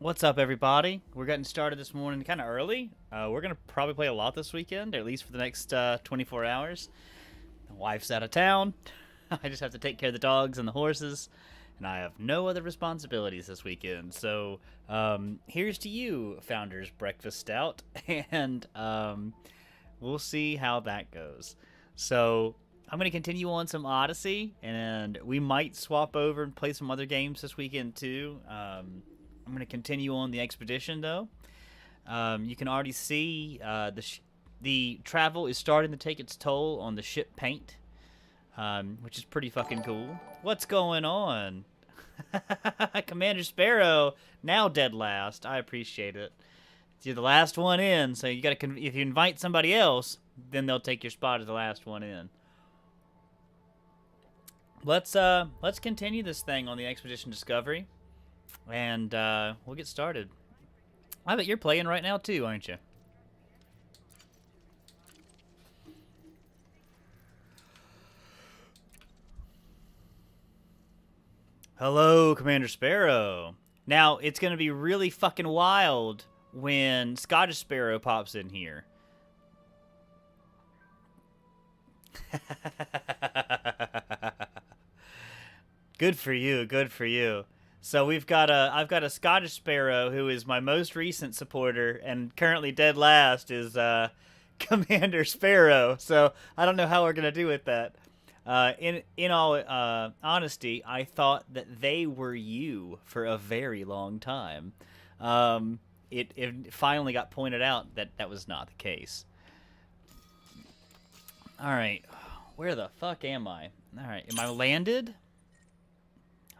What's up, everybody? We're getting started this morning kind of early. We're going to probably play a lot this weekend, at least for the next 24 hours. My wife's out of town. I just have to take care of the dogs and the horses, and I have no other responsibilities this weekend. So, here's to you, Founders Breakfast Stout, and we'll see how that goes. So, I'm going to continue on some Odyssey, and we might swap over and play some other games this weekend, too. I'm going to continue on the expedition, though. You can already see the travel is starting to take its toll on the ship paint, which is pretty fucking cool. What's going on? Commander Sparrow, now dead last. I appreciate it. You're the last one in, so you got to. If you invite somebody else, then they'll take your spot as the last one in. Let's continue this thing on the Expedition Discovery, and we'll get started. I bet you're playing right now too, aren't you? Hello, Commander Sparrow. Now, it's going to be really fucking wild when Scottish Sparrow pops in here. Good for you, good for you. So I've got a Scottish Sparrow who is my most recent supporter and currently dead last is Commander Sparrow. So I don't know how we're gonna do with that. In all honesty, I thought that they were you for a very long time. It finally got pointed out that that was not the case. All right, where the fuck am I? All right, am I landed?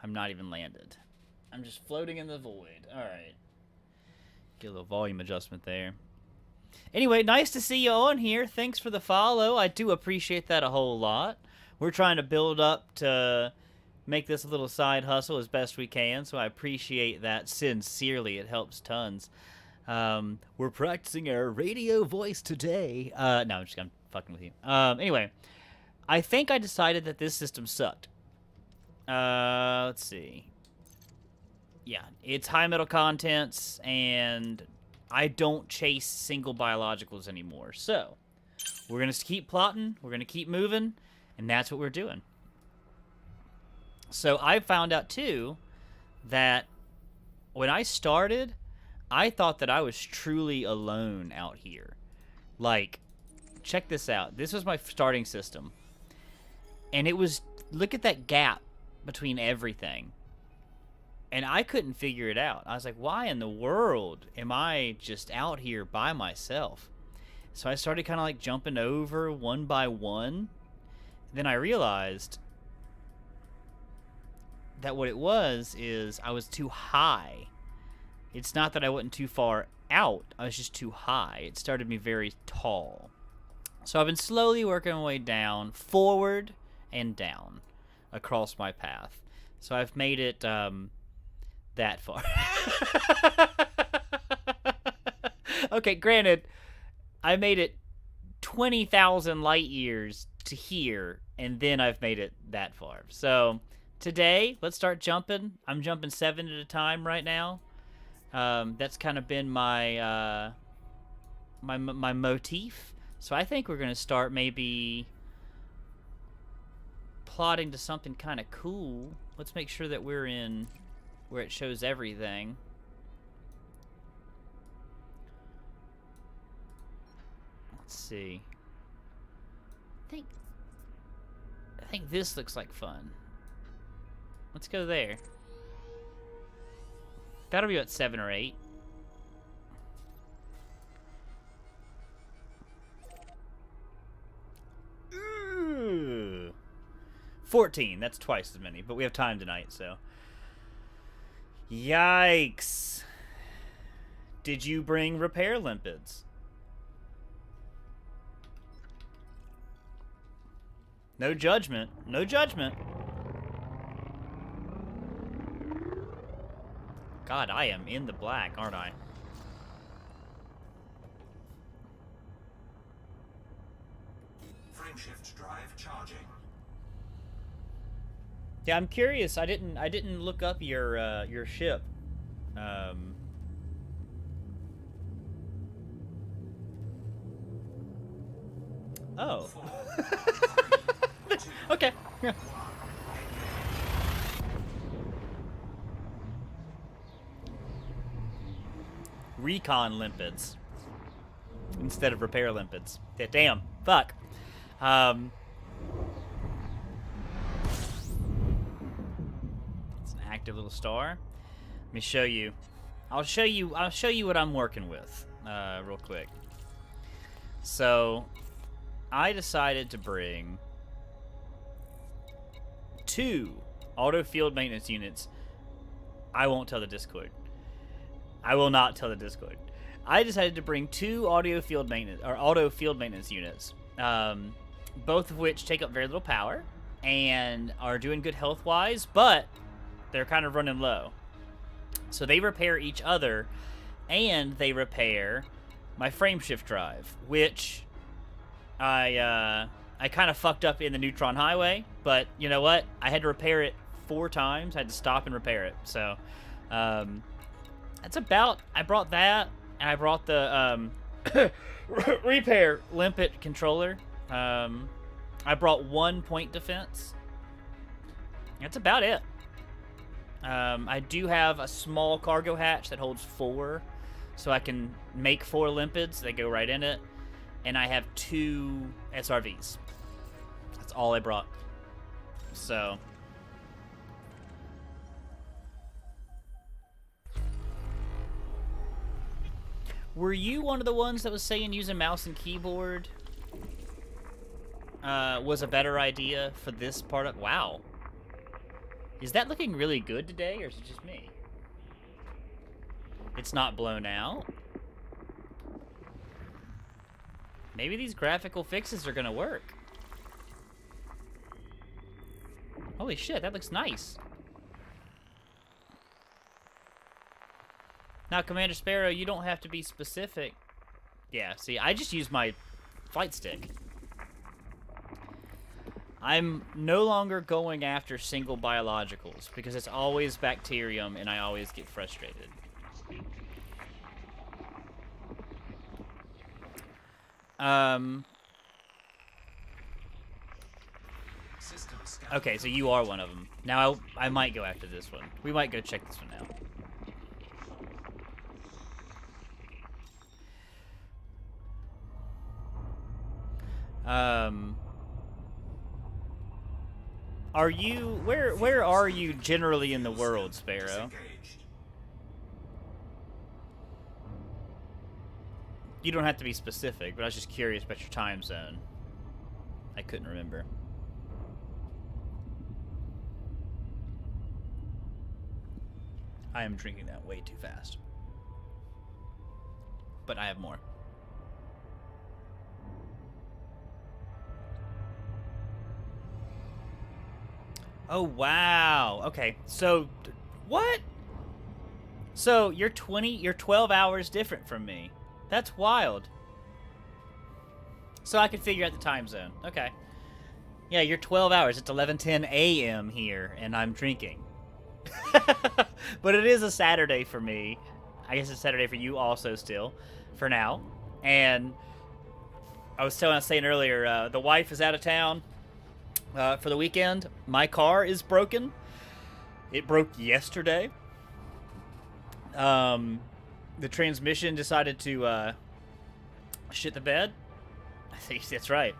I'm not even landed. I'm just floating in the void. All right. Get a little volume adjustment there. Anyway, nice to see you on here. Thanks for the follow. I do appreciate that a whole lot. We're trying to build up to make this a little side hustle as best we can, so I appreciate that sincerely. It helps tons. We're practicing our radio voice today. No, I'm fucking with you. Anyway, I think I decided that this system sucked. Let's see. Yeah, it's high metal contents, and I don't chase single biologicals anymore. So, we're going to keep plotting, we're going to keep moving, and that's what we're doing. So, I found out, too, that when I started, I thought that I was truly alone out here. Like, check this out. This was my starting system. And it was, look at that gap between everything. And I couldn't figure it out. I was like, why in the world am I just out here by myself? So I started kind of like jumping over one by one. Then I realized that what it was is I was too high. It's not that I wasn't too far out. I was just too high. It started me very tall. So I've been slowly working my way down, forward and down across my path. So I've made it that far. Okay, granted, I made it 20,000 light years to here, and then I've made it that far. So today, let's start jumping. I'm jumping 7 at a time right now. That's kind of been my my motif. So I think we're gonna start maybe plotting to something kind of cool. Let's make sure that we're in where it shows everything. Let's see. I think this looks like fun. Let's go there. That'll be about 7 or 8. Ooh. 14. That's twice as many, but we have time tonight, so. Yikes. Did you bring repair limpids? No judgment. No judgment. God, I am in the black, aren't I? Frameshift drive charging. Yeah, I'm curious. I didn't look up your ship. Oh. Okay. Yeah. Recon limpids instead of repair limpids. Yeah, damn. Fuck. It's an active little star. Let me show you. I'll show you what I'm working with, real quick. So, I decided to bring 2 auto field maintenance units. I won't tell the Discord. I will not tell the Discord. I decided to bring 2 auto field maintenance units, both of which take up very little power and are doing good health-wise, but they're kind of running low. So they repair each other, and they repair my frame shift drive, which I kind of fucked up in the Neutron Highway, but you know what? I had to repair it 4 times. I had to stop and repair it. So that's about. I brought that, and I brought the repair limpet controller. I brought 1 point defense. That's about it. I do have a small cargo hatch that holds 4, so I can make 4 limpids. They go right in it. And I have 2 SRVs. That's all I brought. So. Were you one of the ones that was saying using mouse and keyboard was a better idea for this part of... Wow. Is that looking really good today, or is it just me? It's not blown out. Maybe these graphical fixes are gonna work. Holy shit, that looks nice. Now, Commander Sparrow, you don't have to be specific. Yeah, see, I just use my flight stick. I'm no longer going after single biologicals because it's always bacterium and I always get frustrated. Okay, so you are one of them. Now I might go after this one. We might go check this one out. Are you where are you generally in the world, Sparrow? You don't have to be specific, but I was just curious about your time zone. I couldn't remember. I am drinking that way too fast. But I have more. Oh, wow. Okay, so, what? So, you're 12 hours different from me. That's wild. So I can figure out the time zone. Okay. Yeah, you're 12 hours. It's 11:10 a.m. here, and I'm drinking. But it is a Saturday for me. I guess it's Saturday for you also still, for now. And I was saying earlier, the wife is out of town for the weekend. My car is broken. It broke yesterday. The transmission decided to shit the bed. I think that's right.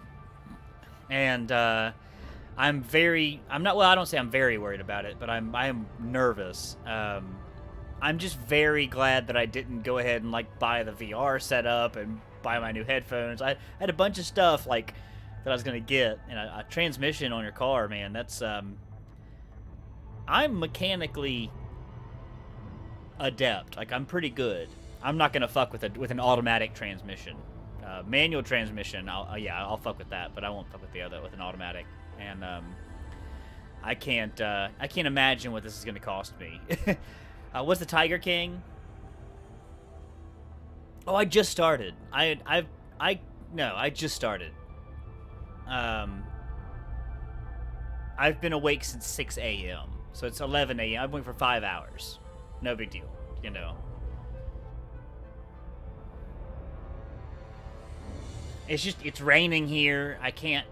And I don't say I'm very worried about it, but I am nervous. I'm just very glad that I didn't go ahead and like buy the VR setup and buy my new headphones. I had a bunch of stuff like that I was gonna get, and a transmission on your car, man. That's I'm mechanically adept. Like, I'm pretty good. I'm not gonna fuck with an automatic transmission. Manual transmission, I'll fuck with that, but I won't fuck with with an automatic. And I can't imagine what this is gonna cost me. What's the Tiger King? Oh, I just started. I just started. I've been awake since 6 a.m. So it's 11 a.m. I've been awake for 5 hours. No big deal, you know. it's raining here. I can't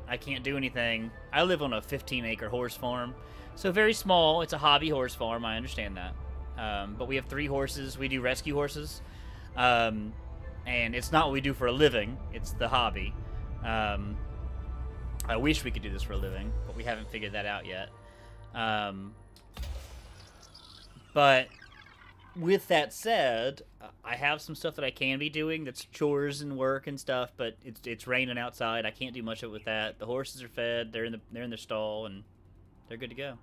do anything. I live on a 15-acre horse farm, so very small. It's a hobby horse farm. I understand that, but we have 3 horses. We do rescue horses, and it's not what we do for a living. It's the hobby. I wish we could do this for a living, but we haven't figured that out yet. But with that said, I have some stuff that I can be doing that's chores and work and stuff, but it's raining outside. I can't do much of it with that. The horses are fed. They're in their stall and they're good to go.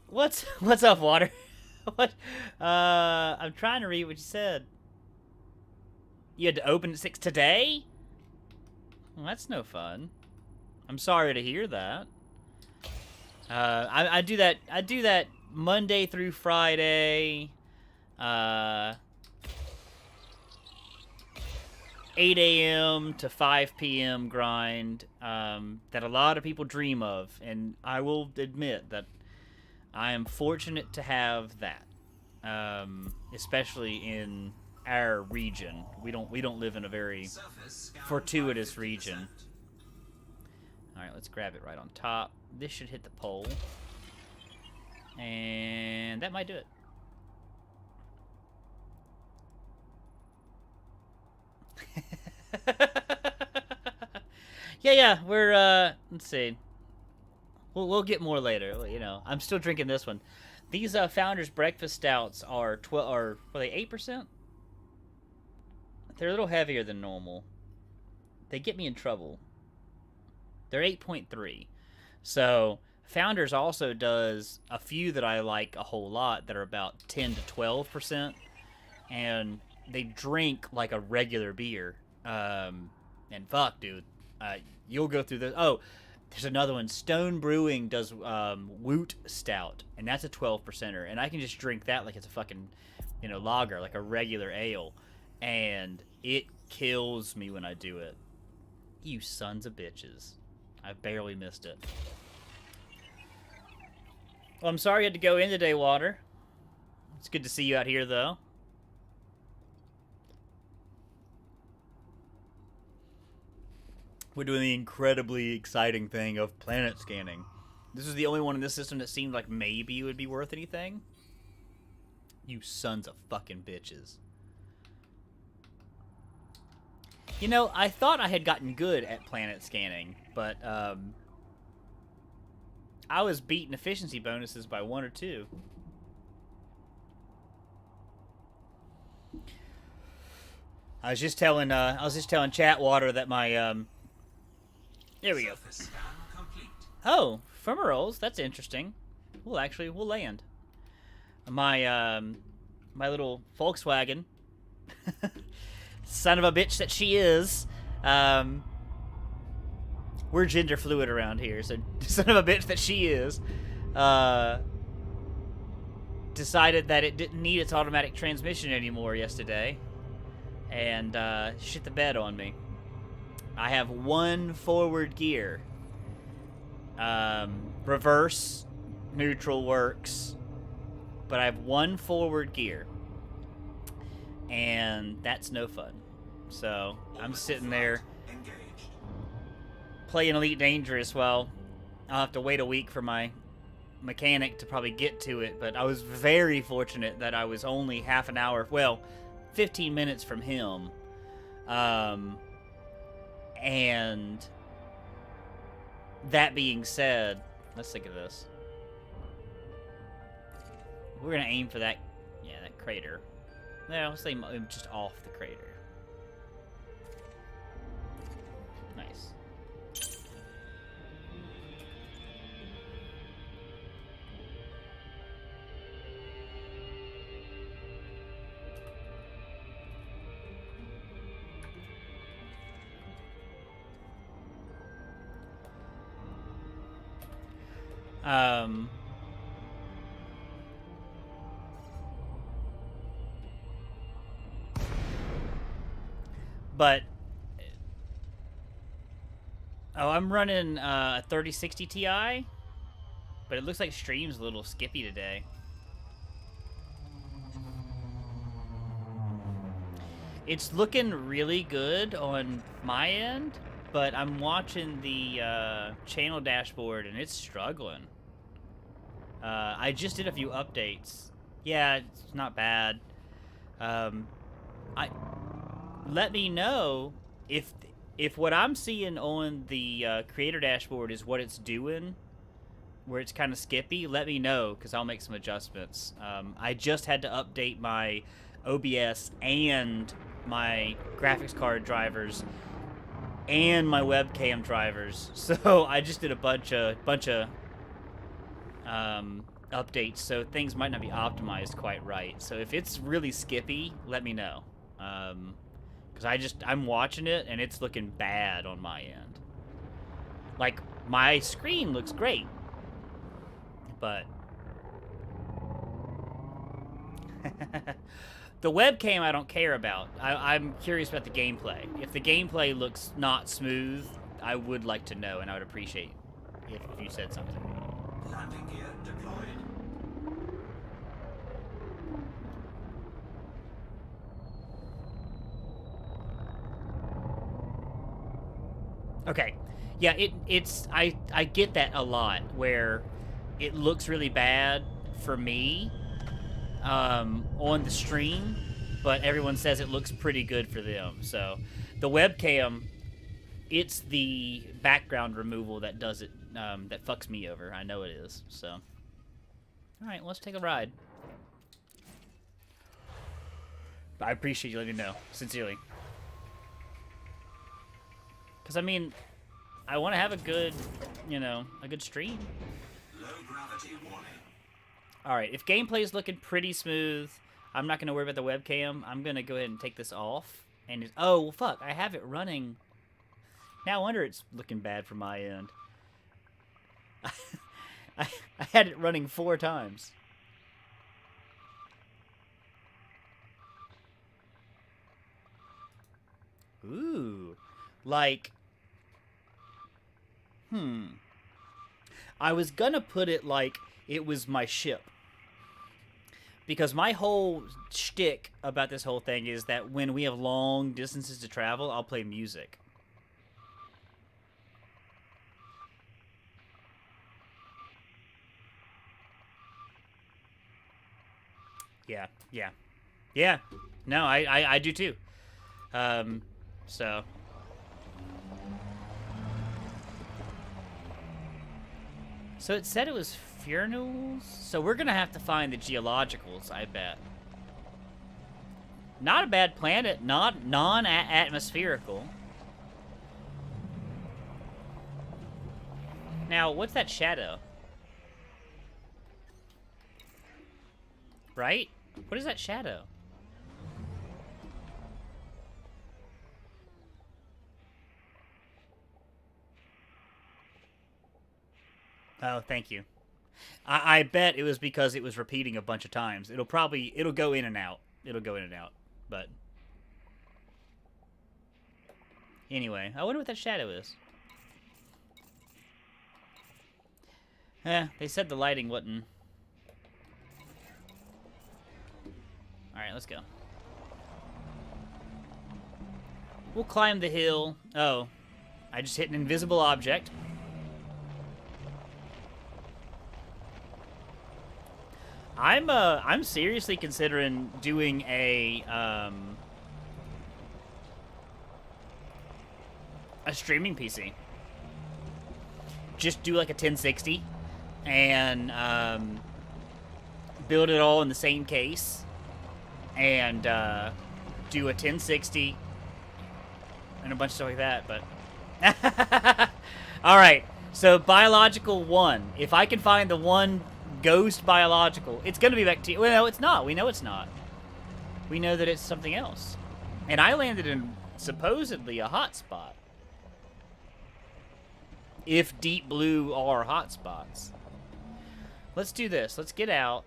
What's up, Water? What? I'm trying to read what you said. You had to open at 6 today? Well, that's no fun. I'm sorry to hear that. I do that. I do that Monday through Friday. 8 a.m. to 5 p.m. grind that a lot of people dream of, and I will admit that I am fortunate to have that, especially in our region. We don't live in a very fortuitous region. All right, let's grab it right on top. This should hit the pole, and that might do it. yeah, we're let's see. We'll get more later. You know, I'm still drinking this one. These Founders Breakfast Stouts are are they 8%? They're a little heavier than normal. They get me in trouble. They're 8.3. So Founders also does a few that I like a whole lot that are about 10 to 12%, and they drink like a regular beer. And fuck, dude, you'll go through this. Oh, there's another one. Stone Brewing does Woot Stout, and that's a 12%er, and I can just drink that like it's a fucking, lager, like a regular ale, and it kills me when I do it. You sons of bitches. I barely missed it. Well, I'm sorry you had to go in today, Water. It's good to see you out here, though. We're doing the incredibly exciting thing of planet scanning. This is the only one in this system that seemed like maybe it would be worth anything. You sons of fucking bitches. You know, I thought I had gotten good at planet scanning, but I was beating efficiency bonuses by 1 or 2. I was just telling Chatwater that my there we go. Oh, fumaroles, that's interesting. We'll land. My my little Volkswagen, son of a bitch that she is. We're gender fluid around here, so son of a bitch that she is, decided that it didn't need its automatic transmission anymore yesterday, and shit the bed on me. I have 1 forward gear. Reverse, neutral works, but I have 1 forward gear, and that's no fun. So I'm sitting there playing Elite Dangerous while I'll have to wait a week for my mechanic to probably get to it, but I was very fortunate that I was only half an hour, 15 minutes from him. And that being said, let's think of this. We're gonna aim for that crater. No, let's aim just off the crater. Nice. But I'm running a 3060 Ti, but it looks like stream's a little skippy today. It's looking really good on my end, but I'm watching the channel dashboard and it's struggling. I just did a few updates. Yeah, it's not bad. I let me know if what I'm seeing on the creator dashboard is what it's doing, where it's kind of skippy. Let me know because I'll make some adjustments. I just had to update my OBS and my graphics card drivers and my webcam drivers, so I just did a bunch of updates, so things might not be optimized quite right. So if it's really skippy, let me know. Because I'm watching it and it's looking bad on my end. Like, my screen looks great, but the webcam I don't care about. I'm curious about the gameplay. If the gameplay looks not smooth, I would like to know, and I would appreciate if you said something. Landing gear deployed. Okay. Yeah, I get that a lot, where it looks really bad for me on the stream, but everyone says it looks pretty good for them. So the webcam, it's the background removal that does it, that fucks me over. I know it is. So, all right, let's take a ride. I appreciate you letting me know, sincerely. Because, I mean, I want to have a good, a good stream. Low gravity warning. Alright, if gameplay is looking pretty smooth, I'm not going to worry about the webcam. I'm going to go ahead and take this off. And oh, well, fuck, I have it running. Now I wonder it's looking bad from my end. I had it running 4 times. Ooh. Like... I was gonna put it like it was my ship. Because my whole shtick about this whole thing is that when we have long distances to travel, I'll play music. Yeah, yeah. Yeah. No, I do too. So... So it said it was Furnules? So we're gonna have to find the geologicals, I bet. Not a bad planet, not non-atmospherical. Now, what's that shadow? Right? What is that shadow? Oh, thank you. I bet it was because it was repeating a bunch of times. It'll go in and out. It'll go in and out. But anyway, I wonder what that shadow is. They said the lighting wasn't. Alright, let's go. We'll climb the hill. Oh, I just hit an invisible object. I'm seriously considering doing a streaming PC. Just do like a 1060 and build it all in the same case and do a 1060 and a bunch of stuff like that, but all right. So biological 1. If I can find the one ghost biological, it's going to be bacteria. Well, no, it's not. We know it's not. We know that it's something else. And I landed in supposedly a hot spot. If deep blue are hot spots. Let's do this. Let's get out.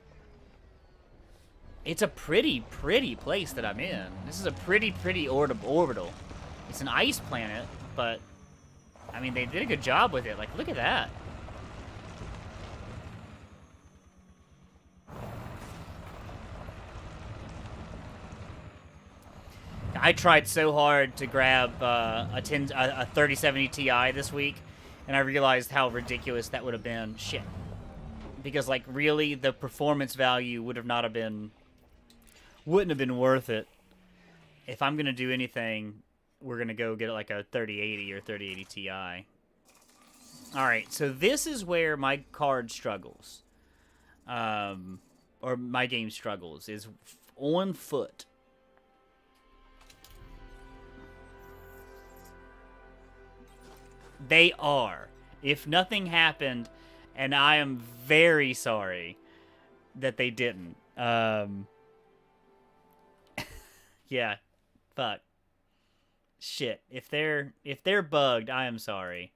It's a pretty, pretty place that I'm in. This is a pretty, pretty orbital. It's an ice planet, but I mean, they did a good job with it. Like, look at that. I tried so hard to grab a 3070 Ti this week, and I realized how ridiculous that would have been. Shit. Because, like, really, the performance value wouldn't have been worth it. If I'm gonna do anything, we're gonna go get like a 3080 or 3080 Ti. Alright, so this is where my card struggles. Or my game struggles, is on foot. They are. If nothing happened, and I am very sorry that they didn't. Yeah, fuck. Shit. If they're bugged, I am sorry.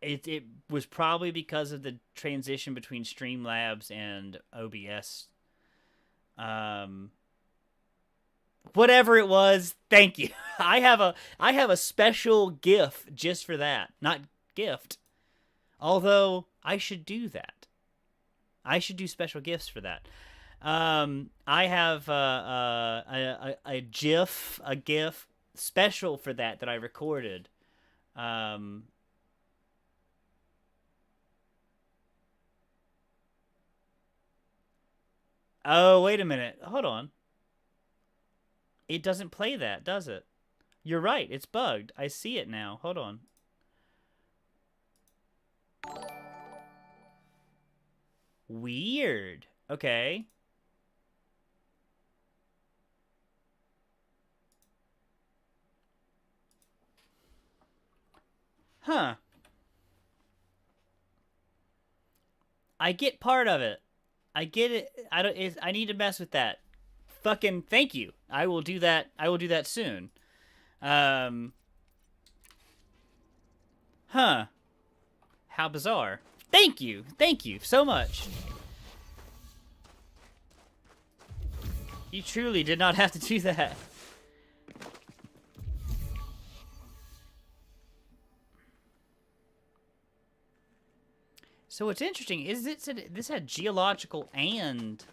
It was probably because of the transition between Streamlabs and OBS. Whatever it was, thank you. I have a special GIF just for that. Not gift. Although I should do that. I should do special gifts for that. I have a GIF special for that I recorded. Oh, wait a minute. Hold on. It doesn't play that, does it? You're right. It's bugged. I see it now. Hold on. Weird. Okay. Huh. I get part of it. I get it. I need to mess with that. Fucking thank you. I will do that. I will do that soon. Huh. How bizarre. Thank you. Thank you so much. You truly did not have to do that. So what's interesting is this had geological and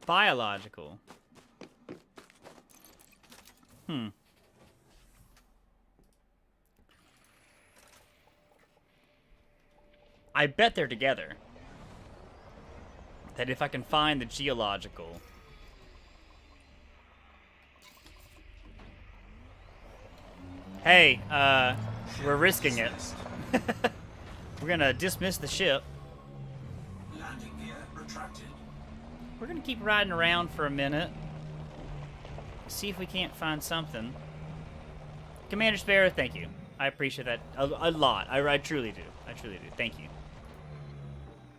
biological. I bet they're together. That if I can find the geological. Hey, we're risking it. We're gonna dismiss the ship. Landing gear retracted. We're gonna keep riding around for a minute. See if we can't find something. Commander Sparrow, thank you. I appreciate that a lot. I truly do. I truly do. Thank you.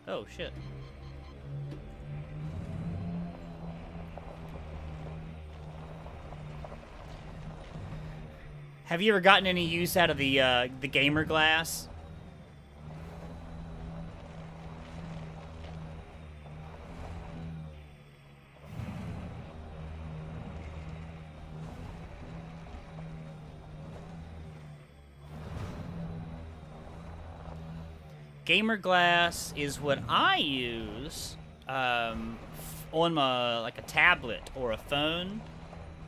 Oh, shit. Have you ever gotten any use out of the gamer glass? Gamer glass is what I use on my like a tablet or a phone,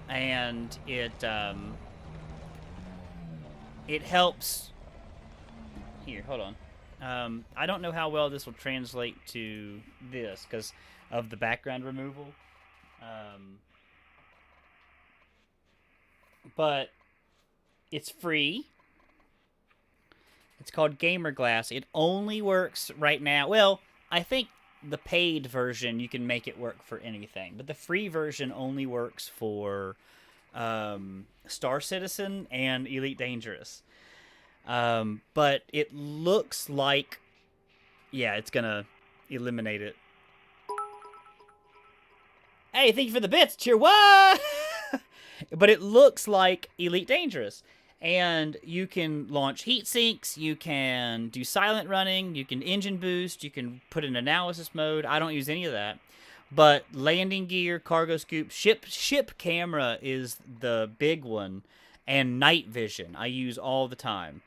and it helps. Here, hold on. I don't know how well this will translate to this because of the background removal, but it's free. It's called Gamer Glass. It only works right now. Well, I think the paid version, you can make it work for anything. But the free version only works for Star Citizen and Elite Dangerous. But it looks like... Yeah, it's going to eliminate it. Hey, thank you for the bits. Cheer what? But it looks like Elite Dangerous. And you can launch heat sinks, you can do silent running, you can engine boost, you can put in analysis mode. I don't use any of that. But landing gear, cargo scoop, ship camera is the big one, and night vision I use all the time.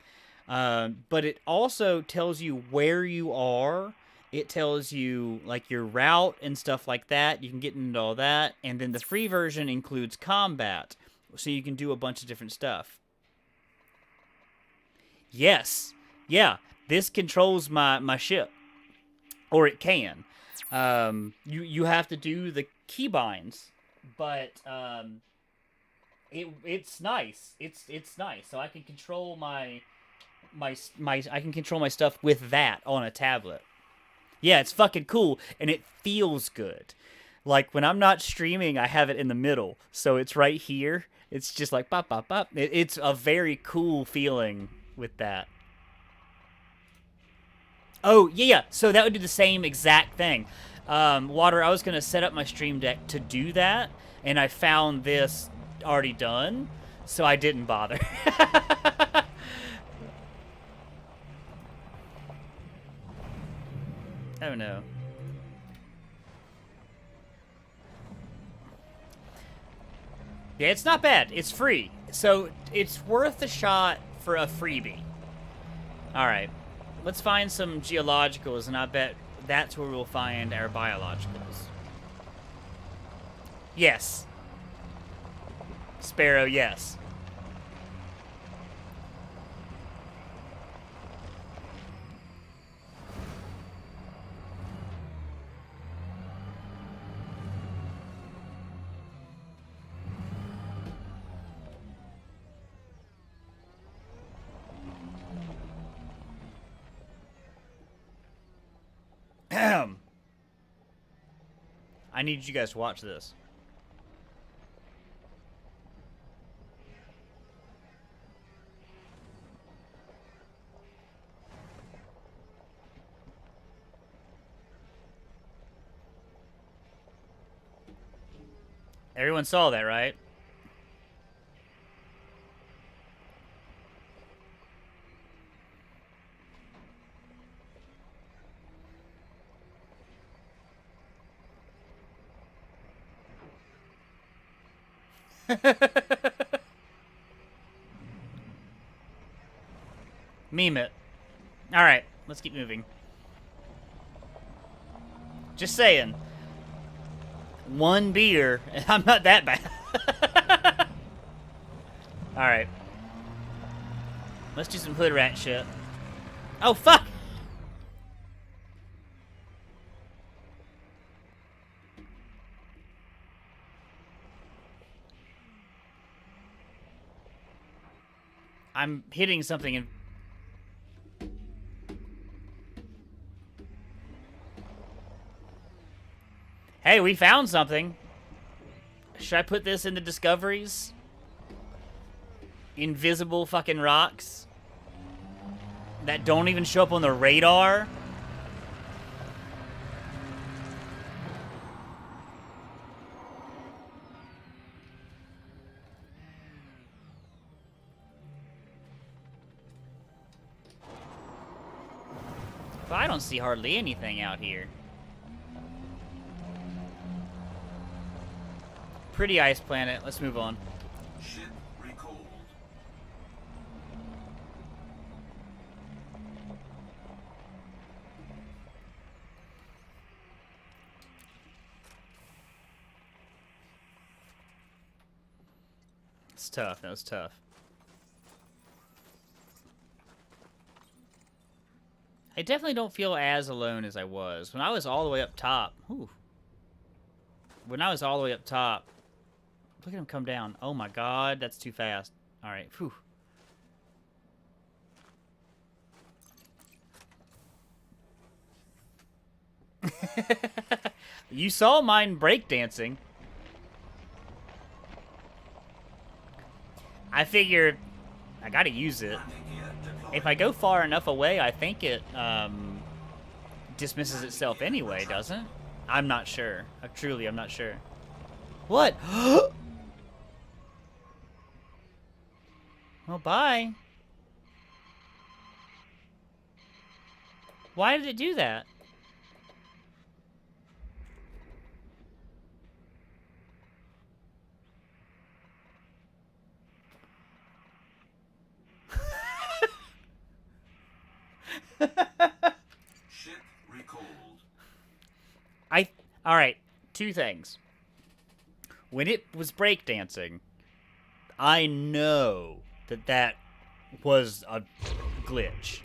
But it also tells you where you are. It tells you like your route and stuff like that. You can get into all that, and then the free version includes combat, so you can do a bunch of different stuff. Yes, yeah, this controls my ship, or it can. You have to do the keybinds, but it's nice. It's nice. So I can control my I can control my stuff with that on a tablet. Yeah, it's fucking cool, and it feels good. Like when I'm not streaming, I have it in the middle, so it's right here. It's just like pop pop pop. It's a very cool feeling with that. Oh, yeah, yeah. So that would do the same exact thing. Water, I was going to set up my stream deck to do that, and I found this already done, so I didn't bother. Oh, no. Yeah, it's not bad. It's free. So it's worth a shot for a freebie. All right. Let's find some geologicals, and I bet that's where we'll find our biologicals. Yes. Sparrow, yes. I need you guys to watch this. Everyone saw that, right? Meme it. Alright, let's keep moving. Just saying. One beer, and I'm not that bad. Alright. Let's do some hood rat shit. Oh, fuck! I'm hitting something and... Hey, we found something. Should I put this in the discoveries? Invisible fucking rocks that don't even show up on the radar? But I don't see hardly anything out here. Pretty ice planet. Let's move on. Ship recalled. It's tough. That was tough. I definitely don't feel as alone as I was. When I was all the way up top... Whew. When I was all the way up top... Look at him come down. Oh my god, that's too fast. Alright, phew. You saw mine breakdancing. I figured I gotta use it. If I go far enough away, I think it dismisses itself anyway, doesn't it? I'm not sure. I'm not sure. What? Well, bye. Why did it do that? All right, two things. When it was breakdancing, I know that that was a glitch.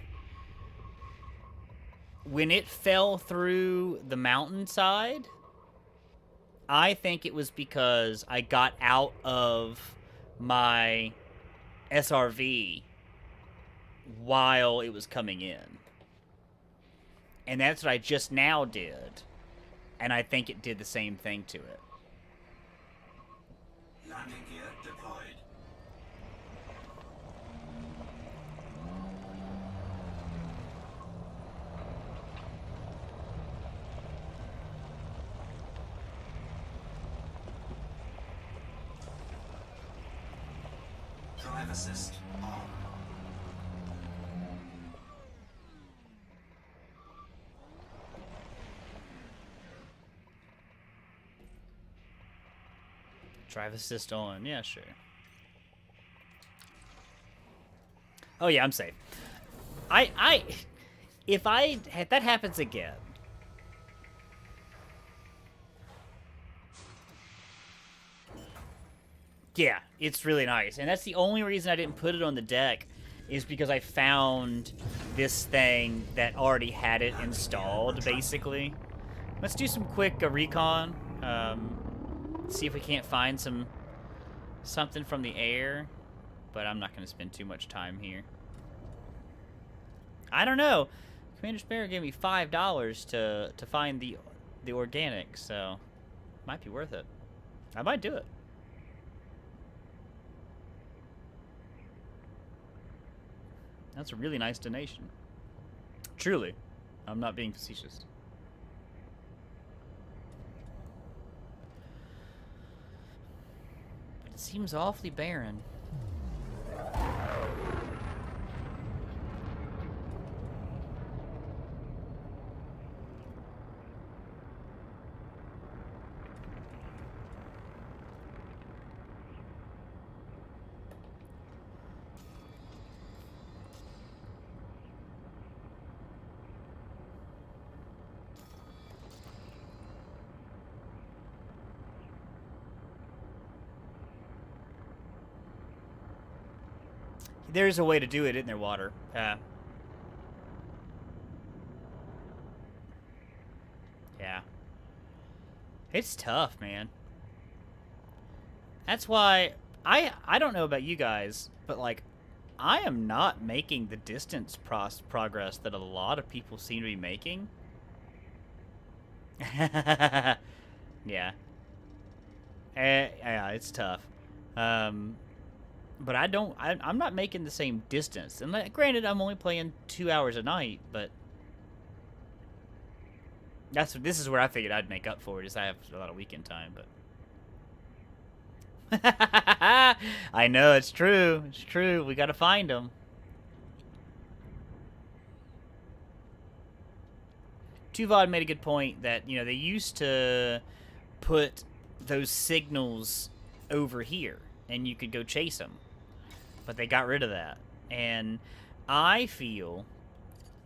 When it fell through the mountainside, I think it was because I got out of my SRV while it was coming in. And that's what I just now did. And I think it did the same thing to it. Landing gear deployed. Drive assist on. Drive assist on. Yeah, sure. Oh, yeah, I'm safe. If that happens again, yeah, it's really nice. And that's the only reason I didn't put it on the deck is because I found this thing that already had it installed, basically. Let's do some quick recon. See if we can't find something from the air. But I'm not going to spend too much time here. I don't know. Commander Sparrow gave me $5 to find the organic, so might be worth it. I might do it. That's a really nice donation. Truly. I'm not being facetious. But it seems awfully barren. There's a way to do it in their water. Yeah. It's tough, man. That's why I don't know about you guys, but like I am not making the distance progress that a lot of people seem to be making. Yeah. Yeah, it's tough. But I'm not making the same distance. And like, granted, I'm only playing 2 hours a night, but this is where I figured I'd make up for it, is I have a lot of weekend time, but I know, it's true. It's true. We gotta find them. Tuvod made a good point that, you know, they used to put those signals over here, and you could go chase them. But they got rid of that. And I feel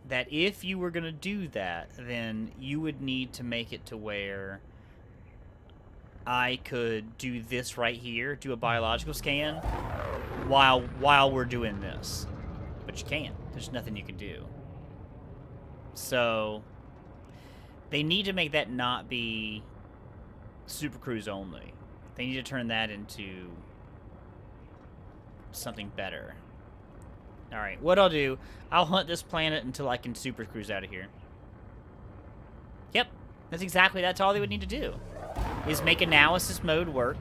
that if you were going to do that, then you would need to make it to where I could do this right here, do a biological scan, while we're doing this. But you can't. There's nothing you can do. So they need to make that not be Super Cruise only. They need to turn that into something better. Alright, what I'll do, I'll hunt this planet until I can Super Cruise out of here. Yep, that's all they would need to do. Is make analysis mode work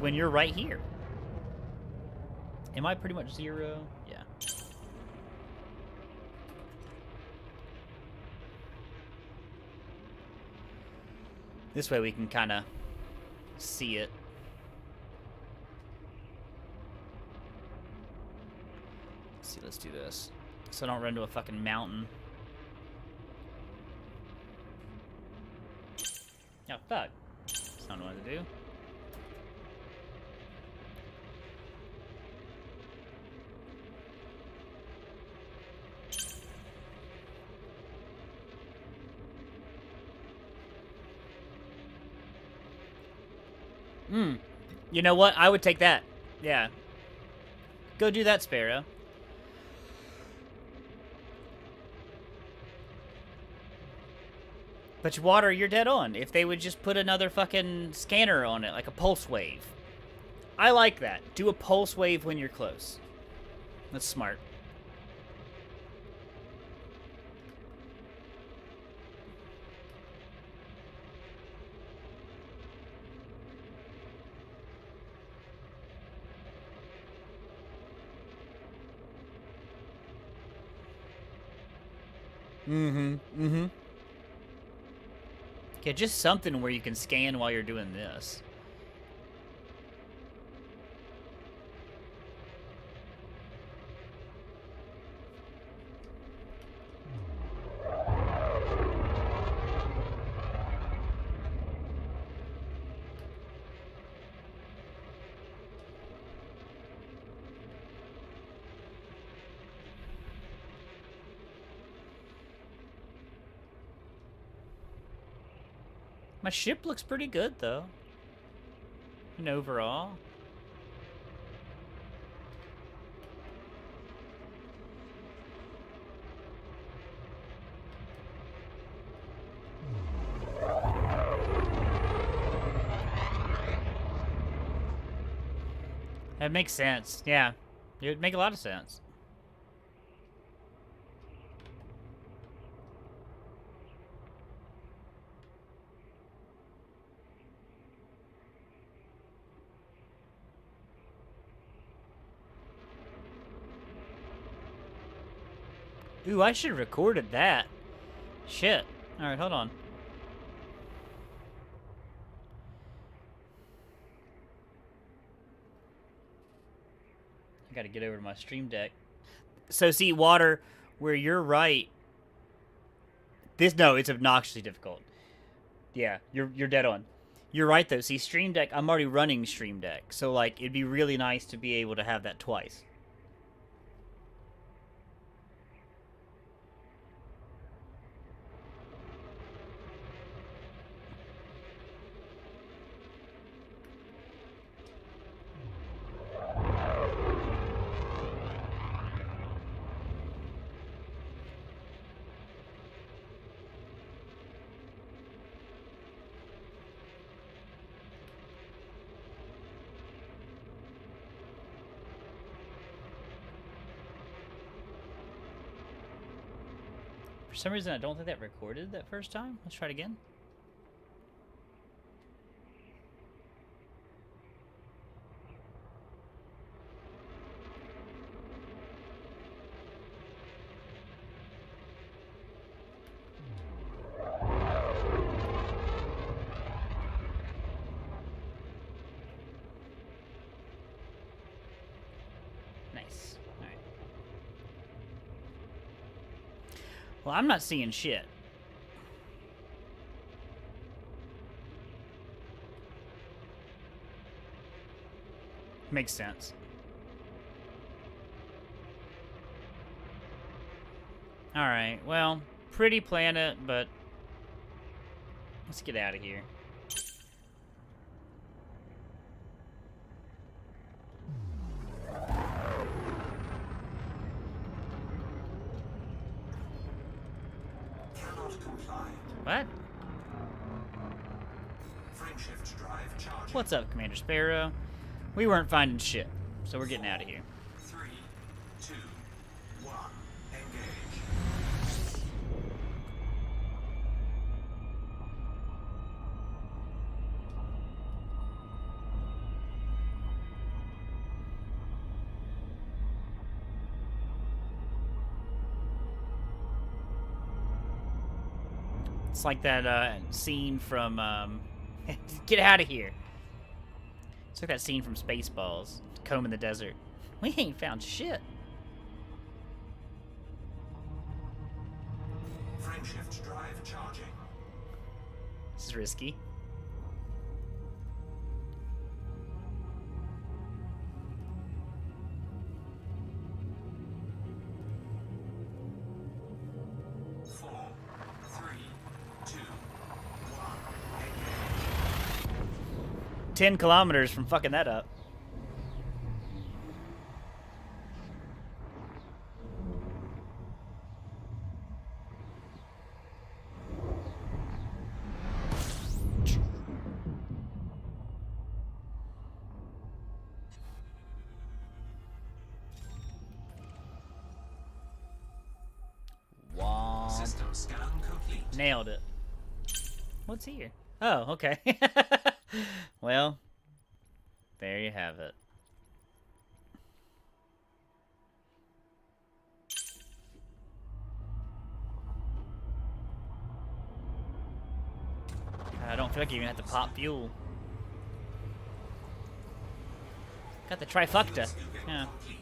when you're right here. Am I pretty much zero? Yeah. This way we can kind of see it. Let's do this. So I don't run into a fucking mountain. Oh, fuck. That's not what to do. You know what? I would take that. Yeah. Go do that, Sparrow. But Water, you're dead on. If they would just put another fucking scanner on it, like a pulse wave. I like that. Do a pulse wave when you're close. That's smart. Yeah, just something where you can scan while you're doing this. My ship looks pretty good, though. And overall. That makes sense. Yeah. It would make a lot of sense. Ooh, I should have recorded that. Shit. Alright, hold on. I gotta get over to my stream deck. So, see, Water, where you're right... No, it's obnoxiously difficult. Yeah, you're dead on. You're right, though. See, Stream Deck, I'm already running Stream Deck. So, like, it'd be really nice to be able to have that twice. For some reason, I don't think that recorded that first time. Let's try it again. Nice. All right. Well, I'm not seeing shit. Makes sense. Alright, well, pretty planet, but let's get out of here. Cannot comply. What? Frameshift drive charging. What's up, Commander Sparrow? We weren't finding shit, so we're getting out of here. 3, 2, 1. Engage. It's like that scene from, get out of here. It's like that scene from Spaceballs, combing the desert. We ain't found shit. Frameshift drive charging. This is risky. 10 kilometers from fucking that up. Wow. System scan complete. Nailed it. What's here? Oh, okay. Well, there you have it. I don't feel like you even have to pop fuel. Got the trifecta. Yeah. Complete.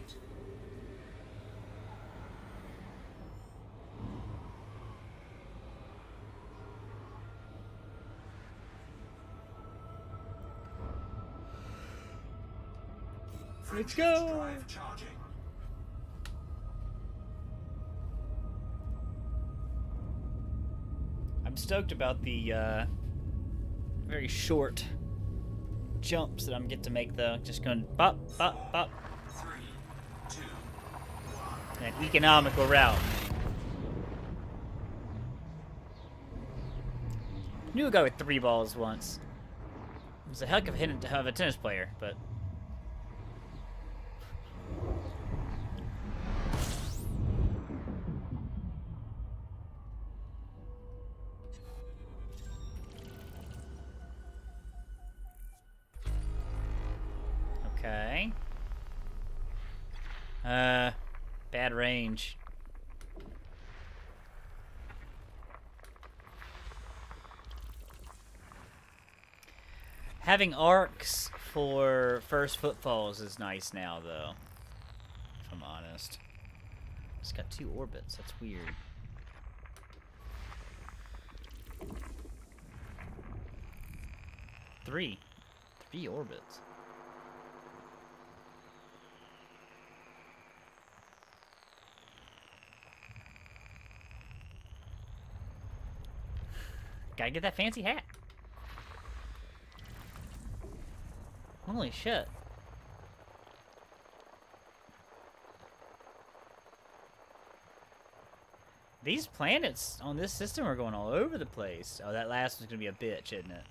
Let's go. Drive charging. I'm stoked about the very short jumps that I'm get to make though. Just going bop, bop, bop. 3, 2, 1. An economical route. Knew a guy with 3 balls once. He was a heck of a tennis player, but okay. Bad range. Having arcs for first footfalls is nice now, though. If I'm honest. It's got 2 orbits. That's weird. Three orbits. Gotta get that fancy hat. Holy shit. These planets on this system are going all over the place. Oh, that last one's gonna be a bitch, isn't it?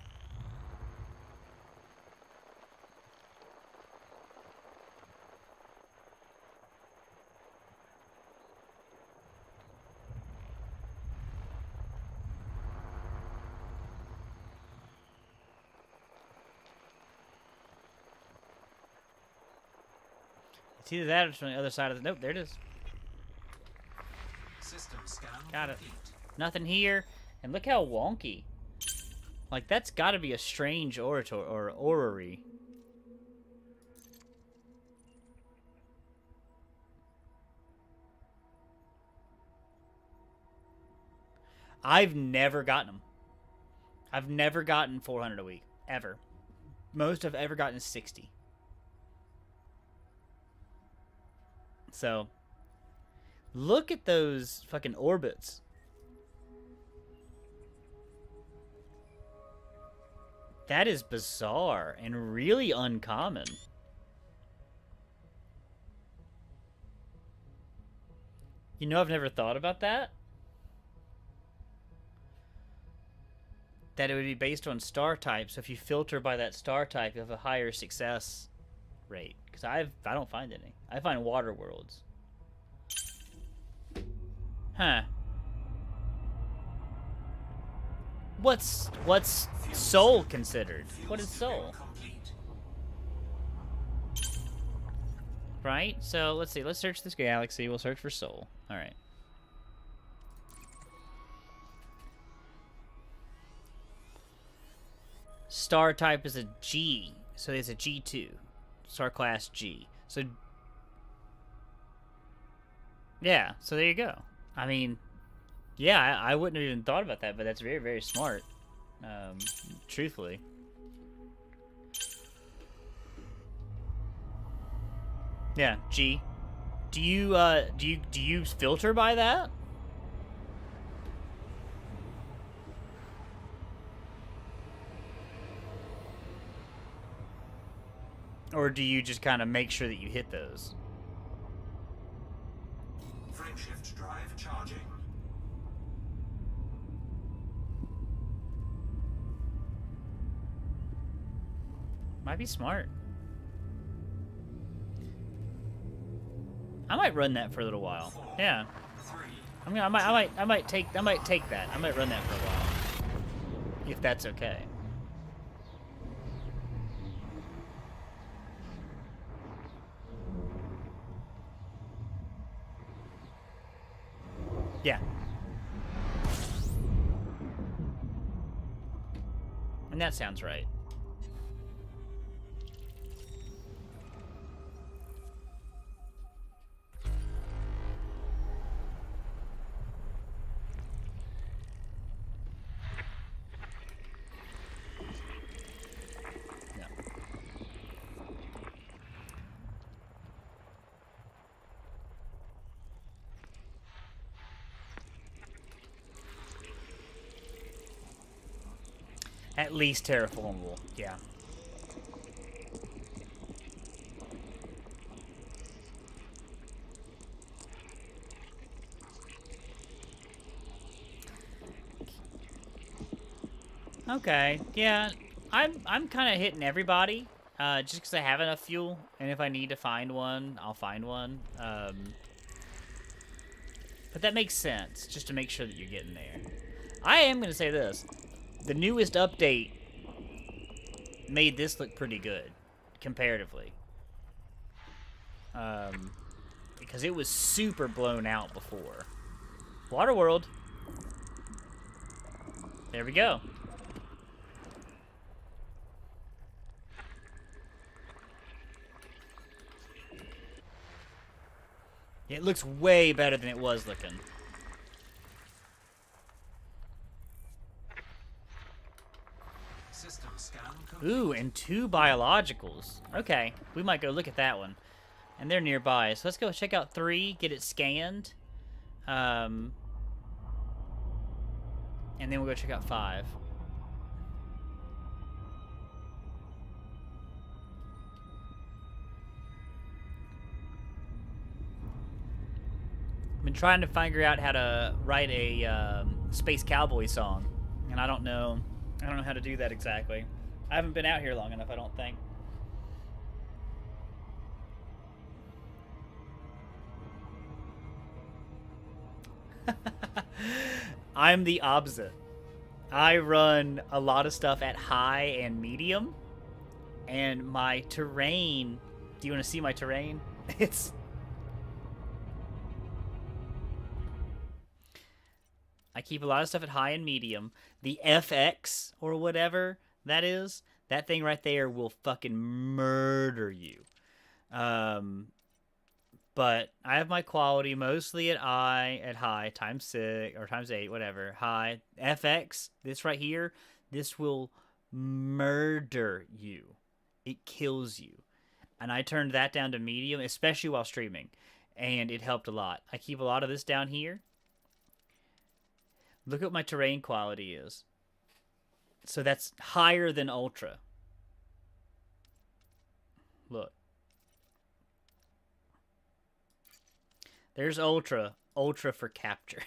It's either that or it's on the other side of the... Nope, there it is. System scan Got it. complete. Nothing here. And look how wonky. Like, that's gotta be a strange orator or orrery. I've never gotten them. I've never gotten 400 a week. Ever. Most I've ever gotten is 60. So, look at those fucking orbits. That is bizarre and really uncommon. You know, I've never thought about that. That it would be based on star type. So if you filter by that star type, you have a higher success rate. Because I don't find any. I find water worlds. Huh. What's soul considered? What is soul? Complete. Right? So let's see. Let's search this galaxy. We'll search for soul. All right. Star type is a G, so it's a G2. Star class G. So yeah, so there you go. I mean, yeah, I wouldn't have even thought about that, but that's very, very smart. Truthfully. Yeah, G. Do you filter by that? Or do you just kind of make sure that you hit those? Frameshift drive charging. Might be smart. I might run that for a little while. 4, Yeah. 3, I might take that. I might run that for a while. If that's okay. Yeah. And that sounds right. Yeah. At least terraformable. Yeah. Okay. Yeah. I'm kind of hitting everybody, just because I have enough fuel, and if I need to find one, I'll find one. But that makes sense, just to make sure that you're getting there. I am gonna say this: the newest update made this look pretty good, comparatively. Because it was super blown out before. Waterworld. There we go. It looks way better than it was looking. System scan complete. Ooh, and 2 biologicals. Okay, we might go look at that one. And they're nearby, so let's go check out 3, get it scanned. And then we'll go check out 5. I've been trying to figure out how to write a Space Cowboy song, and I don't know how to do that exactly. I haven't been out here long enough, I don't think. I'm the opposite. I run a lot of stuff at high and medium, and my terrain. Do you want to see my terrain? It's. I keep a lot of stuff at high and medium. The FX or whatever that is, that thing right there will fucking murder you. But I have my quality mostly at high, times 6 or times 8, whatever. High. FX, this right here, this will murder you. It kills you. And I turned that down to medium, especially while streaming. And it helped a lot. I keep a lot of this down here. Look what my terrain quality is. So that's higher than ultra. Look. There's ultra. Ultra for capture.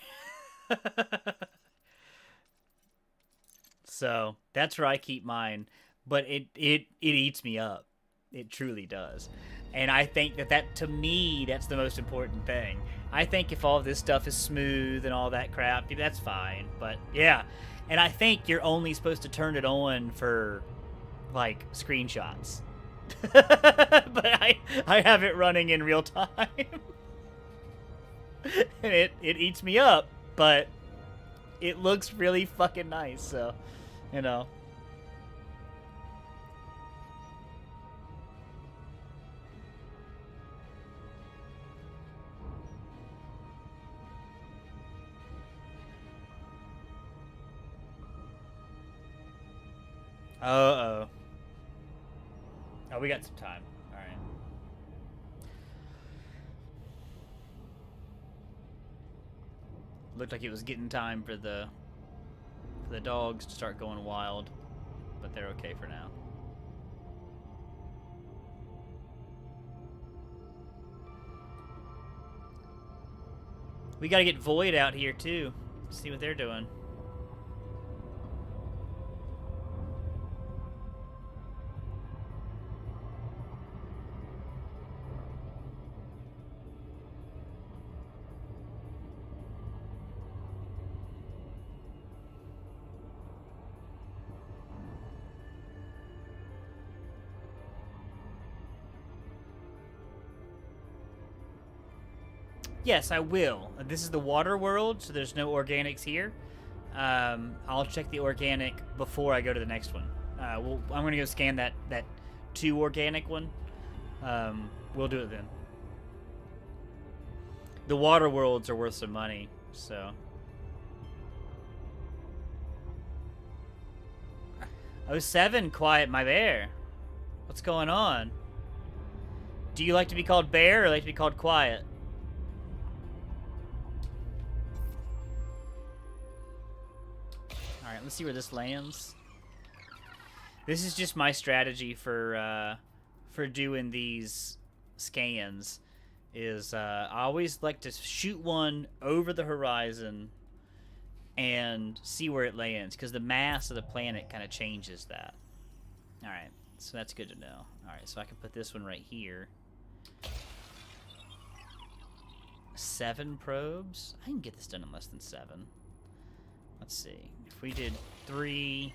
So that's where I keep mine. But it eats me up. It truly does. And I think that to me, that's the most important thing. I think if all of this stuff is smooth and all that crap, that's fine. But yeah. And I think you're only supposed to turn it on for, like, screenshots. But I have it running in real time. And it eats me up, but it looks really fucking nice, so, you know. Uh-oh. Oh, we got some time. All right. Looked like it was getting time for the dogs to start going wild, but they're okay for now. We gotta get Void out here too. See what they're doing. Yes, I will. This is the water world, so there's no organics here. I'll check the organic before I go to the next one. I'm going to go scan that 2 organic one. We'll do it then. The water worlds are worth some money, so. Oh, 7, Quiet My Bear. What's going on? Do you like to be called Bear or like to be called Quiet? Alright, let's see where this lands. This is just my strategy for doing these scans. Is I always like to shoot one over the horizon and see where it lands, because the mass of the planet kind of changes that. Alright, so that's good to know. Alright, so I can put this one right here. 7 probes? I can get this done in less than 7. Let's see. If we did 3,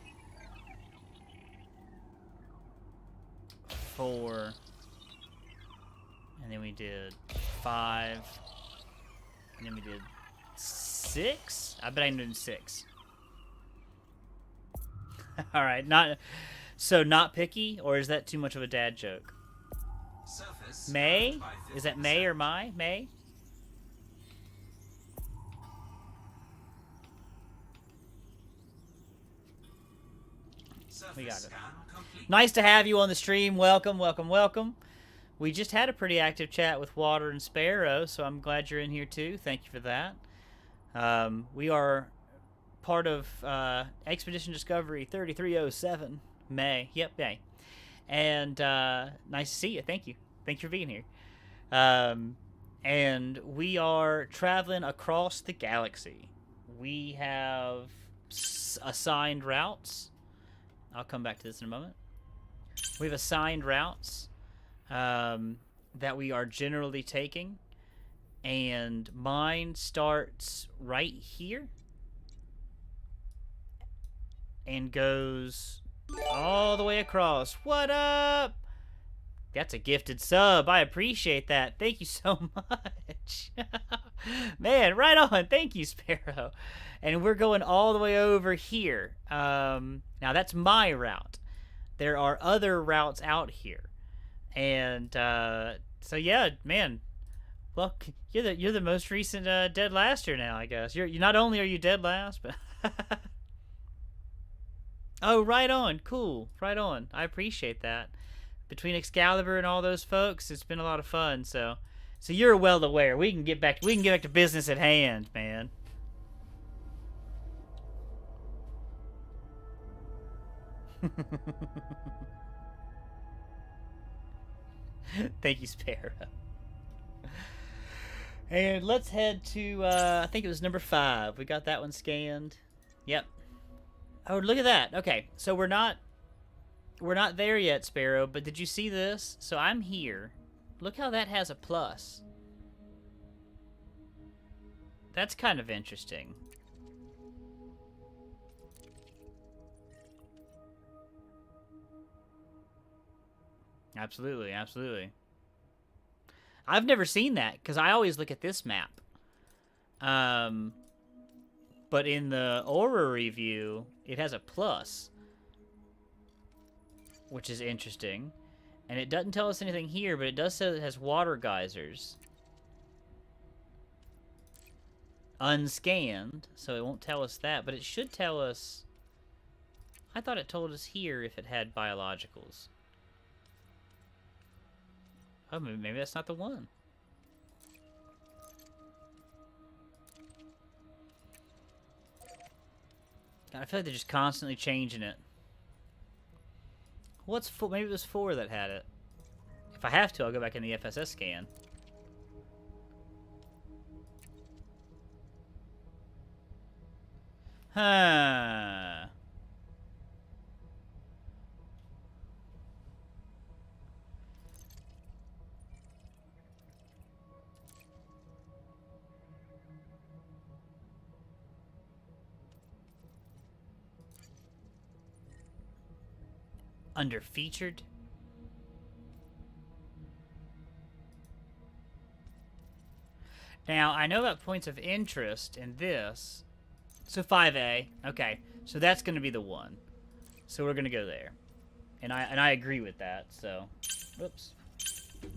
4, and then we did 5, and then we did 6? I bet I can do 6. Alright, not picky, or is that too much of a dad joke? Surface May? by Is that May or my? May? Surface We got it. scan complete. Nice to have you on the stream. Welcome, welcome, welcome. We just had a pretty active chat with Water and Sparrow, so I'm glad you're in here too. Thank you for that. We are part of Expedition Discovery 3307, May. Yep, May. And nice to see you. Thank you. Thanks for being here. And we are traveling across the galaxy. We have assigned routes. I'll come back to this in a moment. We have assigned routes that we are generally taking, and mine starts right here and goes all the way across. What up? That's a gifted sub. I appreciate that. Thank you so much. Man, right on. Thank you, Sparrow. And we're going all the way over here. Now, that's my route. There are other routes out here. And so, yeah, man. Well, you're the most recent dead laster now, I guess. You not only are you dead last, but... Oh, right on. Cool. Right on. I appreciate that. Between Excalibur and all those folks, it's been a lot of fun. So you're well aware. We can get back to business at hand, man. Thank you, Sparrow. And let's head to I think it was number 5. We got that one scanned. Yep. Oh, look at that. Okay, so we're not there yet, Sparrow, but did you see this? So I'm here. Look how that has a plus. That's kind of interesting. Absolutely, absolutely. I've never seen that, because I always look at this map. But in the Aura review, it has a plus, which is interesting. And it doesn't tell us anything here, but it does say it has water geysers. Unscanned, so it won't tell us that, but it should tell us... I thought it told us here if it had biologicals. Oh, maybe that's not the one. God, I feel like they're just constantly changing it. What's 4? Maybe it was 4 that had it. If I have to, I'll go back in the FSS scan. Huh. Underfeatured? Now, I know about points of interest in this. So 5A. Okay. So that's going to be the one. So we're going to go there. And I agree with that. So, whoops.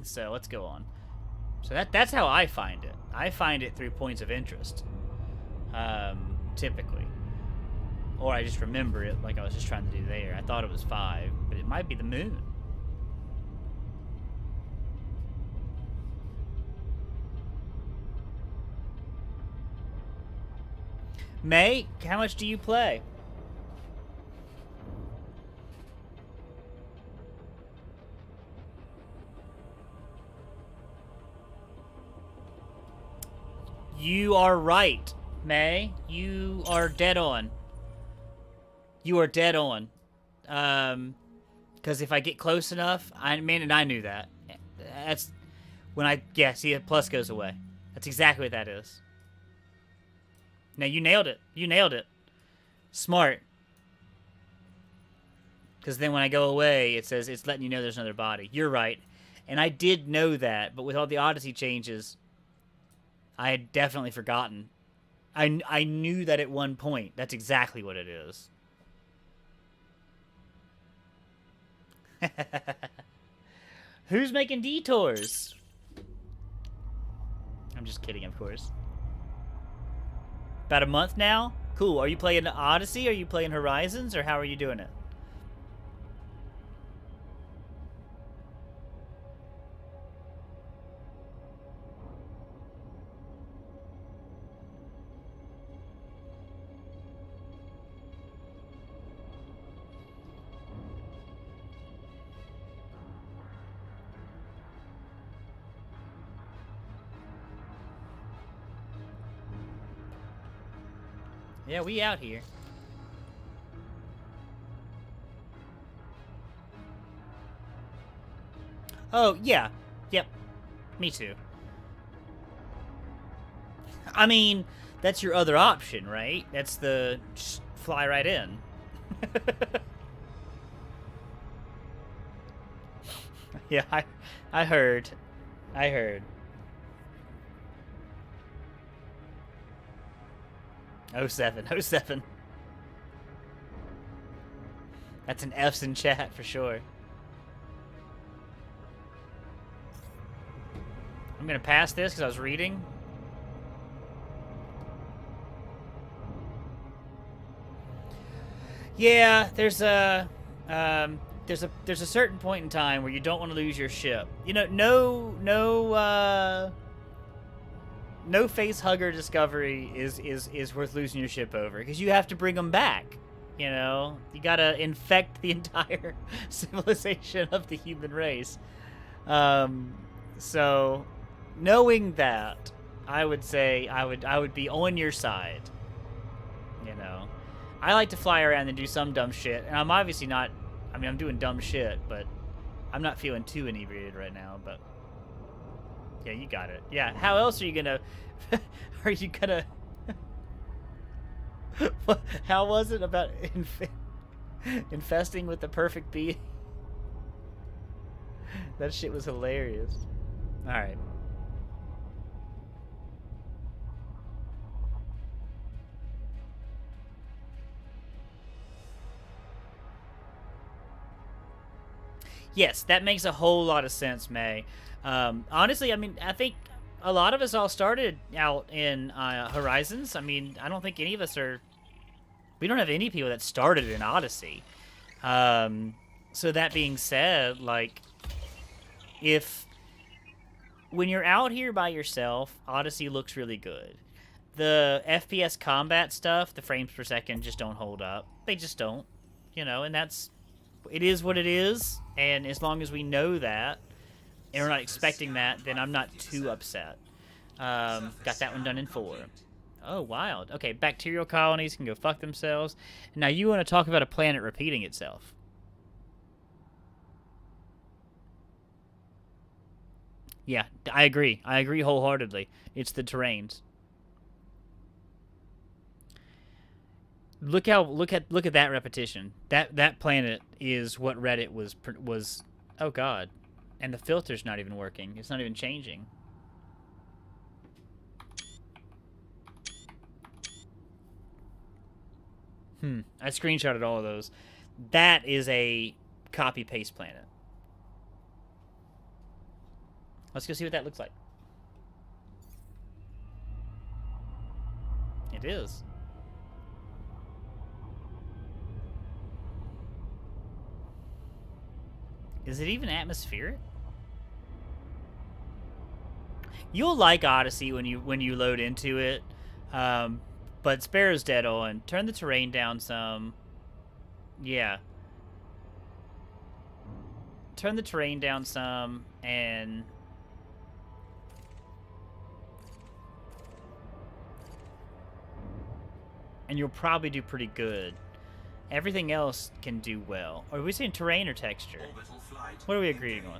So let's go on. So that's how I find it. I find it through points of interest. Typically. Or I just remember it like I was just trying to do there. I thought it was 5, but it might be the moon. May, how much do you play? You are right, May. You are dead on. You are dead on. Because if I get close enough, and I knew that. That's when see, the plus goes away. That's exactly what that is. Now, you nailed it. You nailed it. Smart. Because then when I go away, it says it's letting you know there's another body. You're right. And I did know that, but with all the Odyssey changes, I had definitely forgotten. I knew that at one point. That's exactly what it is. Who's making detours? I'm just kidding, of course. About a month now? Cool. Are you playing Odyssey? Are you playing Horizons? Or how are you doing it? Yeah, we out here. Oh, yeah. Yep. Me too. I mean, that's your other option, right? That's the just fly right in. Yeah, I heard. I heard. Oh 07, 07. That's an F's in chat for sure. I'm gonna pass this because I was reading. Yeah, there's a certain point in time where you don't want to lose your ship. You know, no face hugger discovery is worth losing your ship over because you have to bring them back. You know, you gotta infect the entire civilization of the human race. So, knowing that, I would say I would be on your side. You know, I like to fly around and do some dumb shit, and I'm obviously not. I mean, I'm doing dumb shit, but I'm not feeling too inebriated right now. But yeah, you got it. Yeah, how else are you gonna? Are you gonna? How was it about infesting with the perfect bee? That shit was hilarious. All right. Yes, that makes a whole lot of sense, May. Honestly, I mean, I think a lot of us all started out in Horizons. I mean, I don't think any of us are... We don't have any people that started in Odyssey. So that being said, like, when you're out here by yourself, Odyssey looks really good. The FPS combat stuff, the frames per second just don't hold up. They just don't. You know, and it is what it is, and as long as we know that, and we're not expecting that, then I'm not too upset. Got that one done in 4. Oh, wild. Okay, bacterial colonies can go fuck themselves. Now you want to talk about a planet repeating itself. Yeah, I agree. I agree wholeheartedly. It's the terrains. Look at that repetition. That planet is what Reddit was. Oh God, and the filter's not even working. It's not even changing. I screenshotted all of those. That is a copy paste planet. Let's go see what that looks like. It is. Is it even atmospheric? You'll like Odyssey when you load into it, but Sparrow's dead on. Turn the terrain down some. Yeah. Turn the terrain down some, and you'll probably do pretty good. Everything else can do well. Are we saying terrain or texture? What are we agreeing on?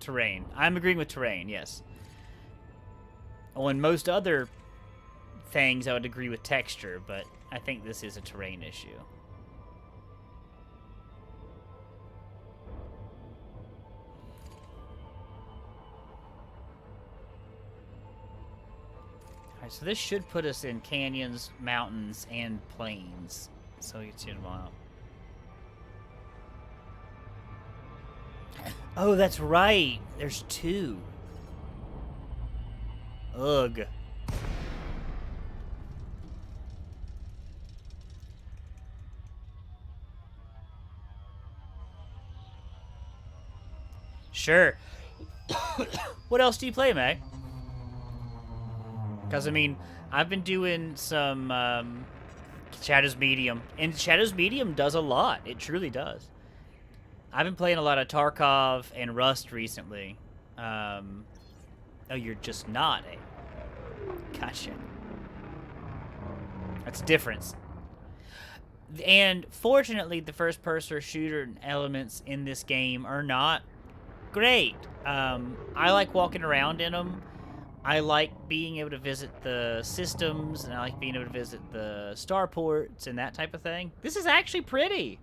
Terrain. I'm agreeing with terrain, yes. On most other things, I would agree with texture, but I think this is a terrain issue. Alright, so this should put us in canyons, mountains, and plains. So you tune them out. Oh, that's right. There's two. Ugh. Sure. What else do you play, May? Because, I mean, I've been doing some Shadow's Medium, and Shadow's Medium does a lot. It truly does. I've been playing a lot of Tarkov and Rust recently. Oh, you're just not, eh? Gotcha. That's a difference. And fortunately, the first-person shooter elements in this game are not great. I like walking around in them. I like being able to visit the systems, and I like being able to visit the starports and that type of thing. This is actually pretty.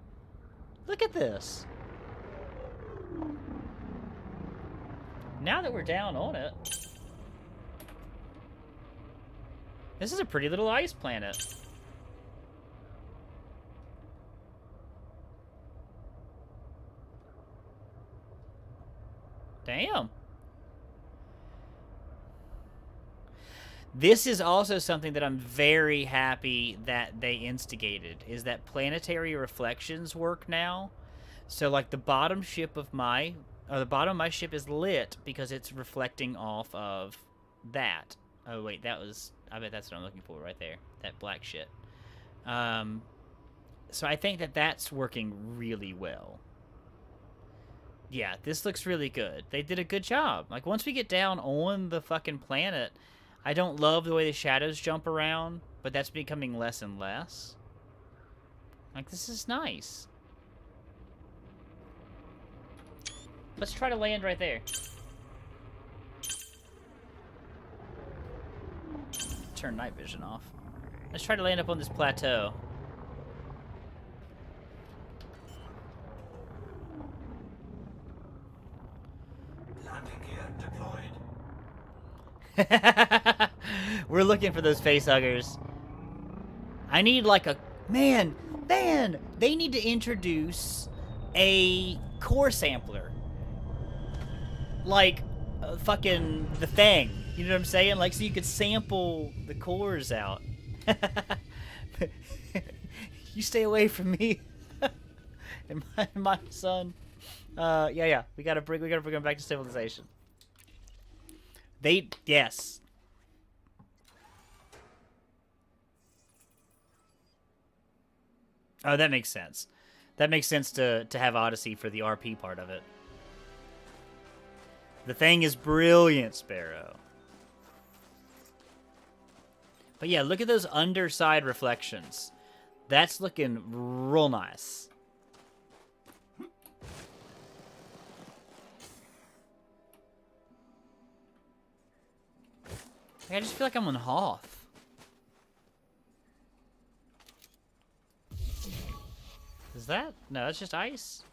Look at this. Now that we're down on it, this is a pretty little ice planet. Damn. This is also something that I'm very happy that they instigated, is that planetary reflections work now. So, like, the bottom of my ship is lit because it's reflecting off of that. Oh, wait, I bet that's what I'm looking for right there. That black shit. So I think that that's working really well. Yeah, this looks really good. They did a good job. Like, once we get down on the fucking planet, I don't love the way the shadows jump around, but that's becoming less and less. Like, this is nice. Let's try to land right there. Turn night vision off. Let's try to land up on this plateau. Landing gear deployed. We're looking for those face huggers. I need like a man. They need to introduce a core sampler, like fucking the thing. You know what I'm saying? Like, so you could sample the cores out. You stay away from me, and my son. Yeah. We gotta bring them back to civilization. Yes. Oh, that makes sense. That makes sense to have Odyssey for the RP part of it. The thing is brilliant, Sparrow. But yeah, look at those underside reflections. That's looking real nice. I just feel like I'm on Hoth. Is that? No, that's just ice.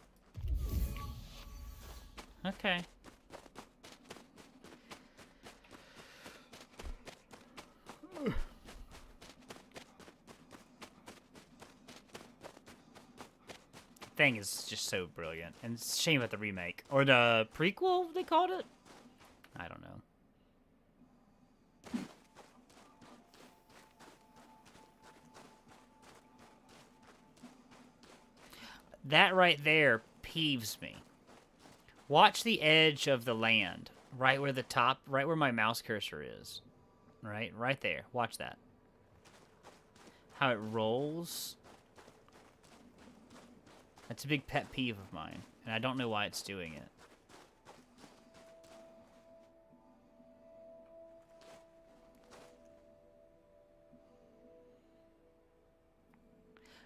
Okay. Thing is just so brilliant. And it's a shame about the remake. Or the prequel, they called it? I don't know. That right there peeves me. Watch the edge of the land. Right where the top, right where my mouse cursor is. Right there. Watch that. How it rolls. That's a big pet peeve of mine, and I don't know why it's doing it.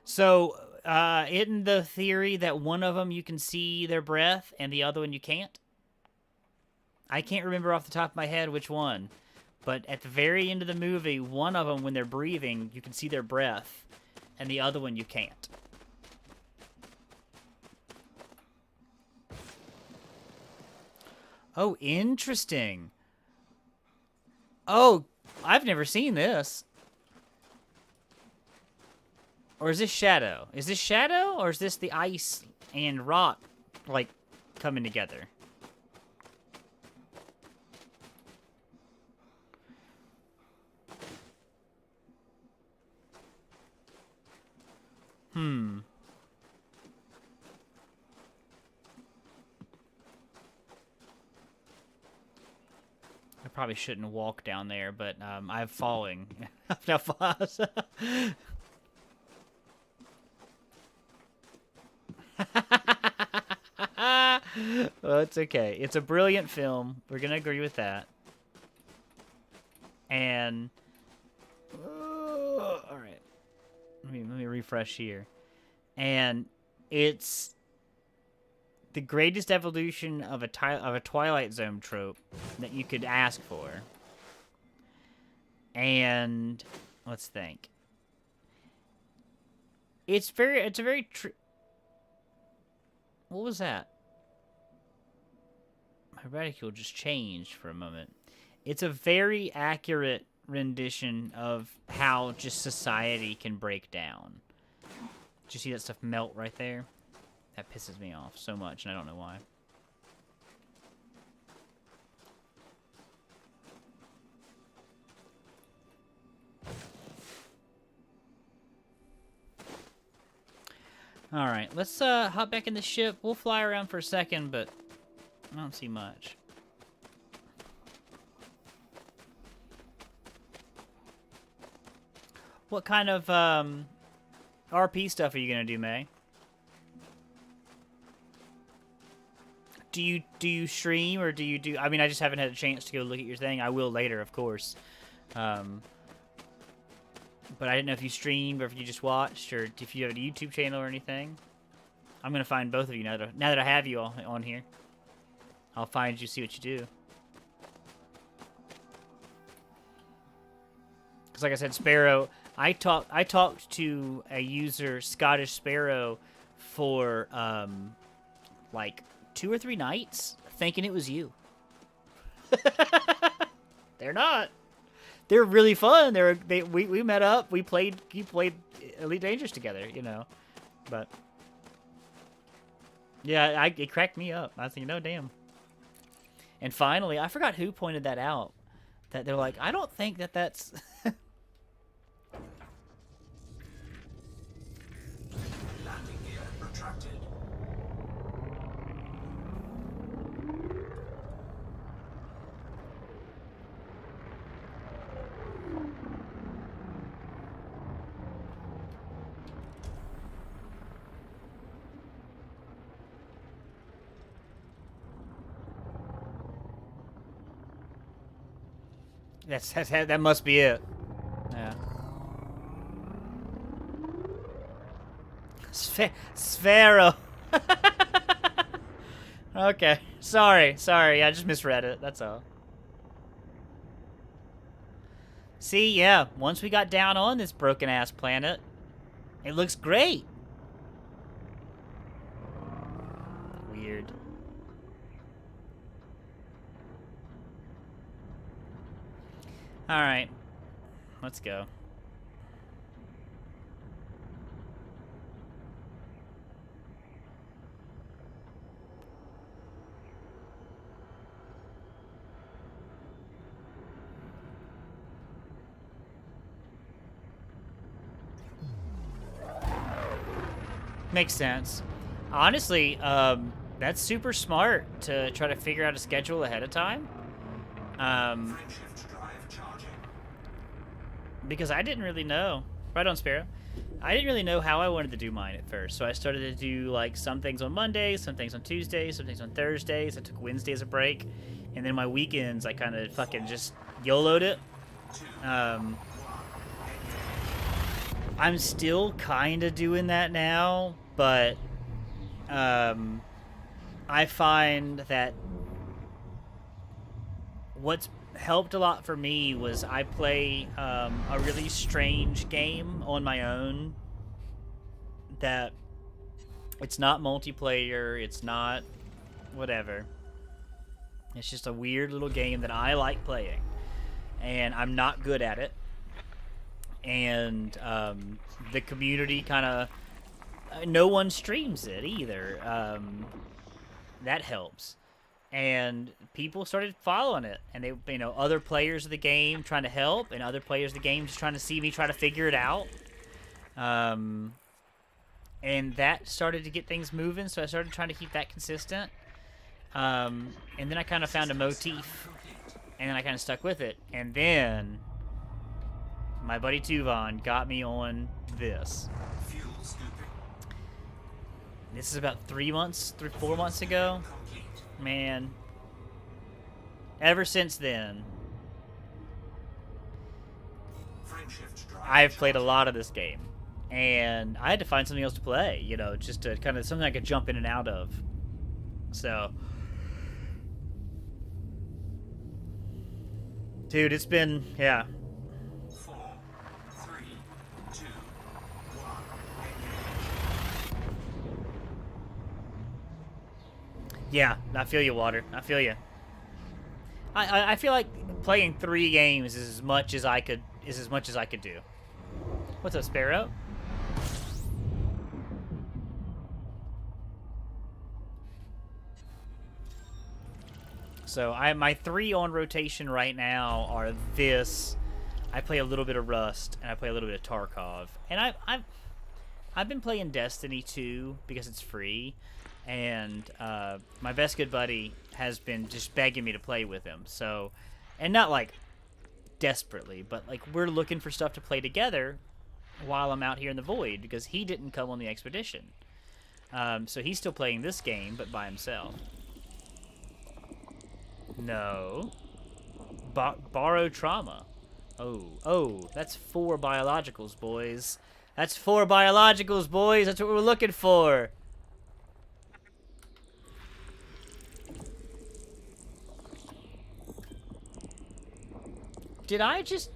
So, isn't the theory that one of them you can see their breath and the other one you can't? I can't remember off the top of my head which one, but at the very end of the movie, one of them, when they're breathing, you can see their breath, and the other one you can't. Oh, interesting. Oh, I've never seen this. Or is this Shadow? Is this Shadow, or is this the ice and rock, like, coming together? I probably shouldn't walk down there, but I'm falling. Now, well, it's okay. It's a brilliant film. We're gonna agree with that. And all right, let me refresh here. And it's the greatest evolution of a Twilight Zone trope that you could ask for. And let's think. It's a very what was that? My reticule just changed for a moment. It's a very accurate rendition of how just society can break down. Did you see that stuff melt right there? That pisses me off so much, and I don't know why. Alright, let's hop back in the ship. We'll fly around for a second, but I don't see much. What kind of RP stuff are you gonna do, May? Do you stream, or do you do... I mean, I just haven't had a chance to go look at your thing. I will later, of course. But I didn't know if you streamed or if you just watched, or if you have a YouTube channel or anything. I'm gonna find both of you now that I have you all on here. I'll find you, see what you do. Because like I said, Sparrow, I talked to a user, Scottish Sparrow, for like 2 or 3 nights, thinking it was you. They're not. They're really fun. We met up. You played Elite Dangerous together, you know. But yeah, it cracked me up. I was thinking, oh damn. And finally, I forgot who pointed that out. That they're like, I don't think that's. Landing gear retracted. That must be it. Yeah. Sphero. Okay. Sorry. I just misread it. That's all. See, yeah. Once we got down on this broken-ass planet, it looks great. Weird. Alright. Let's go. Makes sense. Honestly, that's super smart to try to figure out a schedule ahead of time. Frameshift drive charging. Because I didn't really know. Right on, Sparrow. I didn't really know how I wanted to do mine at first, so I started to do like some things on Mondays, some things on Tuesdays, some things on Thursdays. I took Wednesday as a break, and then my weekends I kind of fucking just YOLO'd it. I'm still kind of doing that now, but I find that what's helped a lot for me was I play a really strange game on my own that it's not multiplayer, it's not whatever. It's just a weird little game that I like playing, and I'm not good at it. And the community kind of no one streams it either. That helps. And people started following it, and they, you know, other players of the game trying to help, and other players of the game just trying to see me try to figure it out. And that started to get things moving, so I started trying to keep that consistent. And then I kind of found a motif, and then I kind of stuck with it. And then my buddy Tuvan got me on this. Fuel scooping. This is about 4 months ago. Man. Ever since then, Frameshift drive I've played a lot of this game. And I had to find something else to play, you know, just to kind of something I could jump in and out of. So, dude, it's been, yeah. 4, 3, 2, 1. Yeah, I feel you, Water. I feel you. I feel like playing 3 games is as much as I could do. What's up, Sparrow? So my 3 on rotation right now are this. I play a little bit of Rust, and I play a little bit of Tarkov, and I've been playing Destiny 2 because it's free, and my best good buddy has been just begging me to play with him. So, and not like desperately, but like we're looking for stuff to play together while I'm out here in the void because he didn't come on the expedition. So he's still playing this game, but by himself. No. Borrow trauma. Oh, that's 4 biologicals, boys. That's 4 biologicals, boys. That's what we're looking for. Did I just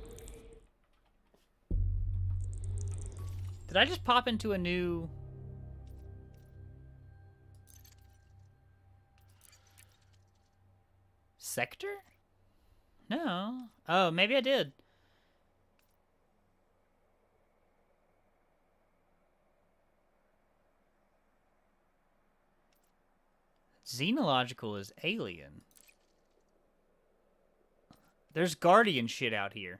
pop into a new sector? No. Oh, maybe I did. Xenological is alien. There's Guardian shit out here.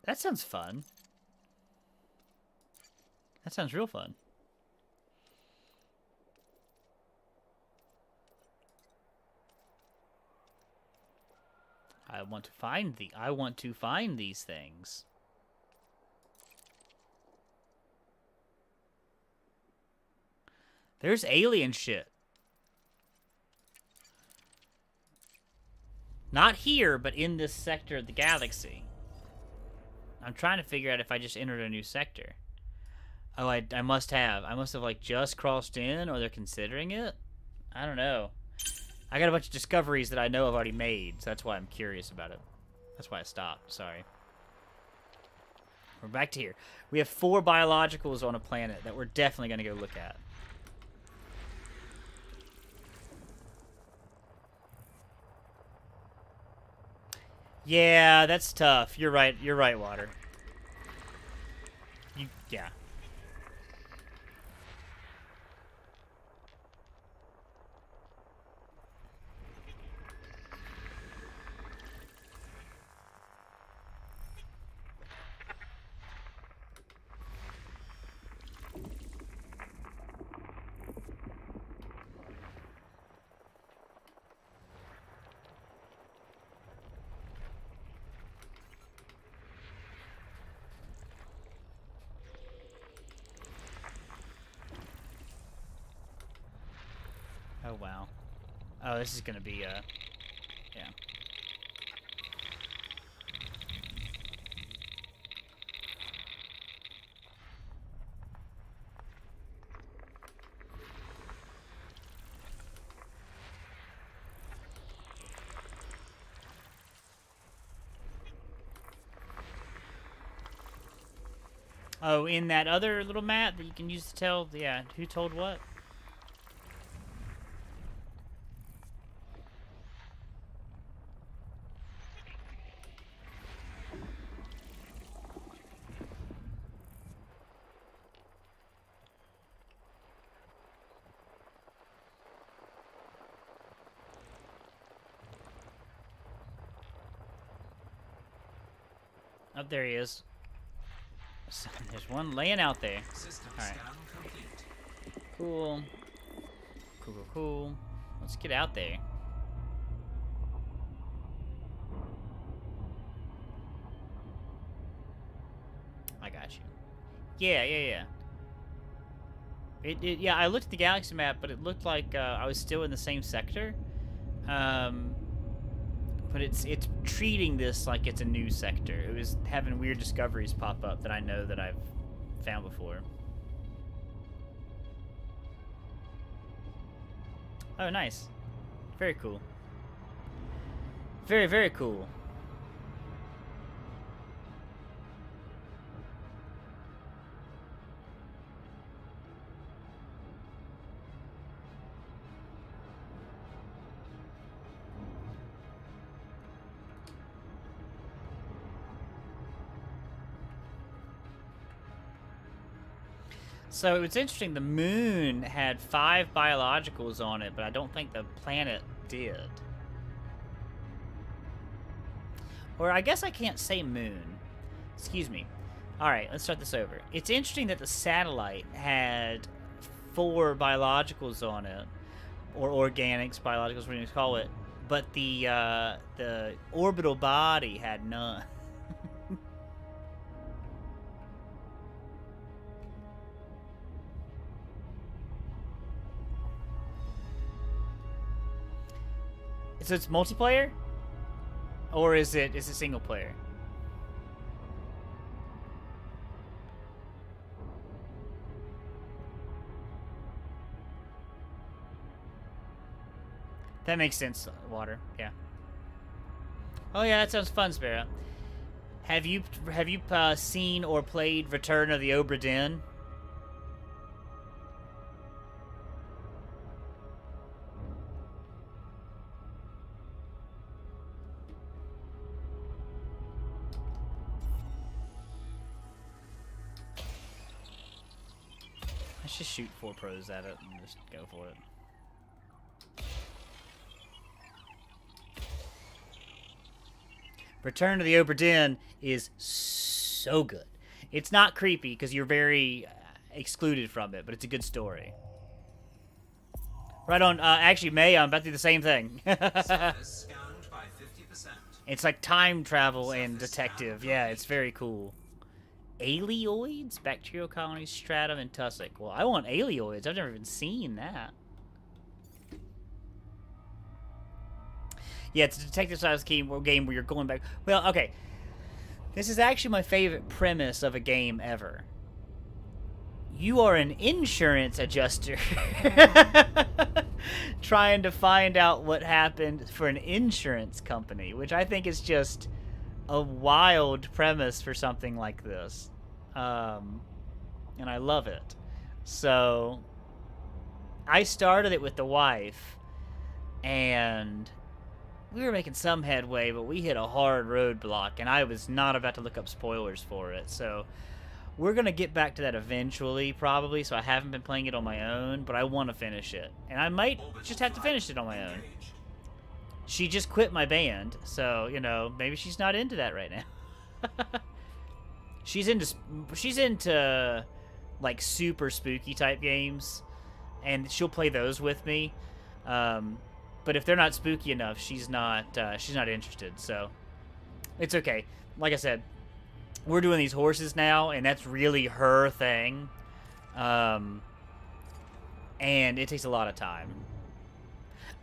That sounds fun. That sounds real fun. I want to find these things. There's alien shit. Not here, but in this sector of the galaxy. I'm trying to figure out if I just entered a new sector. Oh, I must have. I must have, like, just crossed in, or they're considering it? I don't know. I got a bunch of discoveries that I know I've already made, so that's why I'm curious about it. That's why I stopped. Sorry. We're back to here. We have 4 biologicals on a planet that we're definitely going to go look at. Yeah, that's tough. You're right. You're right, Water. Yeah. Oh, wow. Oh, this is gonna be, yeah. Oh, in that other little map that you can use to tell, yeah, who told what? Oh, there he is. So, there's one laying out there. System All right. scan complete. Cool. Cool, cool, cool. Let's get out there. I got you. Yeah. Yeah, I looked at the galaxy map, but it looked like I was still in the same sector. But it's treating this like it's a new sector. It was having weird discoveries pop up that I know that I've found before. Oh, nice. Very cool. Very, very cool. So it's interesting, the moon had 5 biologicals on it, but I don't think the planet did. Or I guess I can't say moon. Excuse me. Alright, let's start this over. It's interesting that the satellite had 4 biologicals on it, or organics, biologicals, whatever you call it, but the orbital body had none. So it's multiplayer? Or is it single player? That makes sense, Water. Yeah. Oh yeah, that sounds fun, Sparrow. Have you seen or played Return of the Obra Dinn? Let's just shoot 4 pros at it and just go for it. Return to the Obra Dinn is so good. It's not creepy because you're very excluded from it, but it's a good story. Right on. Actually, May, I'm about to do the same thing. Surface scanned by 50%. It's like time travel and detective. Yeah, it's very cool. Alioids? Bacterial colonies, stratum, and tussock. Well, I want alioids. I've never even seen that. Yeah, it's a detective-style game where you're going back. Well, okay. This is actually my favorite premise of a game ever. You are an insurance adjuster trying to find out what happened for an insurance company, which I think is just a wild premise for something like this. And I love it. So I started it with the wife, and we were making some headway, but we hit a hard roadblock, and I was not about to look up spoilers for it. So we're going to get back to that eventually, probably, so I haven't been playing it on my own, but I want to finish it. And I might just have to finish it on my own. She just quit my band, so, you know, maybe she's not into that right now. She's into like super spooky type games, and she'll play those with me. But if they're not spooky enough, she's not interested. So it's okay. Like I said, we're doing these horses now, and that's really her thing. And it takes a lot of time.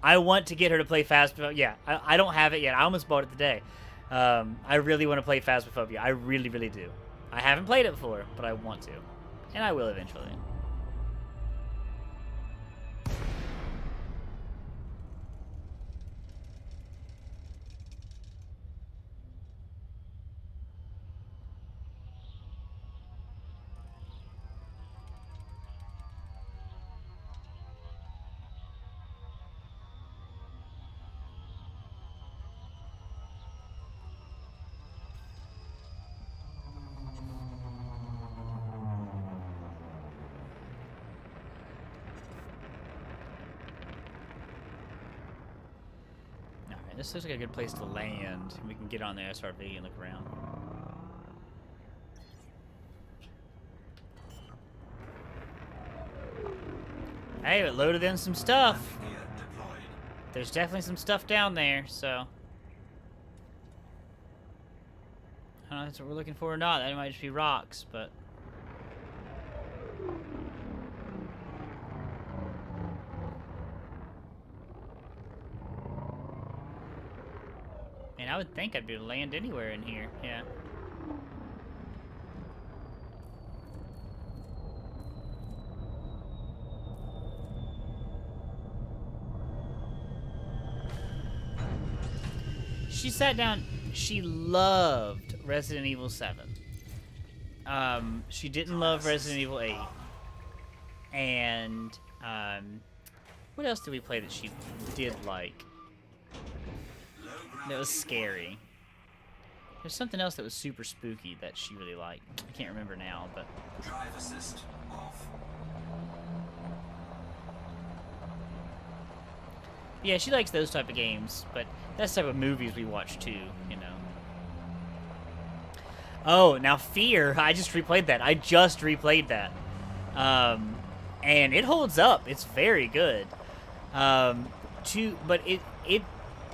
I want to get her to play Phasmophobia. Yeah, I don't have it yet. I almost bought it today. I really want to play Phasmophobia. I really, really do. I haven't played it before, but I want to. And I will eventually. This looks like a good place to land. We can get on the SRV and look around. Hey, it loaded in some stuff. There's definitely some stuff down there, so I don't know if that's what we're looking for or not. That might just be rocks, but man, I would think I'd be able to land anywhere in here. Yeah. She sat down. She loved Resident Evil 7. She didn't love Resident Evil 8. And, what else did we play that she did like? That was scary. There's something else that was super spooky that she really liked. I can't remember now, but... Drive assist off. Yeah, she likes those type of games, but that's the type of movies we watch too, you know. Oh, now Fear, I just replayed that. And it holds up. It's very good. But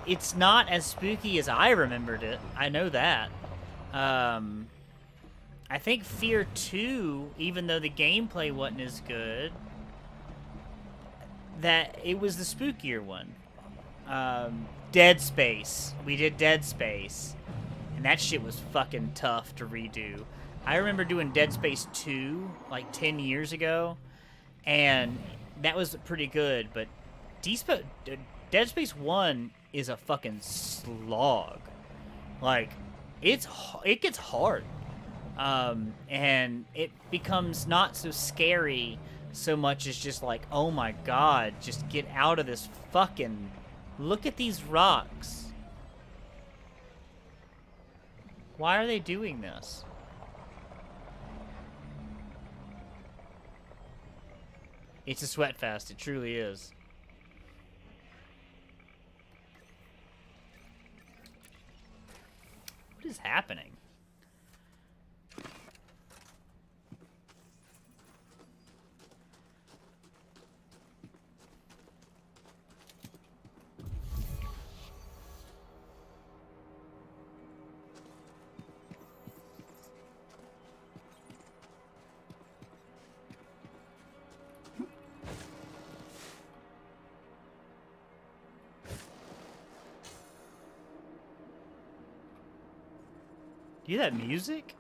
it's not as spooky as I remembered it. I know that. I think Fear 2, even though the gameplay wasn't as good, that it was the spookier one. Dead Space. We did Dead Space. And that shit was fucking tough to redo. I remember doing Dead Space 2 like 10 years ago, and that was pretty good, but Dead Space 1 is a fucking slog. Like, it gets hard. And it becomes not so scary so much as just like, oh my god, just get out of this fucking... Look at these rocks. Why are they doing this? It's a sweat fest. It truly is. What is happening? You hear that music?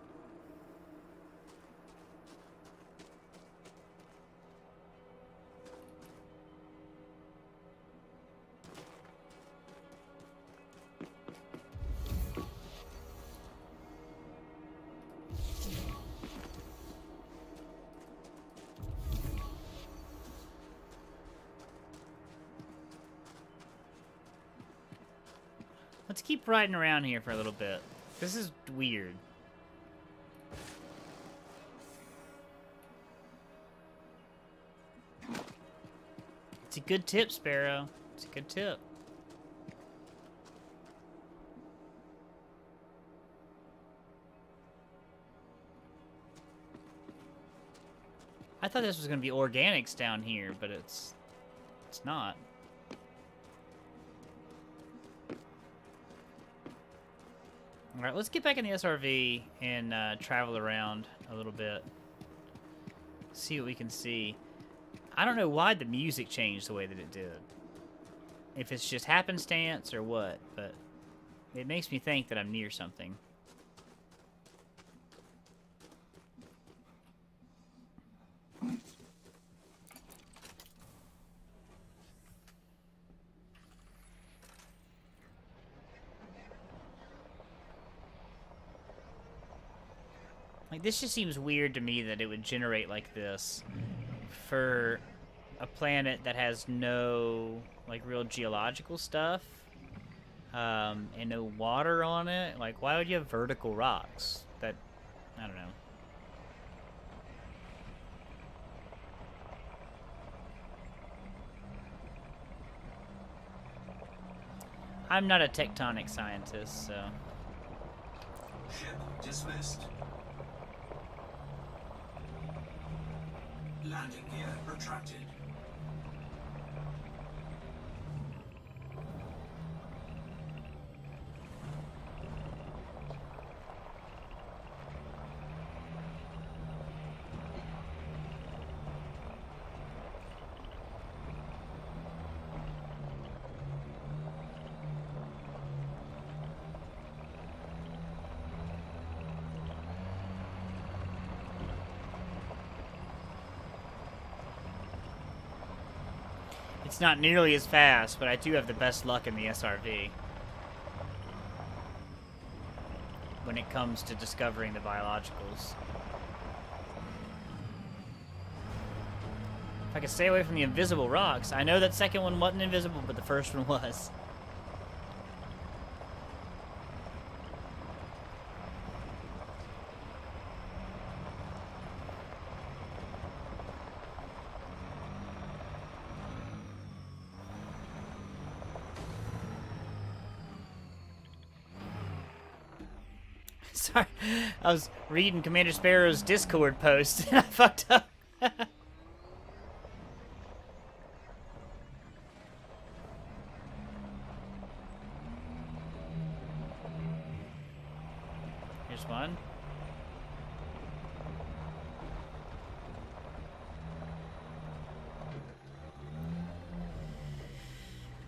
Let's keep riding around here for a little bit. This is weird. It's a good tip, Sparrow. It's a good tip. I thought this was going to be organics down here, but it's not. All right, let's get back in the SRV and travel around a little bit. See what we can see. I don't know why the music changed the way that it did. If it's just happenstance or what, but it makes me think that I'm near something. Like, this just seems weird to me that it would generate like this for a planet that has no, like, real geological stuff, and no water on it. Like, why would you have vertical rocks? That, I don't know. I'm not a tectonic scientist, so... Ship dismissed. Landing gear retracted. It's not nearly as fast, but I do have the best luck in the SRV when it comes to discovering the biologicals. If I could stay away from the invisible rocks. I know that second one wasn't invisible, but the first one was. Sorry, I was reading Commander Sparrow's Discord post and I fucked up. Here's one.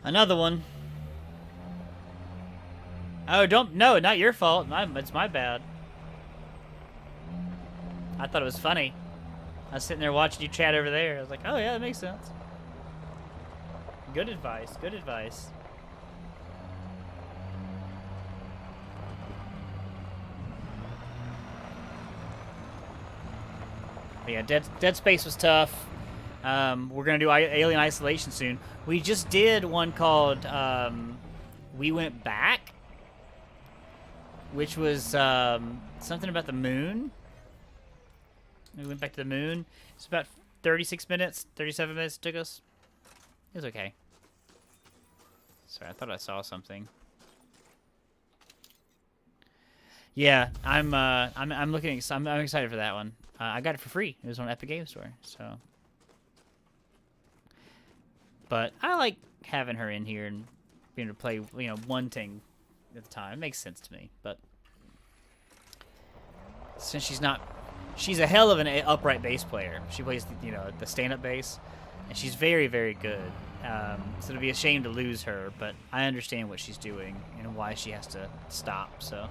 Another one. Oh, no, not your fault. It's my bad. I thought it was funny. I was sitting there watching you chat over there. I was like, oh yeah, that makes sense. Good advice, good advice. But yeah, Dead Space was tough. We're gonna do Alien Isolation soon. We just did one called We Went Back, which was something about the moon. We went back to the moon. It's about 36 minutes, 37 minutes it took us. It was okay. Sorry, I thought I saw something. Yeah, I'm looking. I'm excited for that one. I got it for free. It was on Epic Game Store, so. But I like having her in here and being able to play, you know, one thing at the time. It makes sense to me, but since she's a hell of an upright bass player. She plays, the stand-up bass, and she's very, very good. So it'd be a shame to lose her, but I understand what she's doing and why she has to stop. So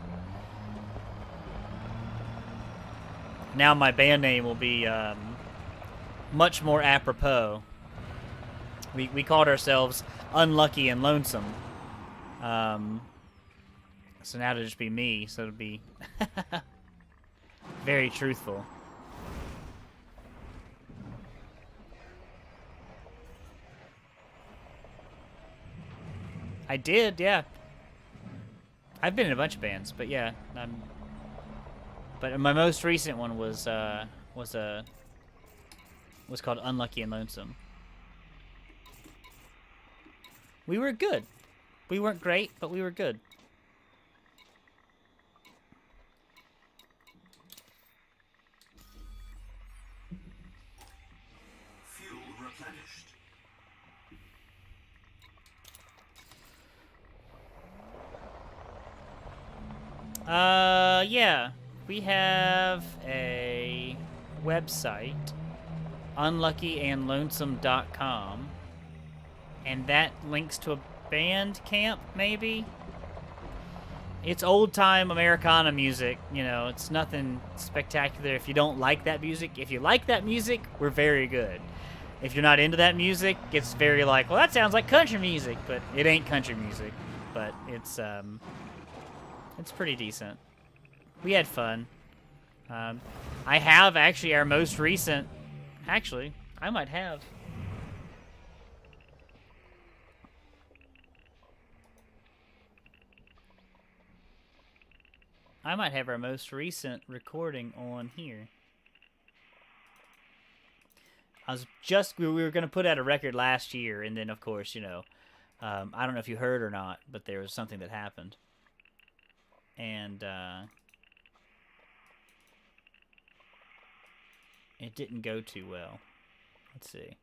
Now my band name will be much more apropos. We called ourselves Unlucky and Lonesome. So now it'll just be me, so it'll be very truthful. I did, yeah. I've been in a bunch of bands, but yeah, but my most recent one was called Unlucky and Lonesome. We were good. We weren't great, but we were good. Fuel replenished. Yeah. We have a website, unluckyandlonesome.com, and that links to a band camp, maybe? It's old-time Americana music, you know, it's nothing spectacular if you don't like that music. If you like that music, we're very good. If you're not into that music, it's very like, well, that sounds like country music, but it ain't country music. But it's pretty decent. We had fun. I have actually our most recent. Actually, I might have. I might have our most recent recording on here. We were going to put out a record last year, and then, of course, you know, I don't know if you heard or not, but there was something that happened. And, it didn't go too well. Let's see.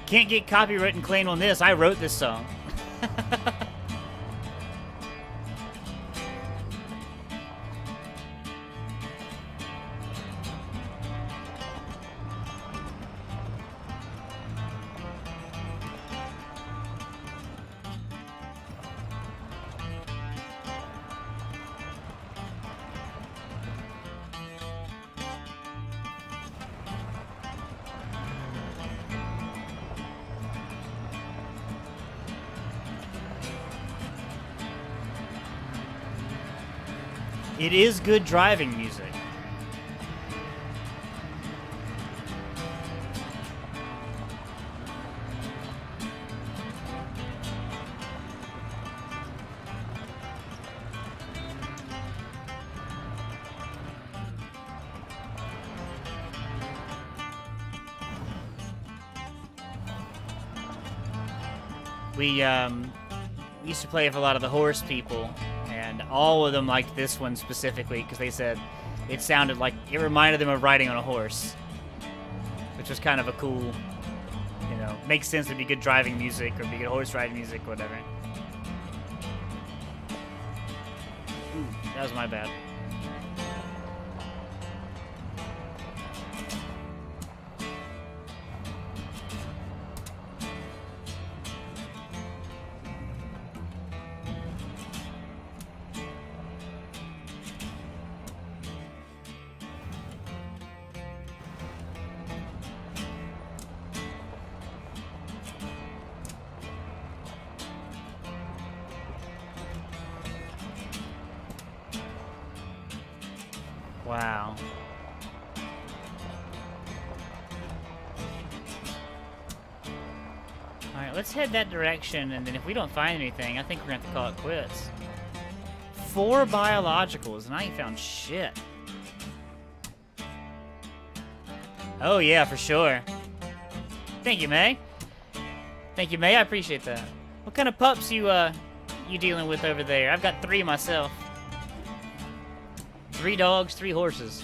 Can't get copyright claim on this. I wrote this song. It is good driving music. We used to play with a lot of the horse people, and all of them liked this one specifically because they said it sounded like it reminded them of riding on a horse, which was kind of a cool, you know, makes sense to be good driving music or be good horse riding music, whatever. Ooh, that was my bad. Wow. Alright, let's head that direction, and then if we don't find anything, I think we're gonna have to call it quits. 4 biologicals, and I ain't found shit. Oh yeah, for sure. Thank you, May. Thank you, May. I appreciate that. What kind of pups you dealing with over there? I've got 3 myself. 3 dogs, 3 horses.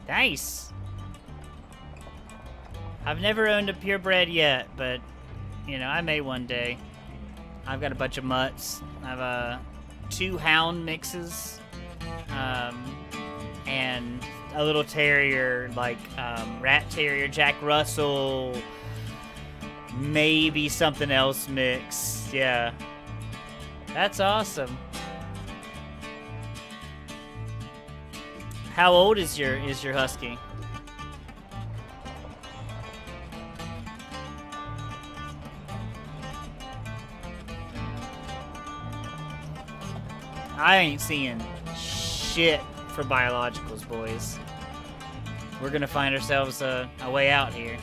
Nice. I've never owned a purebred yet, but you know, I may one day. I've got a bunch of mutts. I have 2 hound mixes, and a little terrier, like rat terrier, Jack Russell, maybe something else mix. Yeah, that's awesome. How old is your husky? I ain't seeing shit for biologicals, boys. We're gonna find ourselves a way out here.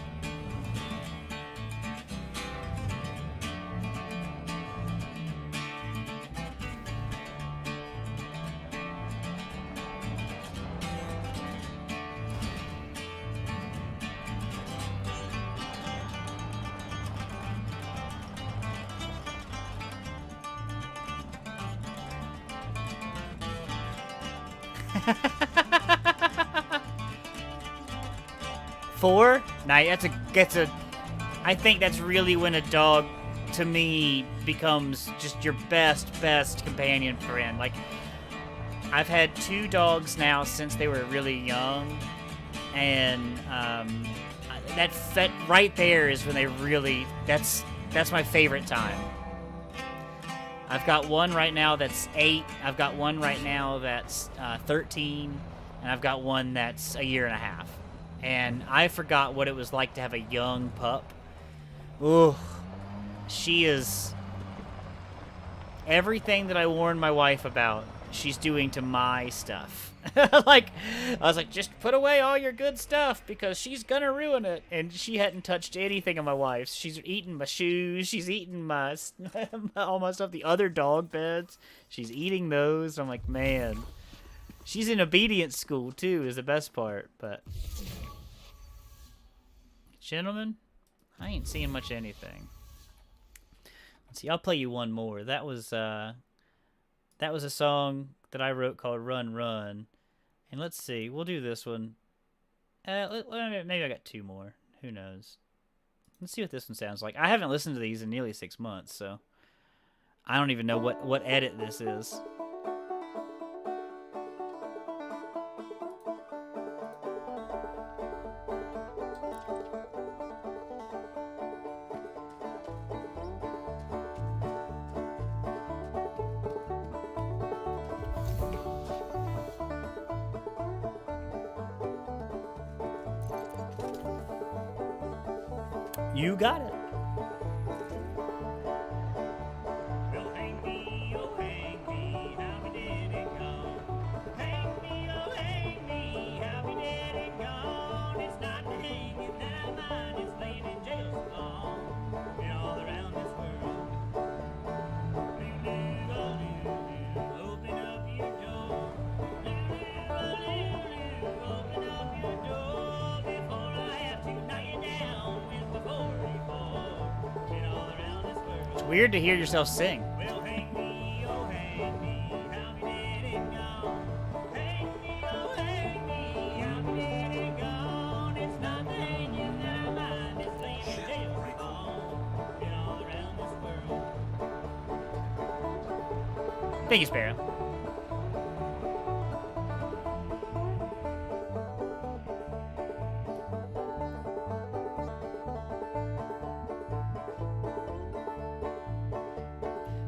Four? Nah, that's a. I think that's really when a dog, to me, becomes just your best companion friend. Like, I've had 2 dogs now since they were really young, and that right there is when they really. That's my favorite time. I've got one right now that's 8. I've got one right now that's 13, and I've got one that's a year and a half. And I forgot what it was like to have a young pup. Ooh, she is everything that I warned my wife about. She's doing to my stuff. Like, I was like, just put away all your good stuff because she's gonna ruin it. And she hadn't touched anything of my wife's. She's eaten my shoes. She's eaten my all my stuff. The other dog beds. She's eating those. I'm like, man. She's in obedience school too. Is the best part. But gentlemen, I ain't seeing much of anything. Let's see. I'll play you one more. That was a song that I wrote called "Run Run." And let's see, we'll do this one. Maybe I got 2 more. Who knows? Let's see what this one sounds like. I haven't listened to these in nearly 6 months, so I don't even know what edit this is. You got it. Well, hang me, oh hang me, how we did it go? Hang me, oh hang me, how we did it go? It's not the hanging that I mind, it's laying in jail so long. Been all around this world. Lulu, oh Lulu, open up your door. Lulu, oh Lulu, open up your door before I have to knock you down with the 44. Been all around this world. It's weird to hear yourself sing. Well, hang me, oh hang me, how we did it go? Hang me, oh hang me, how we did it go? It's not the hanging that I mind, it's laying in jail so long. Been all around this world. Thank you, Sparrow.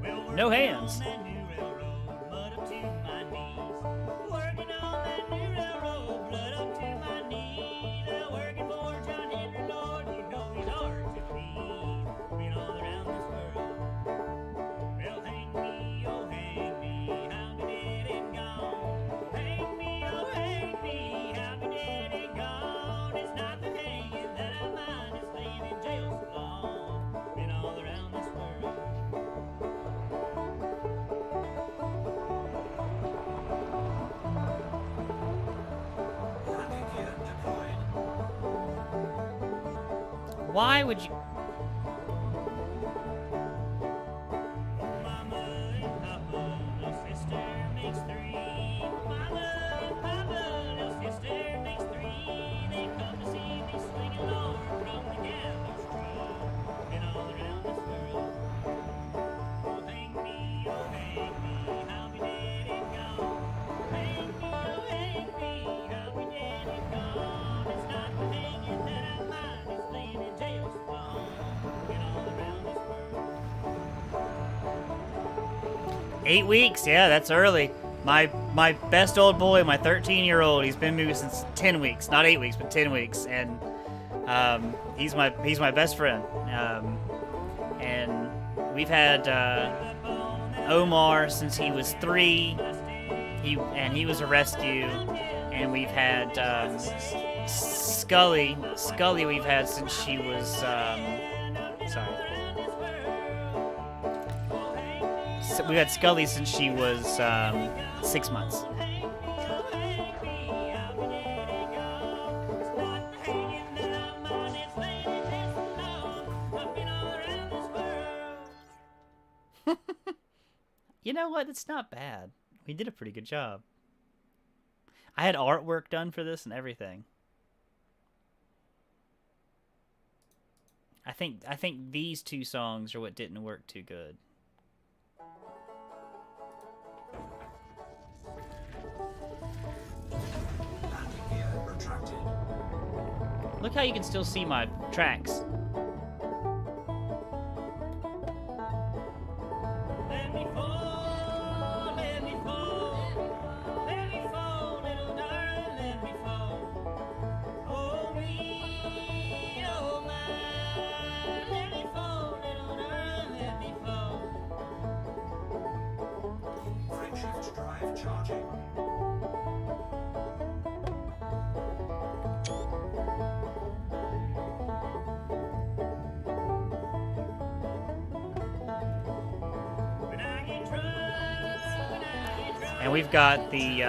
Well, No working hands. on that new railroad, mud up to my knees. Working on that new railroad, blood up to my knees. Why would you? Mama and Papa, little sister makes three. Mama and Papa, little sister makes three. They come to see me swing along from the gallows tree. Been all around this world. Oh, hang me, how we did it go. Hang me, how we did it go. It's not the hanging that I mind, it's laying in jail so long. Been all around this world. 8 weeks, yeah, that's early. My best old boy, my 13-year-old, he's been with me since 10 weeks, not 8 weeks, but 10 weeks, and he's my best friend. And we've had Omar since he was 3. He was a rescue, and we've had Scully. Scully we've had since she was So we've had Scully since she was 6 months. You know what? It's not bad. We did a pretty good job. I had artwork done for this and everything. I think these 2 songs are what didn't work too good. Landing gear retracted. Look how you can still see my tracks. Let me fall, let me fall, let me fall, little darling, let me fall. Oh me, oh my, let me fall, little darling, let me fall. Frameshift drive charging. When I get drunk, when I get drunk, And we've got the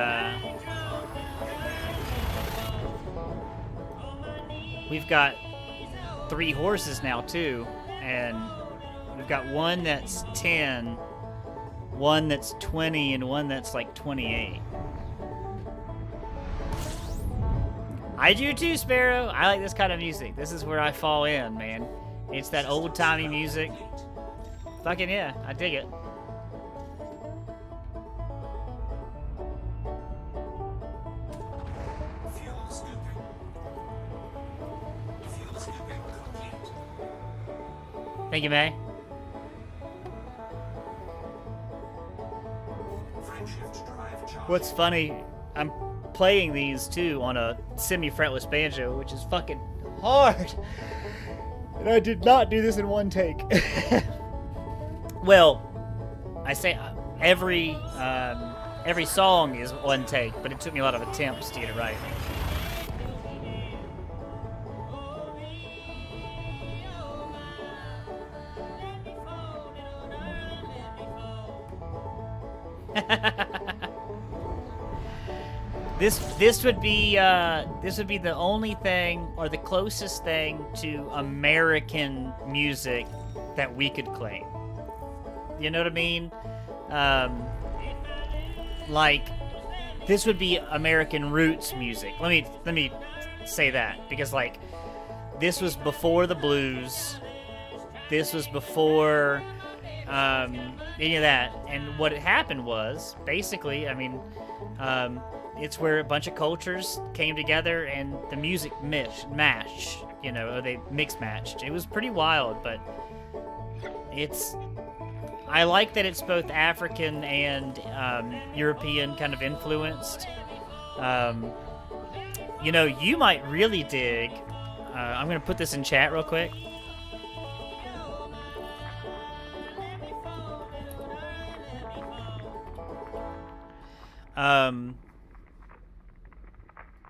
we've got 3 horses now too, and we've got one that's 10, one that's 20, and one that's like 28. I do too, Sparrow. I like this kind of music. This is where I fall in, man. It's that old-timey music. Fucking yeah, I dig it. Fuel scooping. Fuel scooping complete. Thank you, May. Frameshift drive charging. What's funny, I'm playing these too on a semi-fretless banjo, which is fucking hard. And I did not do this in one take. Well, I say every song is one take, but it took me a lot of attempts to get it right. This would be the only thing or the closest thing to American music that we could claim. You know what I mean? Like this would be American roots music. Let me say that, because like this was before the blues. This was before any of that. And what had happened was basically, I mean, it's where a bunch of cultures came together and the music matched, you know, or they mix-matched. It was pretty wild, but I like that it's both African and European kind of influenced. You know, you might really dig. I'm going to put this in chat real quick.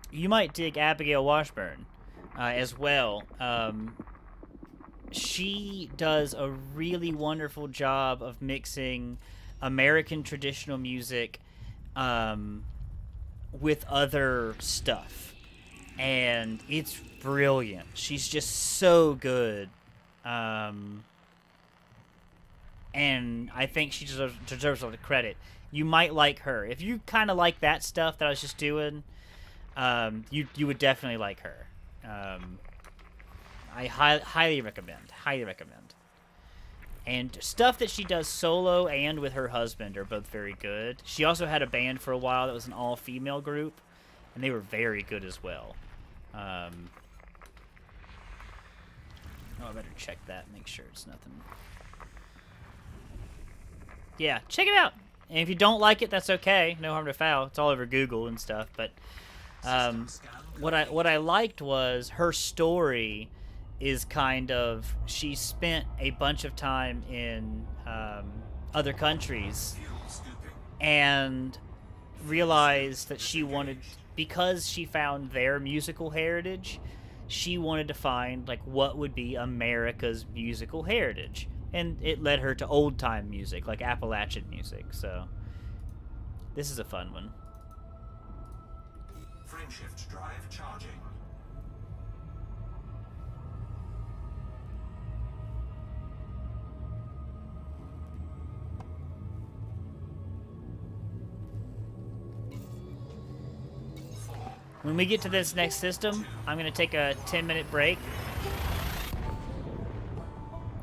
You might dig Abigail Washburn as well. She does a really wonderful job of mixing American traditional music with other stuff. and it's brilliant. She's just so good. And I think she deserves a lot of credit. You might like her. If you kind of like that stuff that I was just doing, you would definitely like her. I highly recommend. Highly recommend. And stuff that she does solo and with her husband are both very good. She also had a band for a while that was an all-female group, and they were very good as well. Oh, I better check that, make sure it's nothing. Yeah, check it out. And if you don't like it, that's okay. No harm, no foul. It's all over Google and stuff. But what I liked was her story is kind of, she spent a bunch of time in other countries and realized that she wanted, because she found their musical heritage, she wanted to find like what would be America's musical heritage. And it led her to old-time music, like Appalachian music, so this is a fun one. Frameshift drive charging. When we get to this next system, I'm going to take a 10-minute break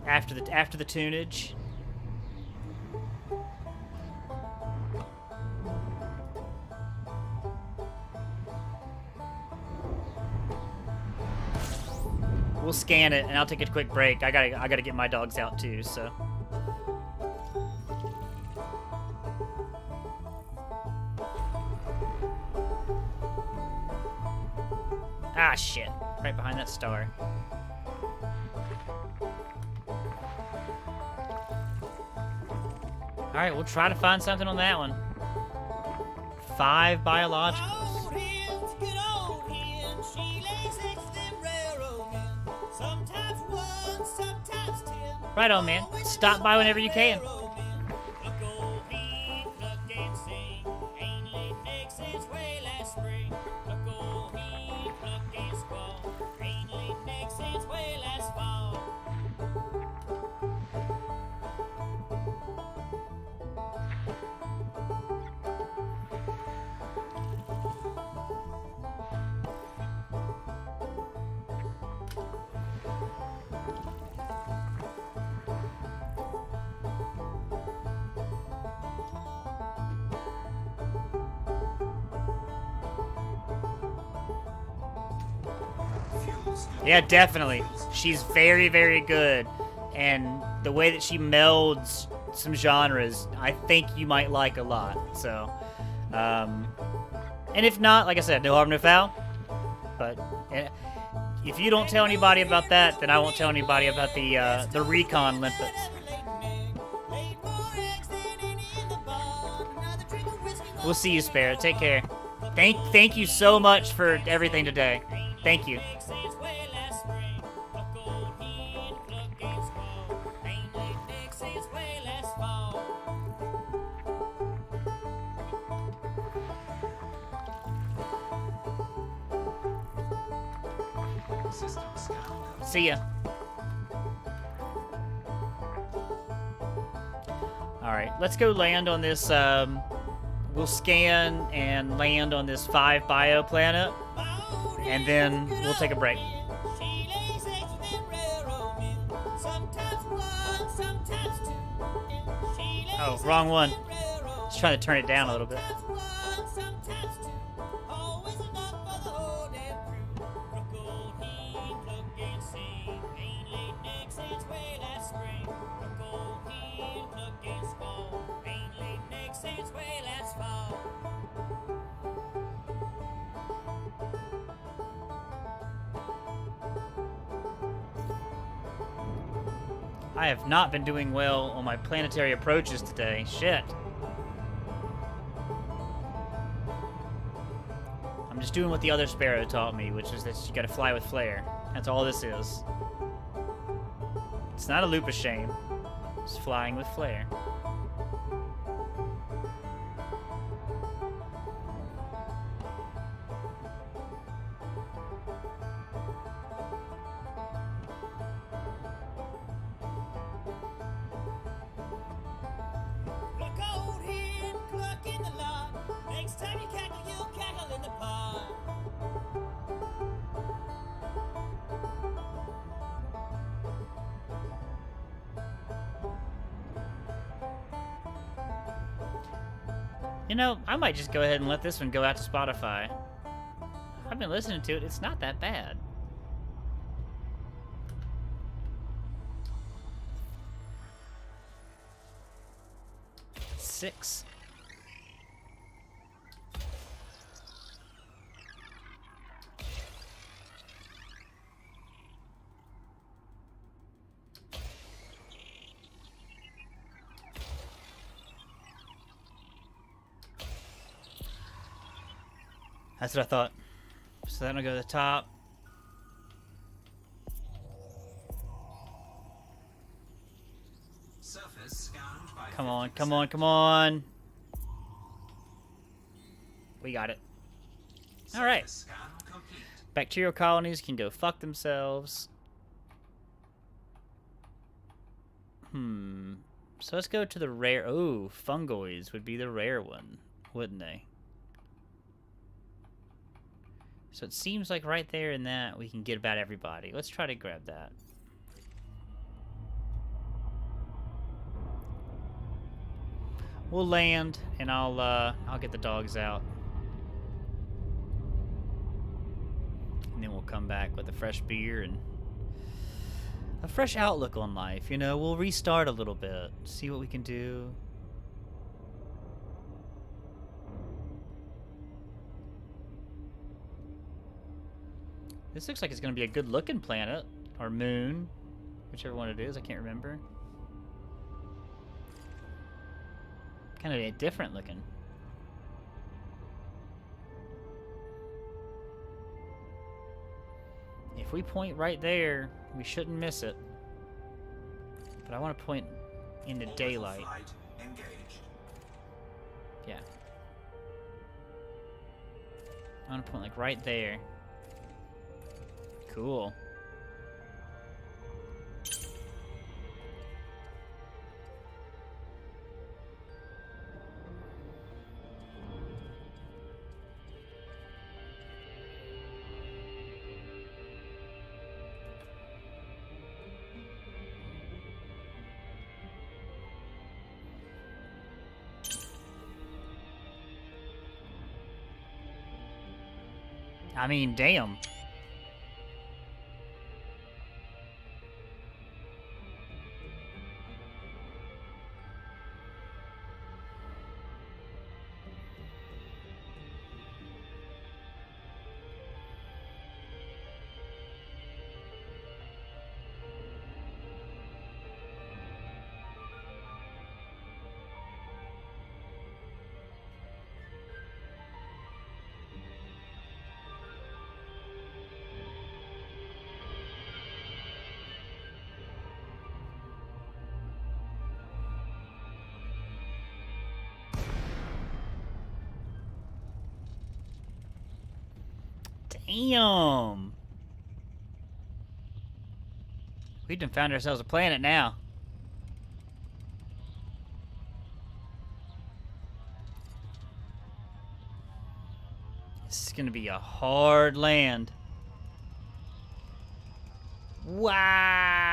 after the tunage. We'll scan it, and I'll take a quick break. I gotta get my dogs out too, so. Ah, shit. Right behind that star. Alright, we'll try to find something on that one. 5 biologicals. Right on, man. Stop by whenever you can. Yeah, definitely. She's very, very good. And the way that she melds some genres, I think you might like a lot. So, and if not, like I said, no harm, no foul. But if you don't tell anybody about that, then I won't tell anybody about the Recon limpets. We'll see you, Sparrow. Take care. Thank you so much for everything today. Thank you. See ya. Alright, let's go land on this, we'll scan and land on this 5 bio planet, and then we'll take a break. Oh, wrong one. Just trying to turn it down a little bit. I have not been doing well on my planetary approaches today. Shit. I'm just doing what the other Sparrow taught me, which is that you gotta fly with flare. That's all this is. It's not a loop of shame. It's flying with flare. You know, I might just go ahead and let this one go out to Spotify. I've been listening to it. It's not that bad. Six. That's what I thought. So that'll go to the top. Surface scanned by Come on, 50%. come on, come on. We got it. All right. Surface scan complete. Bacterial colonies can go fuck themselves. So let's go to the rare. Oh, fungoids would be the rare one, wouldn't they? So it seems like right there in that we can get about everybody. Let's try to grab that. We'll land, and I'll get the dogs out, and then we'll come back with a fresh beer and a fresh outlook on life. You know, we'll restart a little bit, see what we can do. This looks like it's going to be a good-looking planet, or moon, whichever one it is. I can't remember. Kind of a different looking. If we point right there, we shouldn't miss it. But I want to point into Orbital daylight. flight engaged. Yeah. I want to point like right there. Cool. I mean, damn. Damn. We done found ourselves a planet now. This is gonna be a hard land. Wow.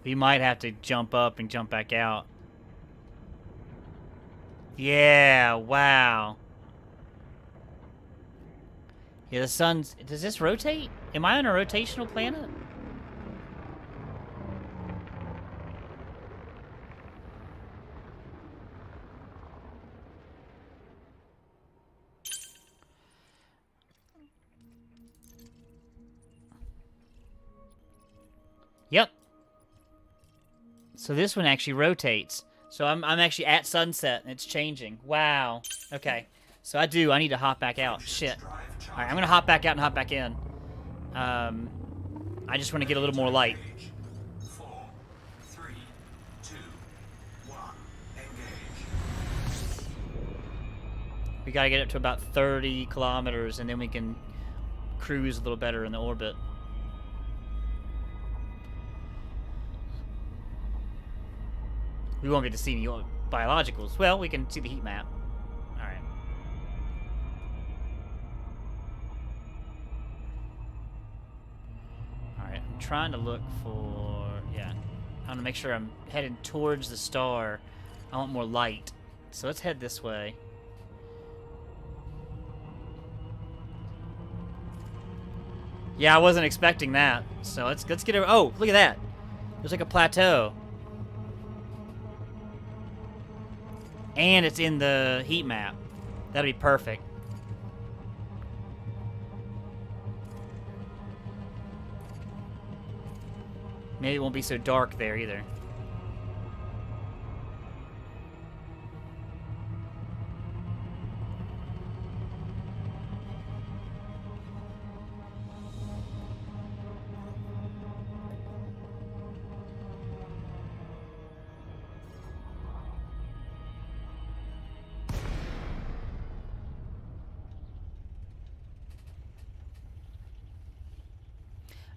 We might have to jump up and jump back out. Yeah, wow. Yeah, the sun's... Does this rotate? Am I on a rotational planet? Yep. So this one actually rotates. So I'm actually at sunset and it's changing. Wow. Okay. So I need to hop back out. Shit. Alright, I'm gonna hop back out and hop back in. I just want to get a little more light. 4, 3, 2, 1, engage. We gotta get up to about 30 kilometers and then we can cruise a little better in the orbit. We won't get to see any biologicals. Well, we can see the heat map. Alright. trying to look for... Yeah. I want to make sure I'm heading towards the star. I want more light. So let's head this way. Yeah, I wasn't expecting that. So let's get over... Oh, look at that. There's like a plateau. And it's in the heat map. That'll be perfect. Maybe it won't be so dark there either.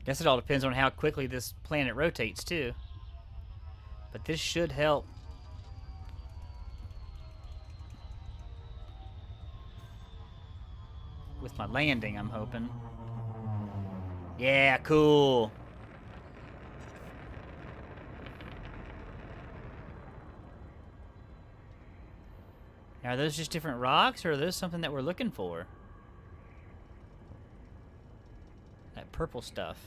Guess it all depends on how quickly this planet rotates, too. But this should help. With my landing, I'm hoping. Yeah, cool. Now, are those just different rocks, or are those something that we're looking for? That purple stuff.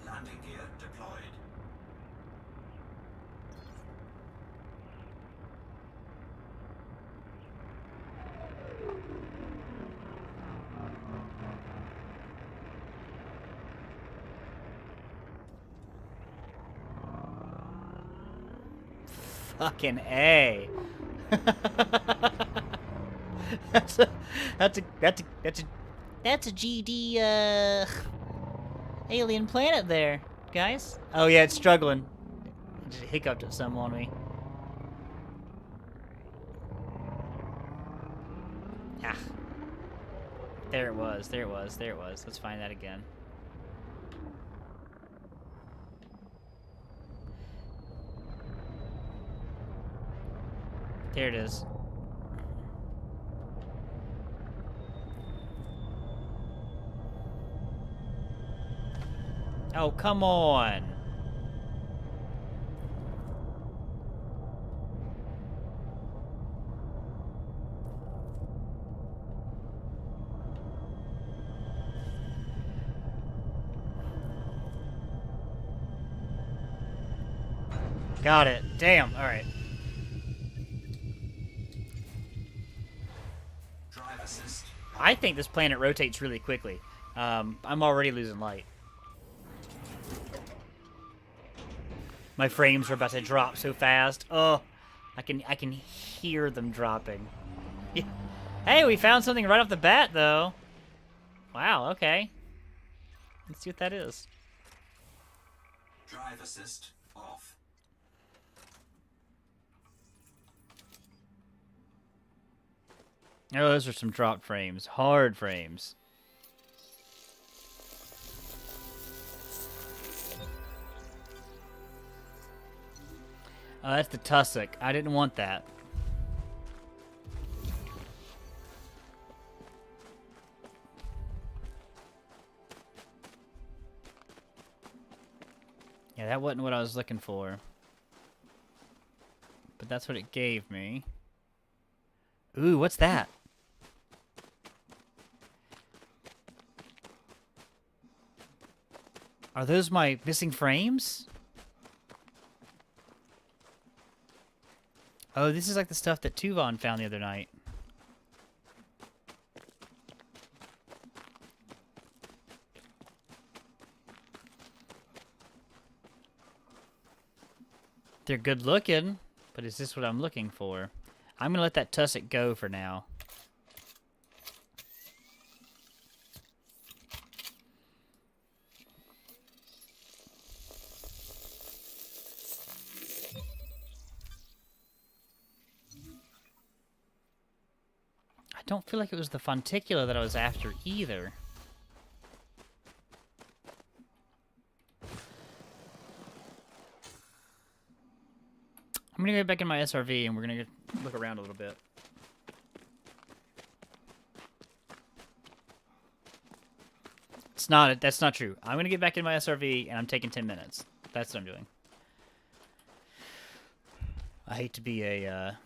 Landing gear deployed. Fucking A. That's a GD alien planet there, guys. Oh yeah, it's struggling. It just hiccuped at some on me. Ah. There it was, there it was, there it was. Let's find that again. There it is. Oh, come on. Got it. Damn. All right. Drive assist. I think this planet rotates really quickly. I'm already losing light. My frames are about to drop so fast. Oh, I can hear them dropping. Yeah. Hey, we found something right off the bat, though. Wow. Okay. Let's see what that is. Drive assist off. Oh, those are some dropped frames. Hard frames. Oh, that's the tussock. I didn't want that. Yeah, that wasn't what I was looking for. But that's what it gave me. Ooh, what's that? Are those my missing frames? Oh, this is like the stuff that Tuvon found the other night. They're good looking, but is this what I'm looking for? I'm gonna let that tussock go for now. I don't feel like it was the Fonticula that I was after either. I'm gonna go back in my SRV and we're gonna look around a little bit. It's not. That's not true. I'm gonna get back in my SRV and I'm taking 10 minutes. That's what I'm doing. I hate to be a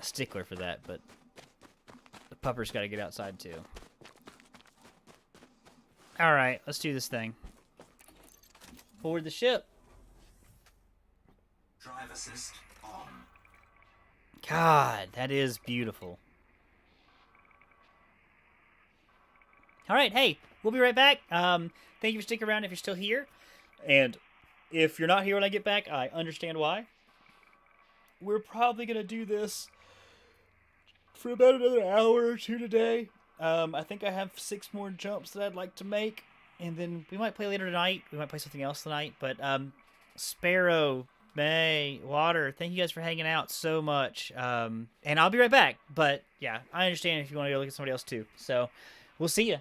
stickler for that, but the pupper's got to get outside too. All right, let's do this thing. Board the ship. Drive assist on. God, that is beautiful. All right, hey, we'll be right back. Thank you for sticking around if you're still here. And if you're not here when I get back, I understand why. We're probably going to do this for about another hour or two today. I think I have 6 more jumps that I'd like to make. And then we might play later tonight. We might play something else tonight. But Sparrow, May, Water, thank you guys for hanging out so much. And I'll be right back. But yeah, I understand if you want to go look at somebody else too. So we'll see you.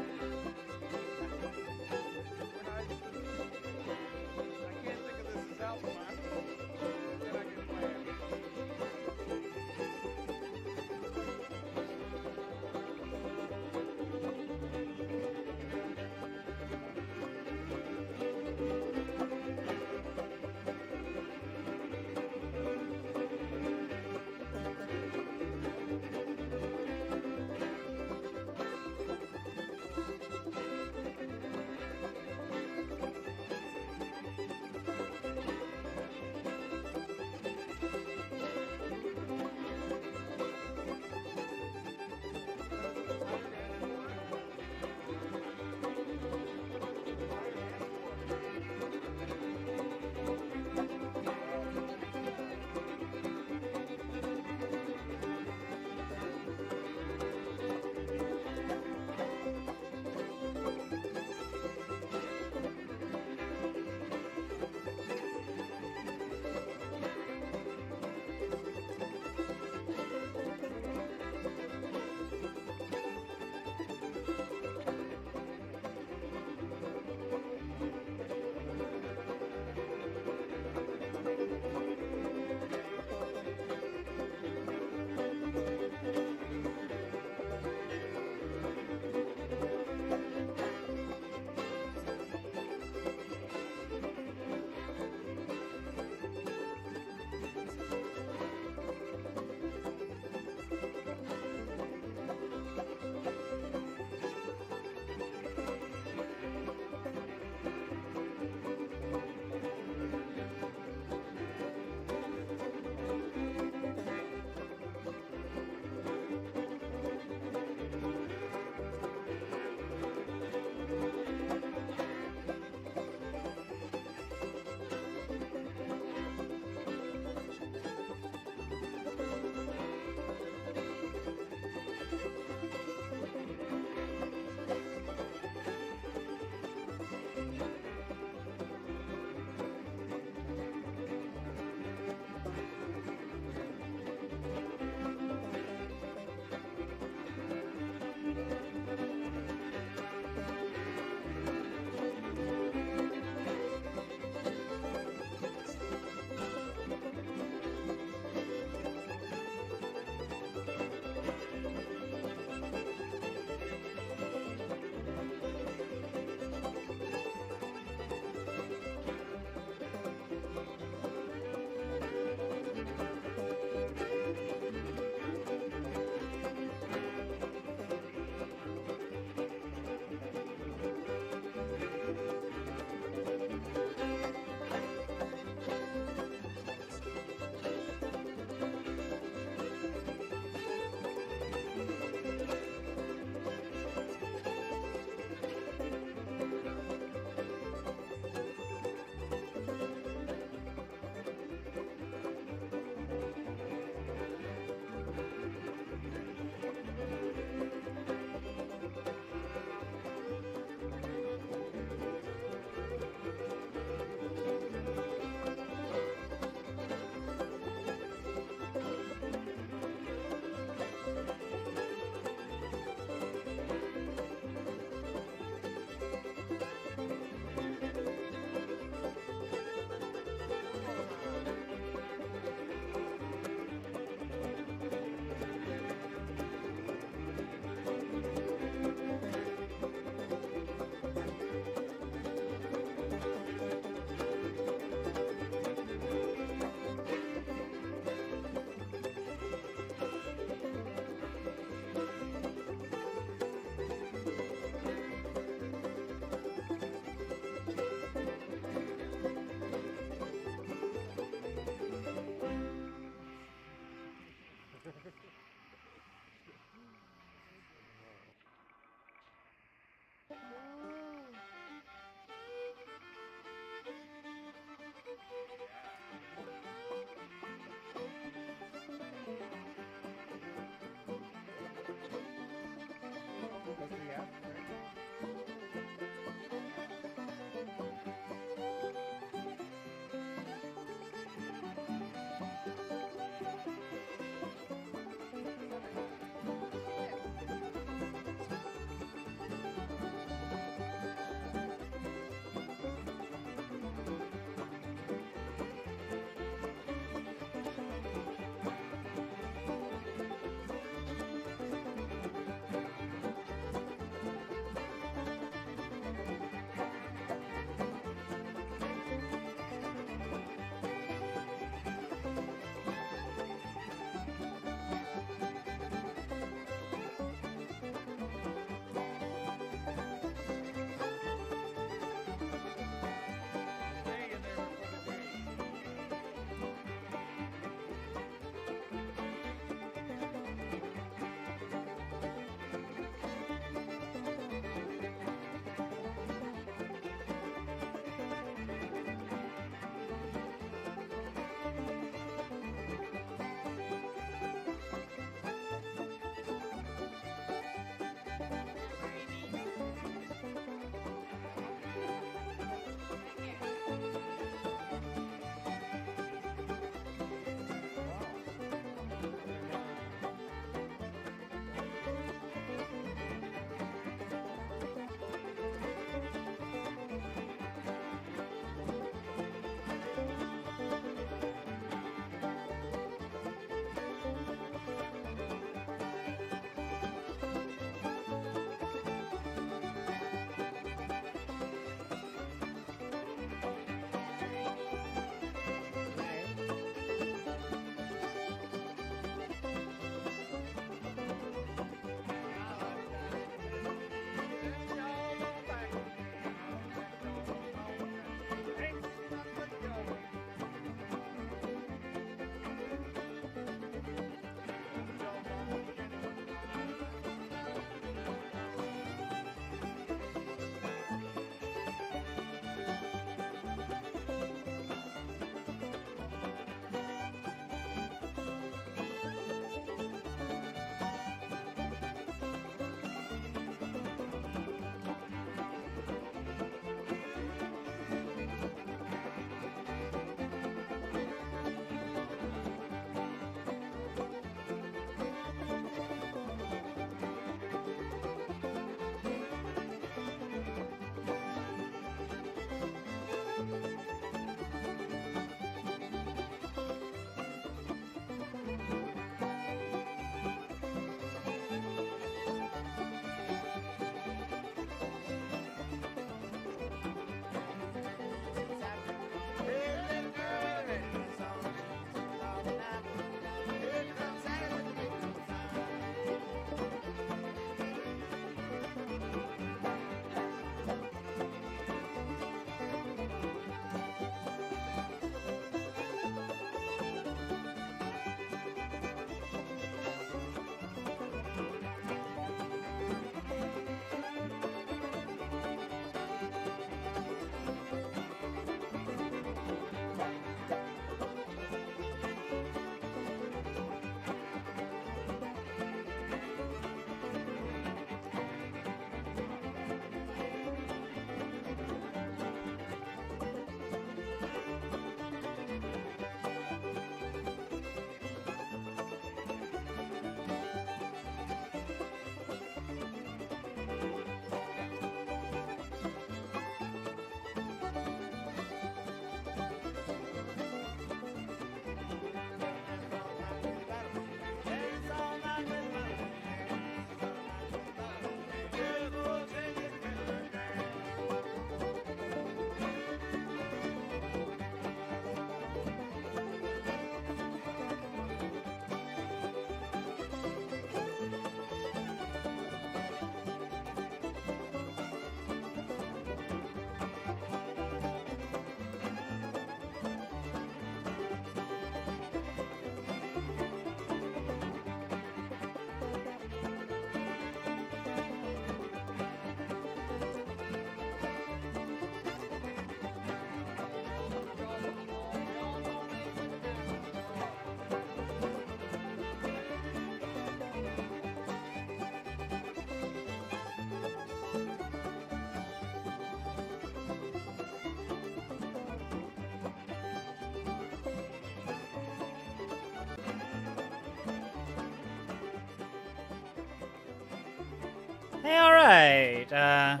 Hey, alright.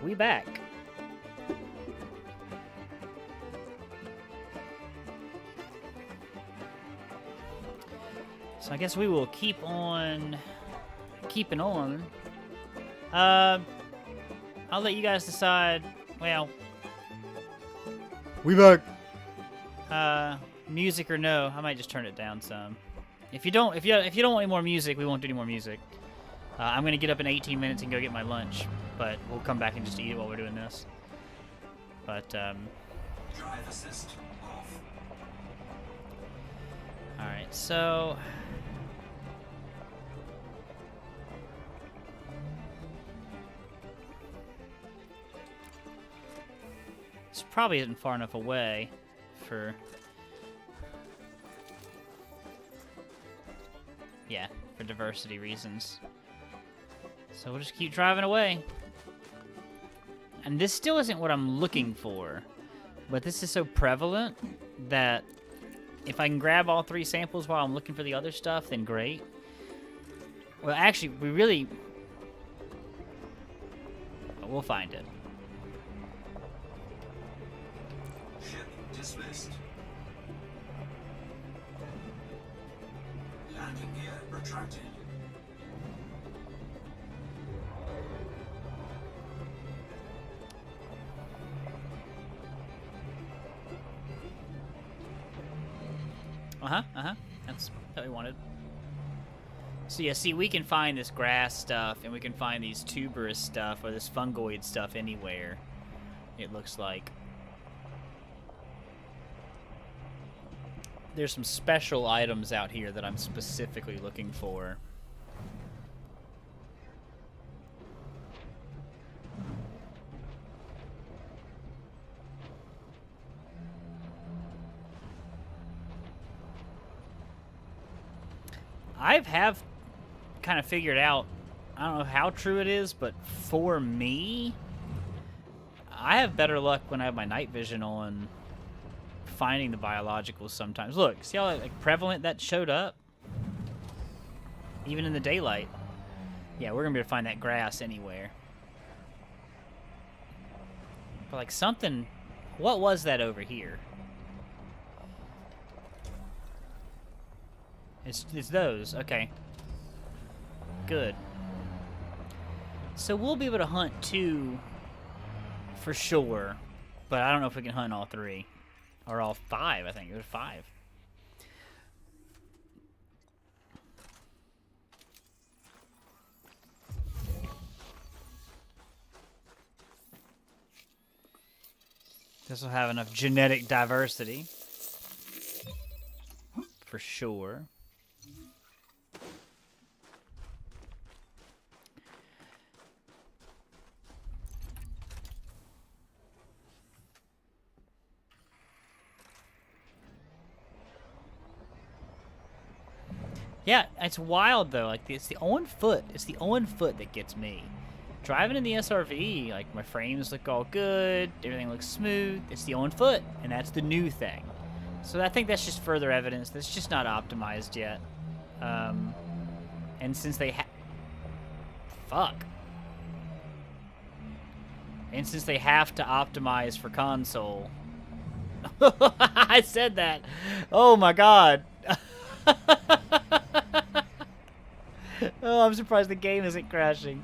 We back. So I guess we will keep on keeping on. I'll let you guys decide. Well, we back. Music or no? I might just turn it down some. If you don't want any more music, we won't do any more music. I'm gonna get up in 18 minutes and go get my lunch, but we'll come back and just eat it while we're doing this. But Drive assist off. all right, so. This probably isn't far enough away for... Yeah, for diversity reasons. So we'll just keep driving away. And this still isn't what I'm looking for. But this is so prevalent that if I can grab all 3 samples while I'm looking for the other stuff, then great. Well, actually, we really... We'll find it. Ship dismissed. Landing gear retracted. That's what we wanted. So yeah, see, we can find this grass stuff, and we can find these tuberous stuff, or this fungoid stuff anywhere, it looks like. There's some special items out here that I'm specifically looking for. I've kind of figured out, I don't know how true it is, but for me, I have better luck when I have my night vision on finding the biologicals sometimes. Look, see how like prevalent that showed up? Even in the daylight. Yeah, we're gonna be able to find that grass anywhere. But like something, what was that over here? It's those, okay. Good. So we'll be able to hunt 2 for sure, but I don't know if we can hunt all 3. Or all 5, I think. It was 5. This will have enough genetic diversity. For sure. Yeah, it's wild though. Like it's the Owen foot. It's the Owen foot that gets me. Driving in the SRV, like my frames look all good, everything looks smooth. It's the Owen foot, and that's the new thing. So I think that's just further evidence that's just not optimized yet. And since they and since they have to optimize for console, I said that. Oh my god. Oh, I'm surprised the game isn't crashing.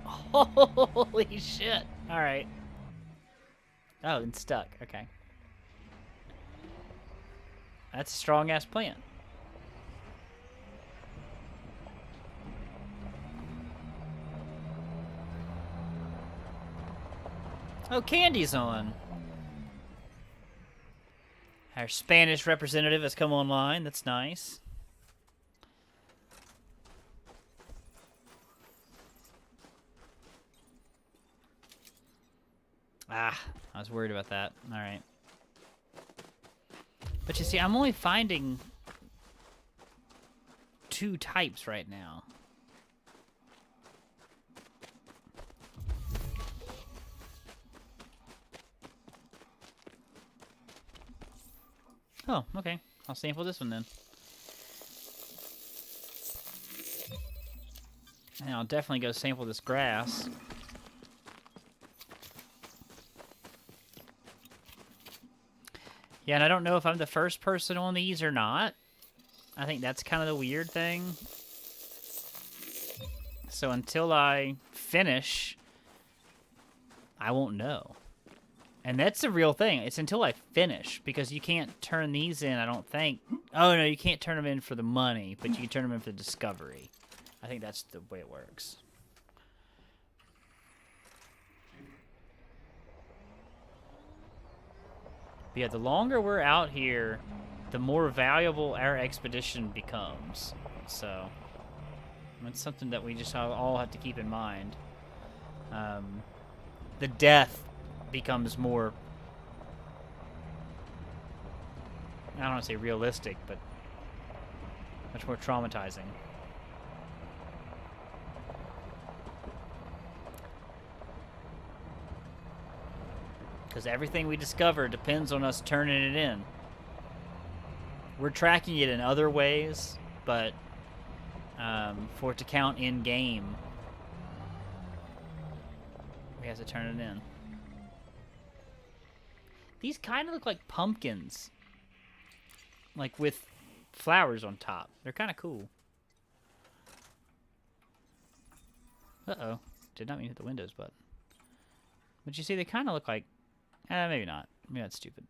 Holy shit. Alright. Oh, and stuck. Okay. That's a strong-ass plant. Oh, Candy's on. Our Spanish representative has come online. That's nice. Ah, I was worried about that. All right. But you see, I'm only finding 2 types right now. Oh, okay. I'll sample this one then. And I'll definitely go sample this grass. Yeah, and I don't know if I'm the first person on these or not. I think that's kind of the weird thing. So until I finish, I won't know. And that's the real thing. It's until I finish, because you can't turn these in, I don't think. Oh, no, you can't turn them in for the money, but you can turn them in for the discovery. I think that's the way it works. But yeah, the longer we're out here, the more valuable our expedition becomes. So, that's something that we just all have to keep in mind. The death becomes more, I don't want to say realistic, but much more traumatizing. Because everything we discover depends on us turning it in. We're tracking it in other ways, but for it to count in game, we have to turn it in. These kind of look like pumpkins, like with flowers on top. They're kind of cool. Uh-oh. Did not mean to hit the Windows button. But you see, they kind of look like... maybe not. Maybe that's stupid.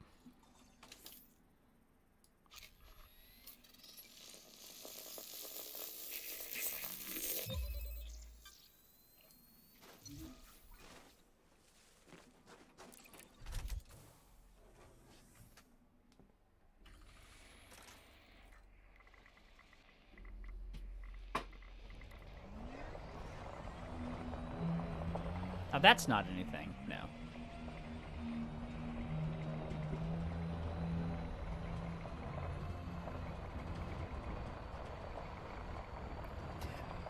Now that's not anything. No.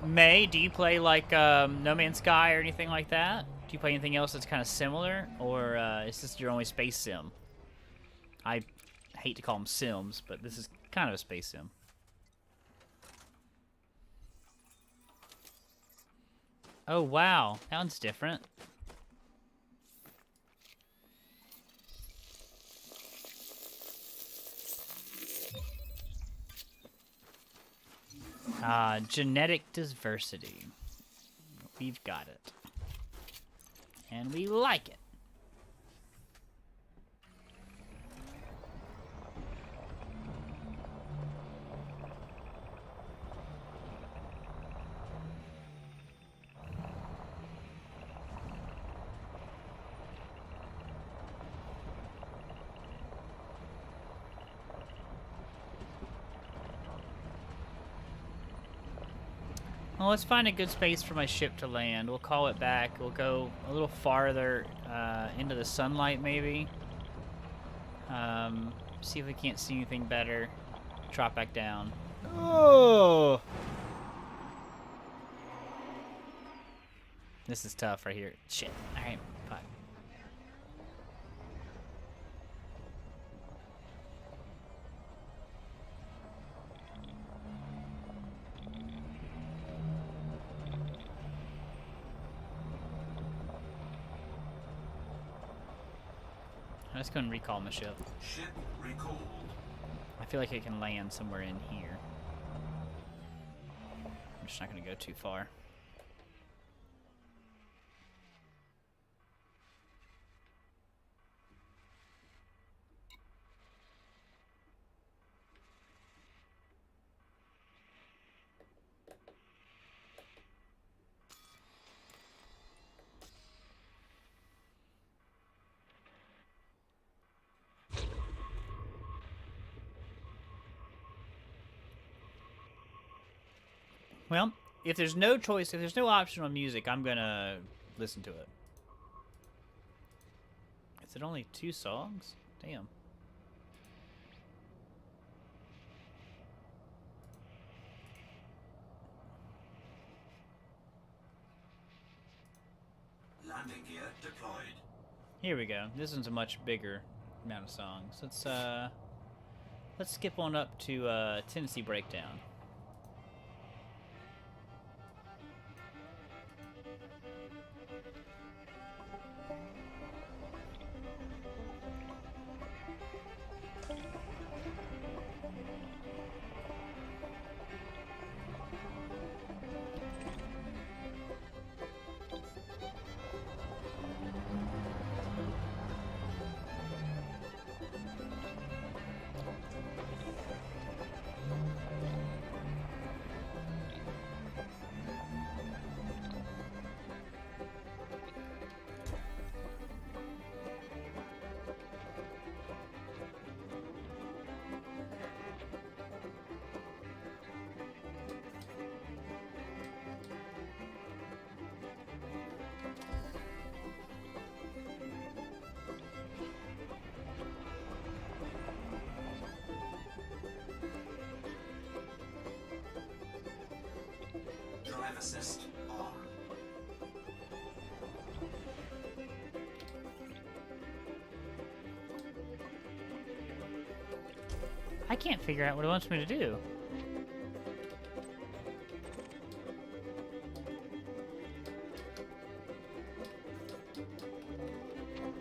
May, do you play like No Man's Sky or anything like that? Do you play anything else that's kind of similar, or is this your only space sim? I hate to call them sims, but this is kind of a space sim. Oh wow, that one's different. Genetic diversity. We've got it. And we like it. Well, let's find a good space for my ship to land. We'll call it back. We'll go a little farther into the sunlight, maybe. See if we can't see anything better. Drop back down. Oh! This is tough right here. Shit. Alright, fuck. Let's go and recall my ship. Ship recalled. I feel like it can land somewhere in here. I'm just not going to go too far. Well, if there's no choice, if there's no option on music, I'm gonna listen to it. Is it only 2 songs? Damn. Landing gear deployed. Here we go. This one's a much bigger amount of songs. Let's skip on up to Tennessee Breakdown. Drive assist on. I can't figure out what it wants me to do.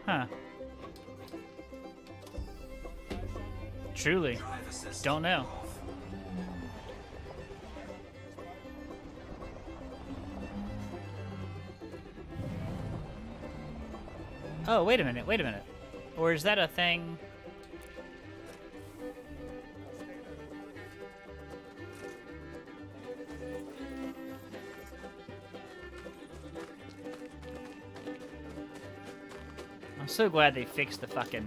Huh. Truly. Drive assist Don't know. off. Oh, wait a minute, wait a minute. Or is that a thing? I'm so glad they fixed the fucking...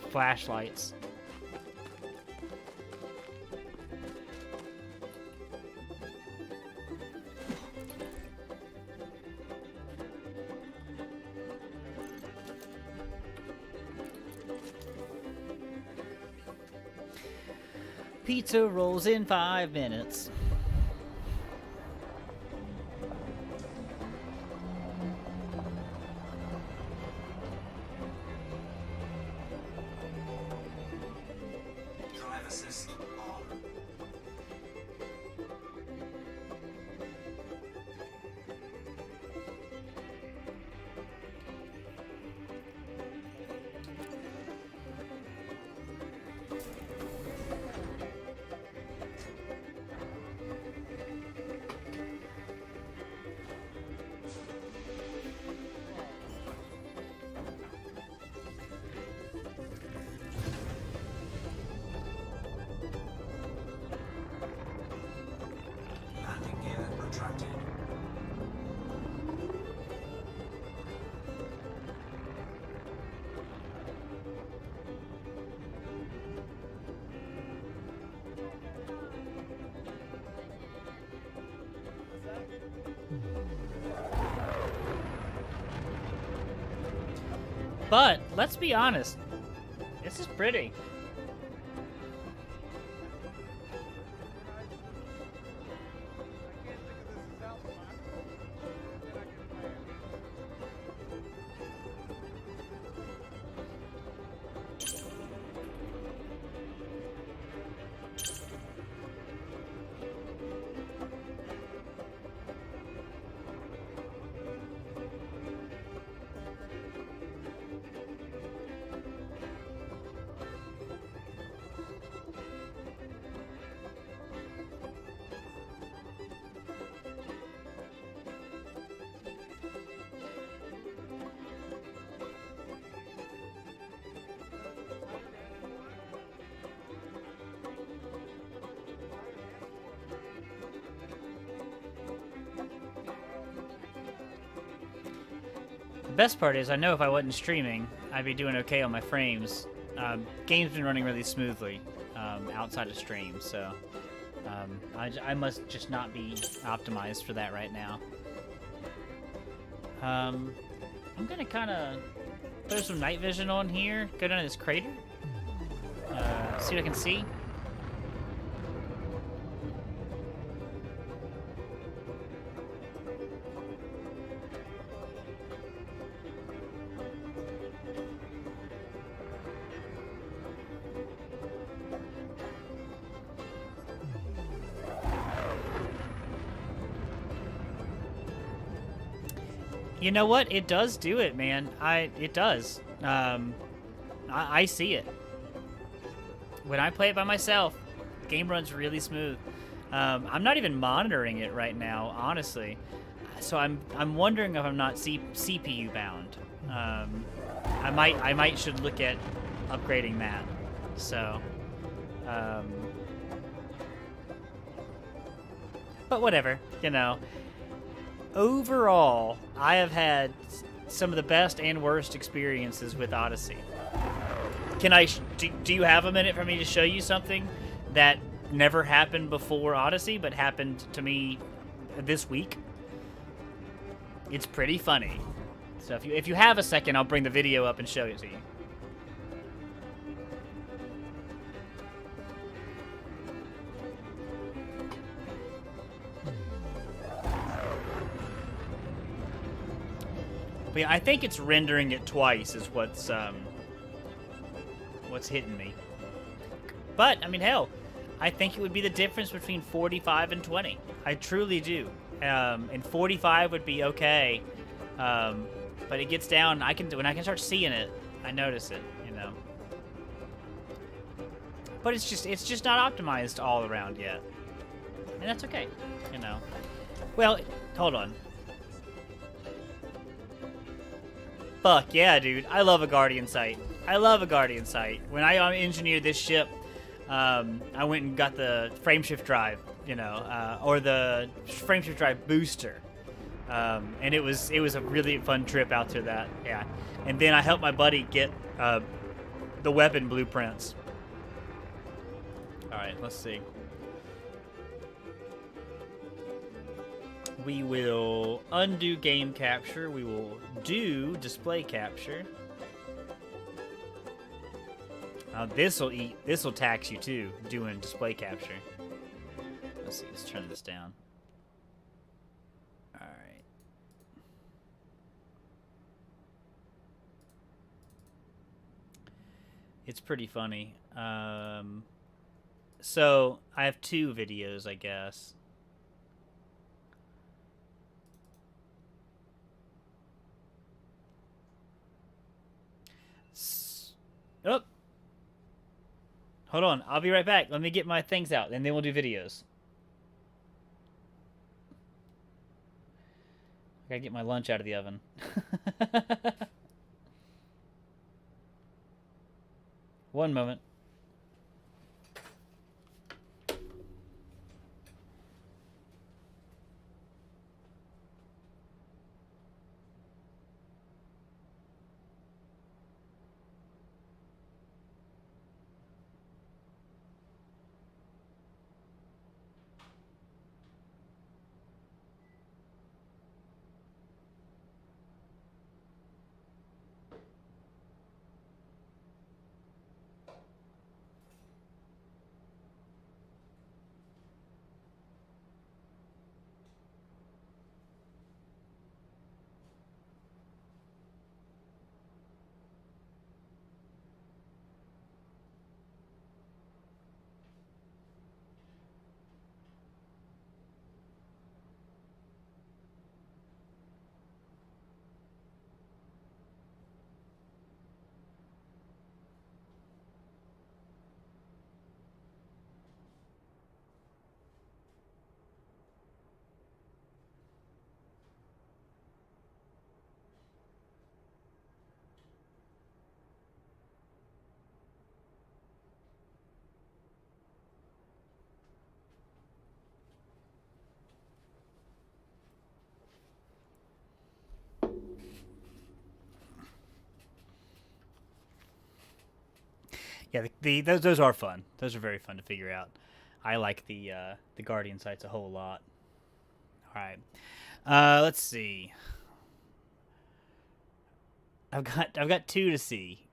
Flashlights. Pizza rolls in 5 minutes. Drive assist on. Landing gear retracted. But, let's be honest. This is pretty. The best part is, I know if I wasn't streaming, I'd be doing okay on my frames. Game's been running really smoothly outside of stream, so I must just not be optimized for that right now. I'm gonna kind of throw some night vision on here, go down to this crater, see what I can see. You know what? It does do it, man. It does. I see it. When I play it by myself, the game runs really smooth. I'm not even monitoring it right now, honestly. So I'm wondering if I'm not CPU bound. I might should look at upgrading that. So, but whatever, you know. Overall, I have had some of the best and worst experiences with Odyssey. Can I? Do you have a minute for me to show you something that never happened before Odyssey, but happened to me this week? It's pretty funny. So if you have a second, I'll bring the video up and show it to you. But yeah, I think it's rendering it twice is what's hitting me. But I mean, hell, I think it would be the difference between 45 and 20. I truly do. And 45 would be okay. But it gets down. When I can start seeing it, I notice it. You know. But it's just not optimized all around yet, and that's okay. You know. Well, hold on. Fuck yeah, dude! I love a Guardian sight. I love a Guardian sight. When I engineered this ship, I went and got the frameshift drive, you know, or the frameshift drive booster, and it was a really fun trip out to that. Yeah, and then I helped my buddy get the weapon blueprints. All right, let's see. We will undo game capture. We will do display capture. This'll tax you too, doing display capture. Let's see, let's turn this down. All right. It's pretty funny. So I have two videos, I guess. Oh. Hold on, I'll be right back. Let me get my things out, and then we'll do videos. I gotta get my lunch out of the oven. One moment. Yeah, those are fun. Those are very fun to figure out. I like the Guardian sites a whole lot. All right, let's see. I've got two to see.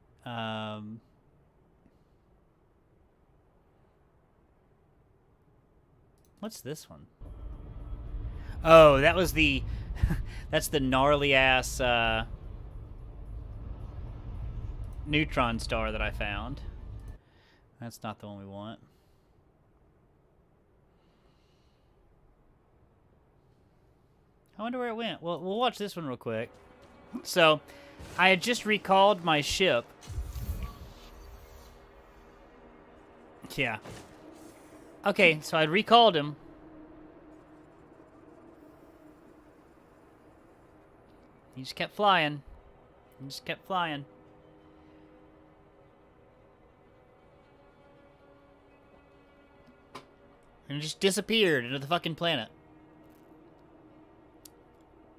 What's this one? Oh, that was the that's the gnarly ass neutron star that I found. That's not the one we want. I wonder where it went. Well, we'll watch this one real quick. So, I had just recalled my ship. Yeah. Okay, so I'd recalled him. He just kept flying. He just kept flying. And just disappeared into the fucking planet.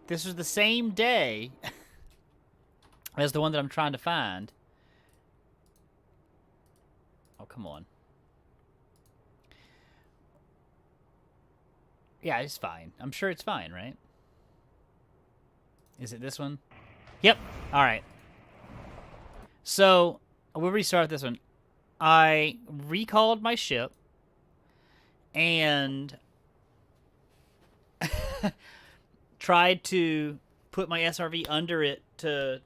This was the same day as the one that I'm trying to find. Oh, come on. Yeah, it's fine. I'm sure it's fine, right? Is it this one? Yep. All right. So, we'll restart this one. I recalled my ship. And tried to put my SRV under it to,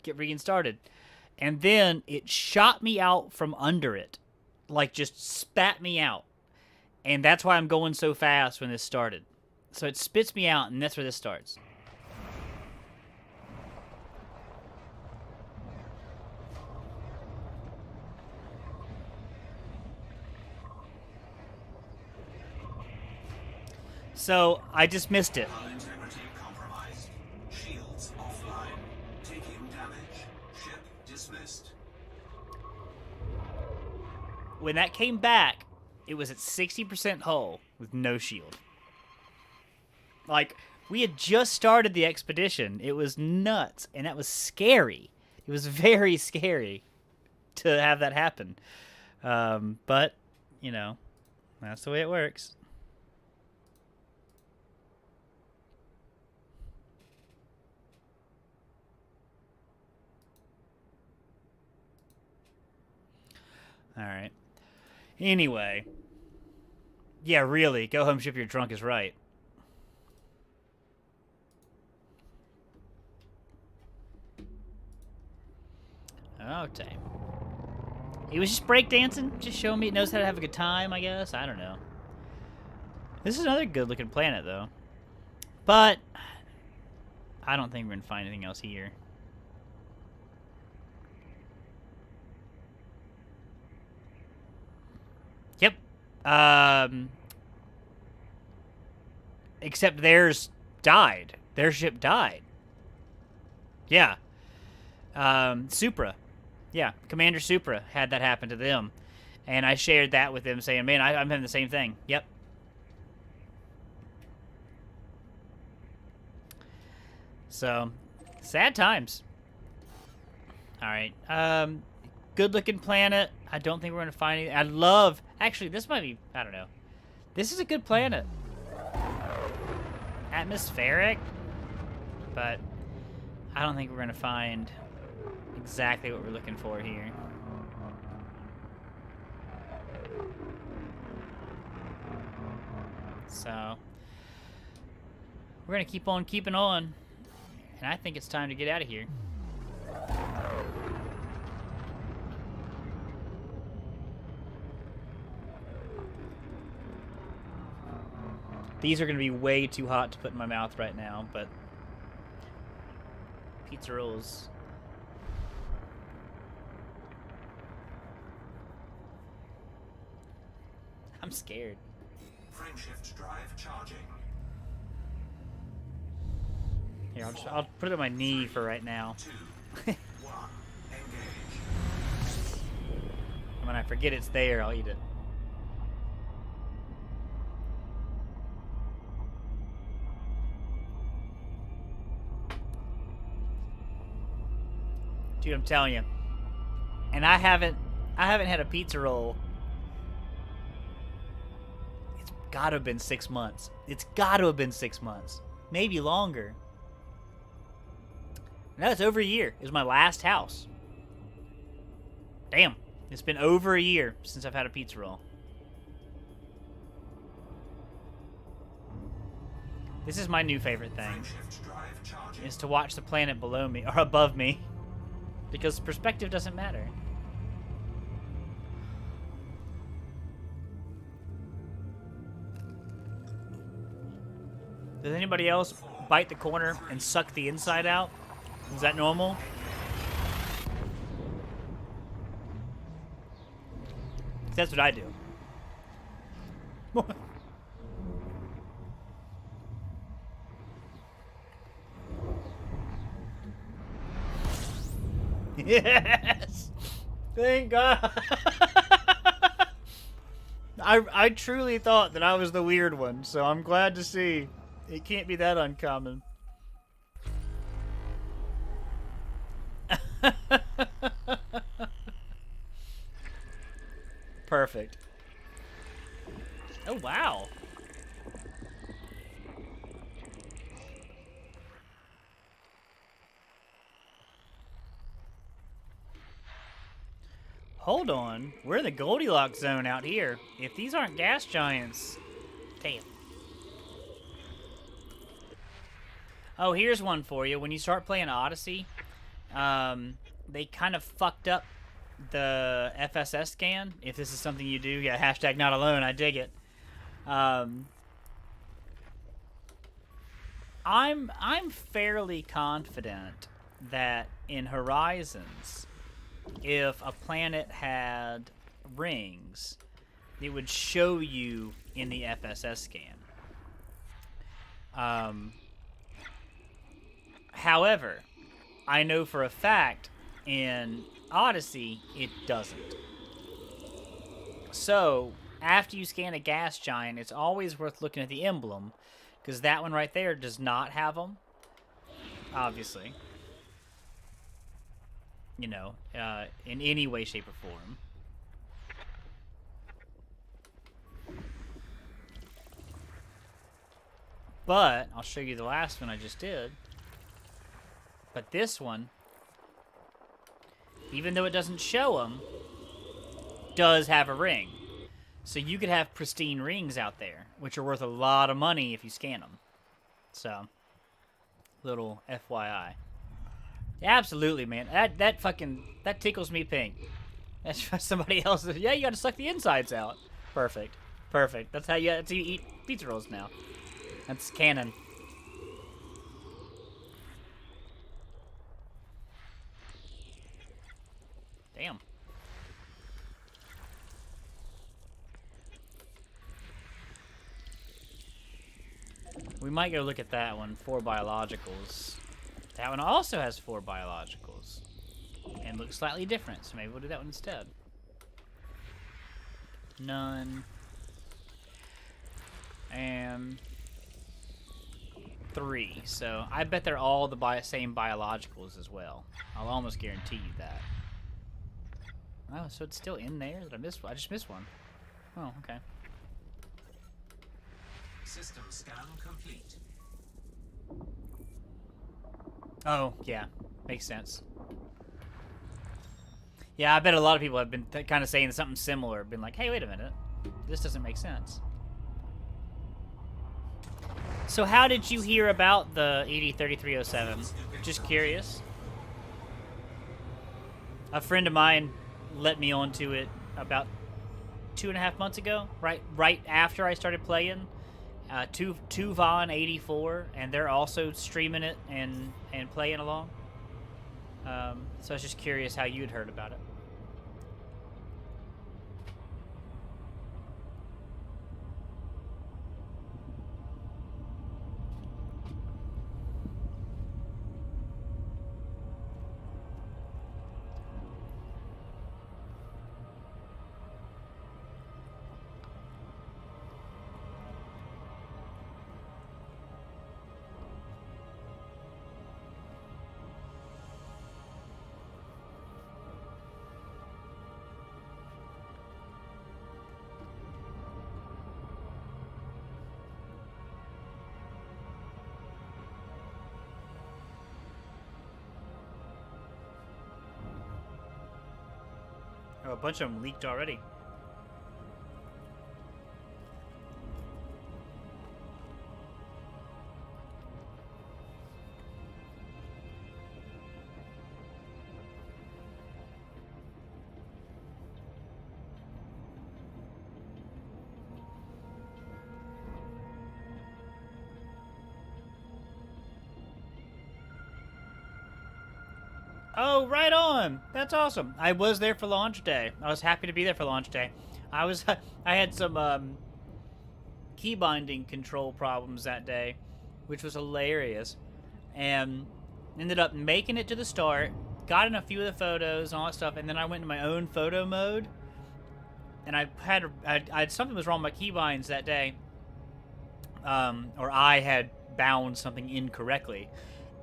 get reinstarted. And then it shot me out from under it. Like, just spat me out. And that's why I'm going so fast when this started. So it spits me out, and that's where this starts. So I just missed it. Hull integrity compromised. Shields offline. Taking damage. Ship dismissed. When that came back, it was at 60% hull with no shield. Like, we had just started the expedition. It was nuts, and that was scary. It was very scary to have that happen. But, that's the way it works. All right. Anyway. Yeah, really. Go home, ship your trunk is right. Okay. He was just breakdancing, just showing me it knows how to have a good time, I guess. I don't know. This is another good-looking planet, though. But I don't think we're going to find anything else here. Yep. Except theirs died. Their ship died. Yeah. Supra. Yeah, Commander Supra had that happen to them. And I shared that with them, saying, man, I'm having the same thing. Yep. So, sad times. Alright. Good-looking planet. I don't think we're going to find anything. I love... Actually, this might be... I don't know. This is a good planet. Atmospheric. But I don't think we're going to find exactly what we're looking for here. So we're going to keep on keeping on. And I think it's time to get out of here. These are going to be way too hot to put in my mouth right now, but pizza rolls. I'm scared. Frameshift drive charging. Here, I'll put it on my knee for right now. 2, 1, engage. And when I forget it's there, I'll eat it. Dude, I'm telling you. And I haven't had a pizza roll. It's gotta have been 6 months. It's gotta have been 6 months. Maybe longer. No, it's over a year. It was my last house. Damn. It's been over a year since I've had a pizza roll. This is my new favorite thing. Frameshift drive charging. Is to watch the planet below me, or above me. Because perspective doesn't matter. Does anybody else bite the corner and suck the inside out? Is that normal? That's what I do. Yes! Thank God! I truly thought that I was the weird one, so I'm glad to see it can't be that uncommon. Perfect. Oh, wow. Hold on. We're in the Goldilocks zone out here. If these aren't gas giants... Damn. Oh, here's one for you. When you start playing Odyssey, they kind of fucked up the FSS scan. If this is something you do, yeah, hashtag not alone. I dig it. I'm fairly confident that in Horizons, if a planet had rings, it would show you in the FSS scan. However, I know for a fact in Odyssey it doesn't. So, after you scan a gas giant, it's always worth looking at the emblem, because that one right there does not have them, obviously. You know, in any way, shape, or form. But, I'll show you the last one I just did. But this one, even though it doesn't show them, does have a ring. So you could have pristine rings out there, which are worth a lot of money if you scan them. So, little FYI. Absolutely, man. That tickles me pink. That's somebody else's. Yeah, you gotta suck the insides out. Perfect. Perfect. That's how you eat pizza rolls now. That's canon. Damn. We might go look at that one. 4 biologicals. That one also has 4 biologicals. And looks slightly different, so maybe we'll do that one instead. None. And 3. So I bet they're all the same biologicals as well. I'll almost guarantee you that. Oh, so it's still in there? Did I miss one? I just missed one. Oh, okay. System scan complete. Oh, yeah. Makes sense. Yeah, I bet a lot of people have been kind of saying something similar. Been like, hey, wait a minute. This doesn't make sense. So how did you hear about the ED3307? Just curious. A friend of mine let me onto it about 2.5 months ago, right after I started playing. Tuvan 84, and they're also streaming it and playing along. So I was just curious how you'd heard about it. Oh, a bunch of them leaked already. Oh, right on. That's awesome. I was there for launch day. I was happy to be there for launch day. I had some key binding control problems that day, which was hilarious, and ended up making it to the start. Got in a few of the photos and all that stuff, and then I went into my own photo mode, and I had something was wrong with my keybinds that day, or I had bound something incorrectly.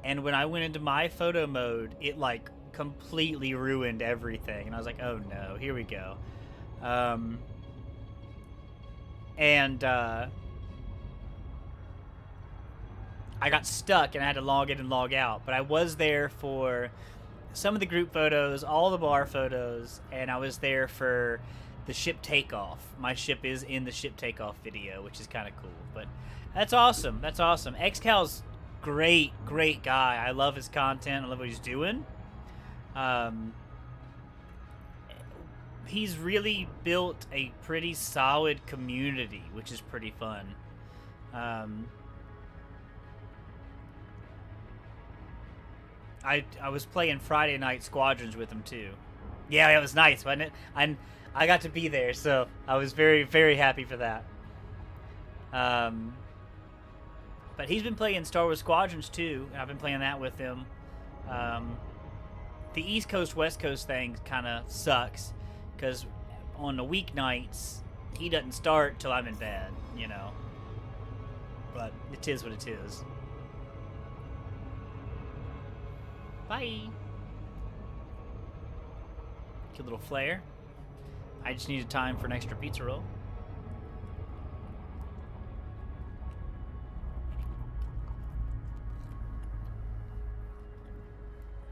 And when I went into my photo mode, it, like, completely ruined everything. And I was like, oh, no, here we go. I got stuck, and I had to log in and log out. But I was there for some of the group photos, all the bar photos, and I was there for the ship takeoff. My ship is in the ship takeoff video, which is kind of cool. But that's awesome. That's awesome. XCal's great guy. I love his content. I love what he's doing. He's really built a pretty solid community, which is pretty fun. I was playing Friday night Squadrons with him too. Yeah, it was nice, wasn't it? I got to be there, so I was very happy for that. But he's been playing Star Wars Squadrons too, and I've been playing that with him. The East Coast West Coast thing kind of sucks, because on the weeknights he doesn't start till I'm in bed, you know. But it is what it is. Bye. Cute little flare. I just needed time for an extra pizza roll.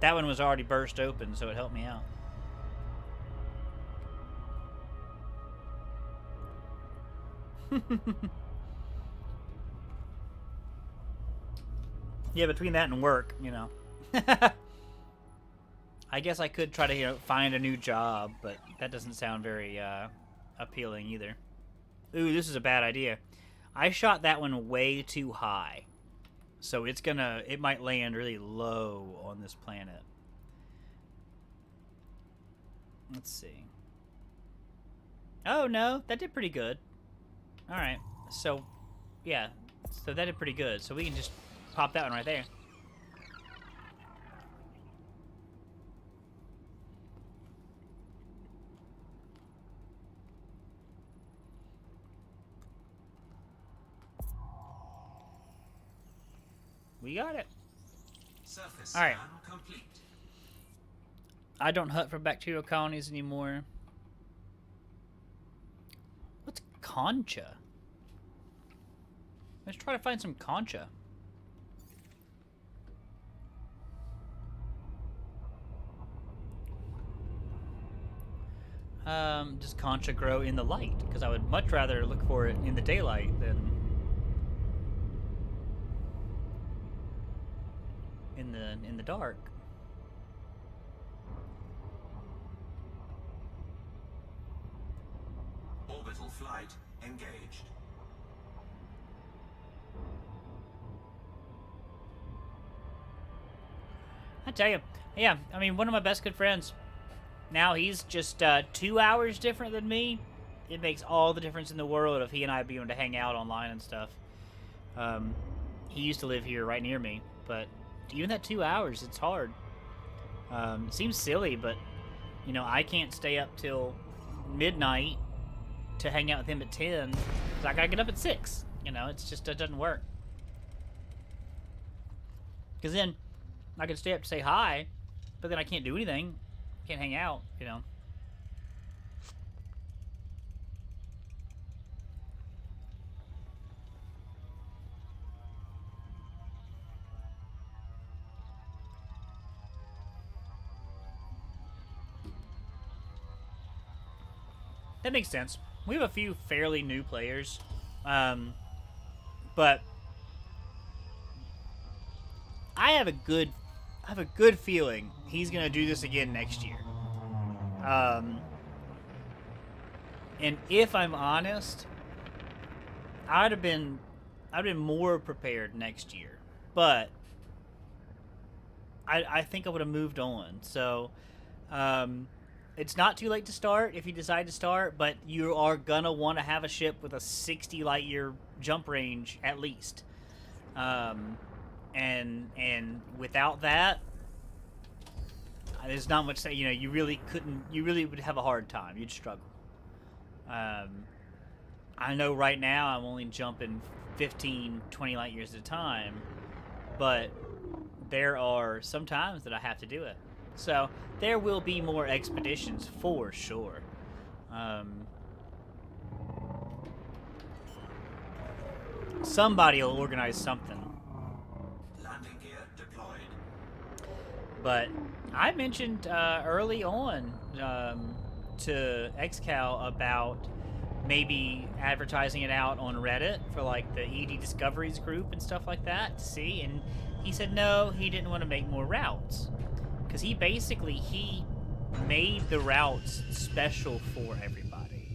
That one was already burst open, so it helped me out. Yeah, between that and work, you know. I guess I could try to, you know, find a new job, but that doesn't sound very appealing either. Ooh, this is a bad idea. I shot that one way too high. So it might land really low on this planet. Let's see. Oh, no, that did pretty good. Alright, so, yeah. So that did pretty good. So we can just pop that one right there. We got it. Surface All right. scan complete. I don't hunt for bacterial colonies anymore. What's concha? Let's try to find some concha. Does concha grow in the light? Because I would much rather look for it in the daylight than in the dark. Orbital flight engaged. I tell you, yeah, I mean, one of my best good friends. Now he's just 2 hours different than me. It makes all the difference in the world if he and I be able to hang out online and stuff. He used to live here right near me, but even that 2 hours, it's hard. It seems silly, but, you know, I can't stay up till midnight to hang out with him at 10, because I gotta get up at 6. You know, it's just, it doesn't work. Because then I can stay up to say hi, but then I can't do anything. Can't hang out, you know. That makes sense. We have a few fairly new players, but I have a good feeling he's gonna do this again next year. And if I'm honest, I'd have been more prepared next year, but I think I would have moved on. So, it's not too late to start if you decide to start, but you are gonna want to have a ship with a 60 light year jump range at least. And without that, there's not much that, you know, you really would have a hard time. You'd struggle. I know right now I'm only jumping 15, 20 light years at a time, but there are some times that I have to do it. So there will be more expeditions for sure. Somebody will organize something. Landing gear deployed. But I mentioned early on to XCal about maybe advertising it out on Reddit for like the ED Discoveries group and stuff like that to see. And he said no, he didn't want to make more routes because he made the routes special for everybody,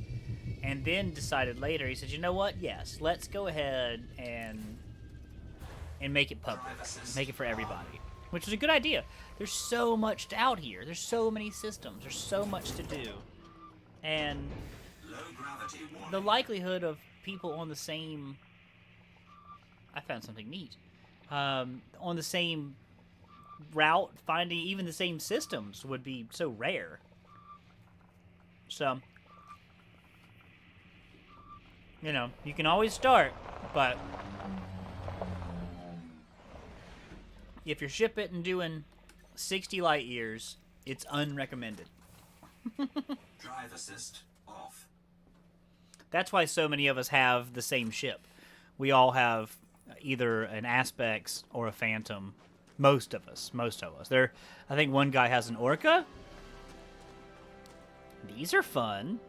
and then decided later. He said, you know what? Yes, let's go ahead and make it public, make it for everybody, which is a good idea. There's so much out here. There's so many systems. There's so much to do, and the likelihood of people on the same... I found something neat. On the same route, finding even the same systems would be so rare. So, you know, you can always start, but if you're shipping and doing 60 light years, it's unrecommended. Drive assist off. That's why so many of us have the same ship. We all have either an Aspects or a Phantom. Most of us. There, I think one guy has an Orca. These are fun.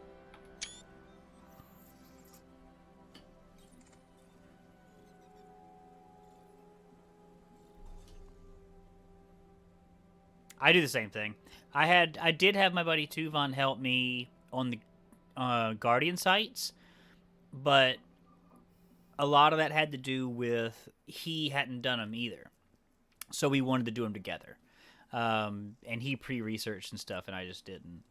I do the same thing. I did have my buddy Tuvan help me on the Guardian sites, but a lot of that had to do with he hadn't done them either. So we wanted to do them together. And he pre-researched and stuff, and I just didn't.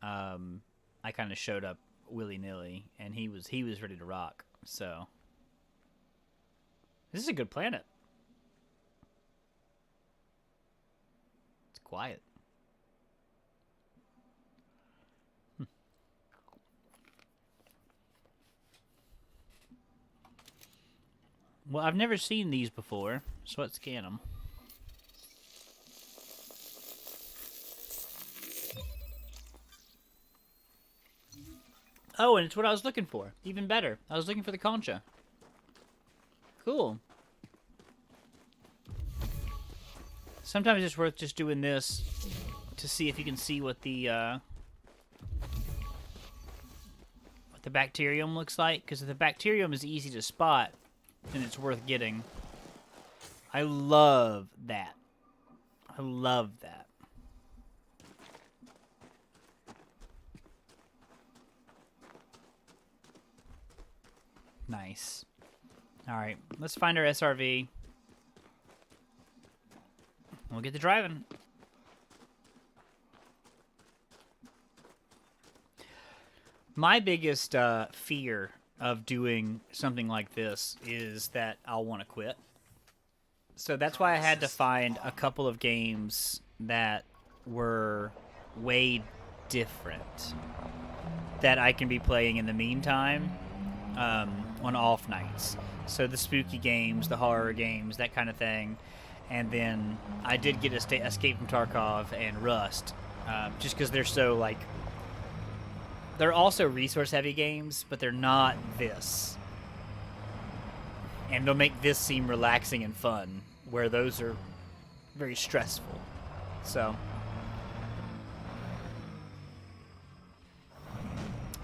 I kind of showed up willy-nilly, and he was ready to rock. So this is a good planet. It's quiet. Well, I've never seen these before, so let's scan them. Oh, and it's what I was looking for. Even better. I was looking for the concha. Cool. Sometimes it's worth just doing this to see if you can see what the bacterium looks like. Because if the bacterium is easy to spot, then it's worth getting. I love that. I love that. Nice. Alright, let's find our SRV. We'll get to driving. My biggest fear of doing something like this is that I'll want to quit. So that's why I had to find a couple of games that were way different that I can be playing in the meantime on off nights. So the spooky games, the horror games, that kind of thing. And then I did get Escape from Tarkov and Rust, just because they're so, like... They're also resource-heavy games, but they're not this. And they'll make this seem relaxing and fun, where those are very stressful. So...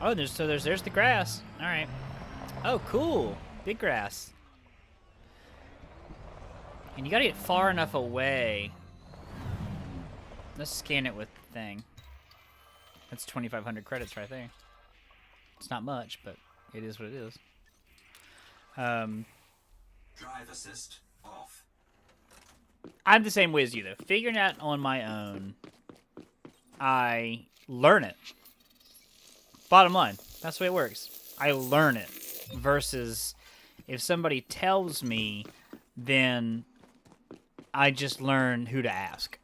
Oh, there's the grass. All right. Oh, cool. Big grass. And you gotta get far enough away. Let's scan it with the thing. That's 2,500 credits right there. It's not much, but it is what it is. Drive assist off. I'm the same way as you, though. Figuring it out on my own, I learn it. Bottom line, that's the way it works. I learn it. Versus if somebody tells me, then I just learn who to ask.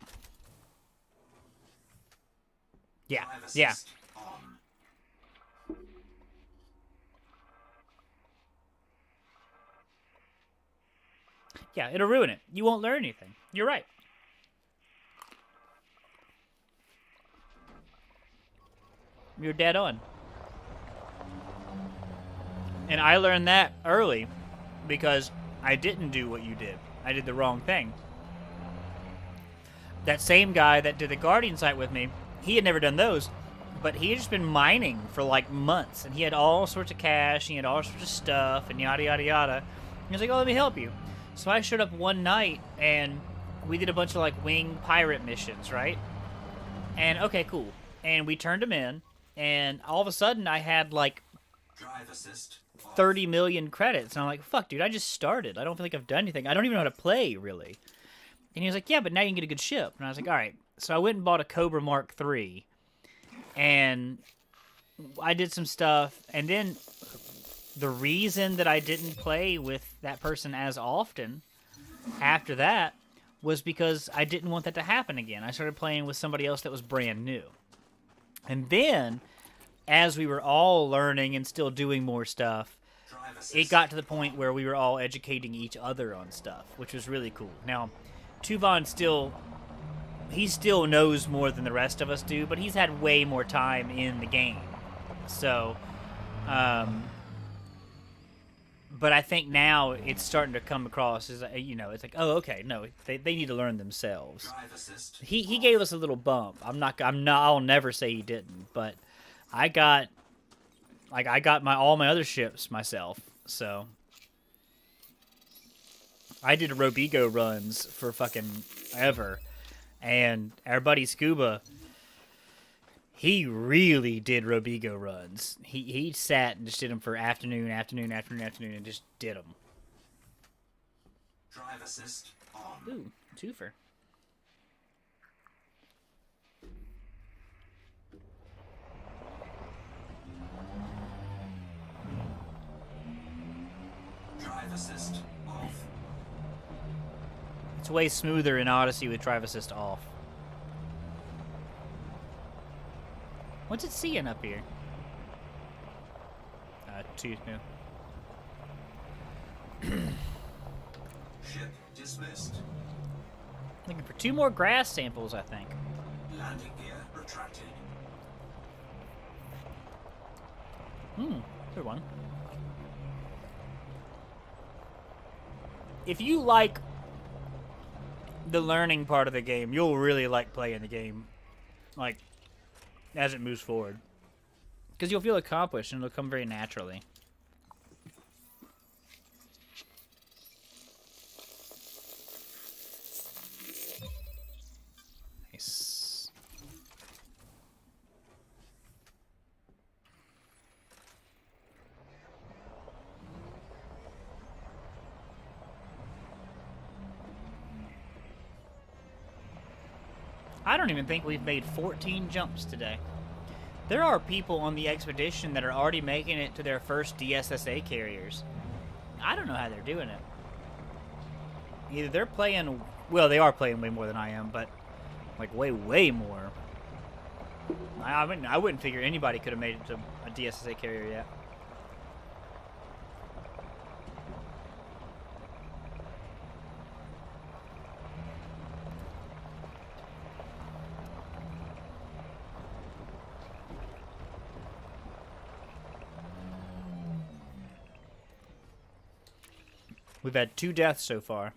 Yeah, yeah. Yeah, it'll ruin it. You won't learn anything. You're right. You're dead on. And I learned that early because I didn't do what you did. I did the wrong thing. That same guy that did the Guardian site with me, he had never done those, but he had just been mining for like months, and he had all sorts of cash, and he had all sorts of stuff, and yada yada yada. He was like, "Oh, let me help you." So I showed up one night, and we did a bunch of like wing pirate missions, right? And okay, cool. And we turned him in, and all of a sudden I had like Drive assist off. 30 million credits, and I'm like, "Fuck, dude, I just started. I don't feel like I've done anything. I don't even know how to play really." And he was like, "Yeah, but now you can get a good ship." And I was like, "All right." So I went and bought a Cobra Mark III. And I did some stuff, and then the reason that I didn't play with that person as often after that was because I didn't want that to happen again. I started playing with somebody else that was brand new. And then, as we were all learning and still doing more stuff, Drive assist. it got to the point where we were all educating each other on stuff, which was really cool. Now, Tuvan he still knows more than the rest of us do, but he's had way more time in the game. So, but I think now it's starting to come across as, it's like, oh, okay, no, they need to learn themselves. Drive assist. He gave us a little bump. I'll never say he didn't, but I got all my other ships myself. So I did Robigo runs for fucking ever. And our buddy Scuba, he really did Robigo runs. He sat and just did them for afternoon, and just did them. Drive assist on. Ooh, twofer. Drive assist off. It's way smoother in Odyssey with drive assist off. What's it seeing up here? Two new. Ship dismissed. Looking for 2 more grass samples, I think. Landing gear retracted. Good one. If you like the learning part of the game, you'll really like playing the game, like, as it moves forward. Because you'll feel accomplished, and it'll come very naturally. Nice. I don't even think we've made 14 jumps today. There are people on the expedition that are already making it to their first DSSA carriers. I don't know how they're doing it. Either they're playing, well, they are playing way more than I am, but like way more. I wouldn't figure anybody could have made it to a DSSA carrier yet. We've had 2 deaths so far.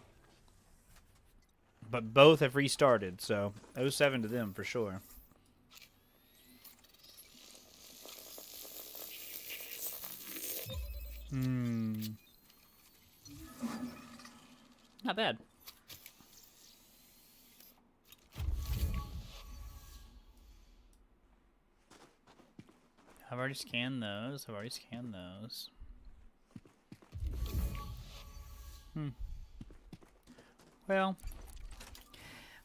But both have restarted, so 0-7 to them for sure. Not bad. I've already scanned those. Well,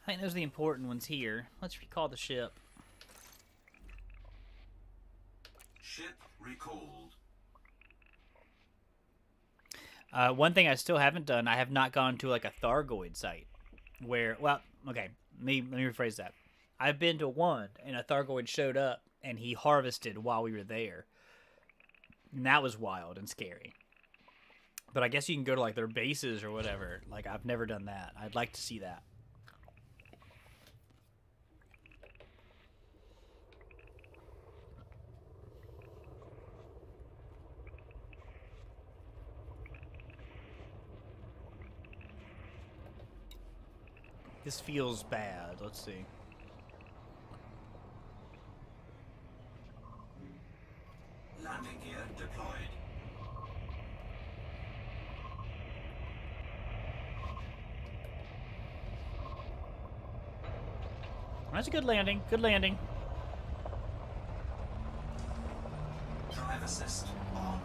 I think those are the important ones here. Let's recall the ship. Ship recalled. One thing I still haven't done, I have not gone to like a Thargoid site. Where, well, okay, let me rephrase that. I've been to one, and a Thargoid showed up, and he harvested while we were there. And that was wild and scary. But I guess you can go to like their bases or whatever. Like, I've never done that. I'd like to see that. This feels bad. Let's see. Landing gear deployed. That's a good landing. Good landing. Drive assist on.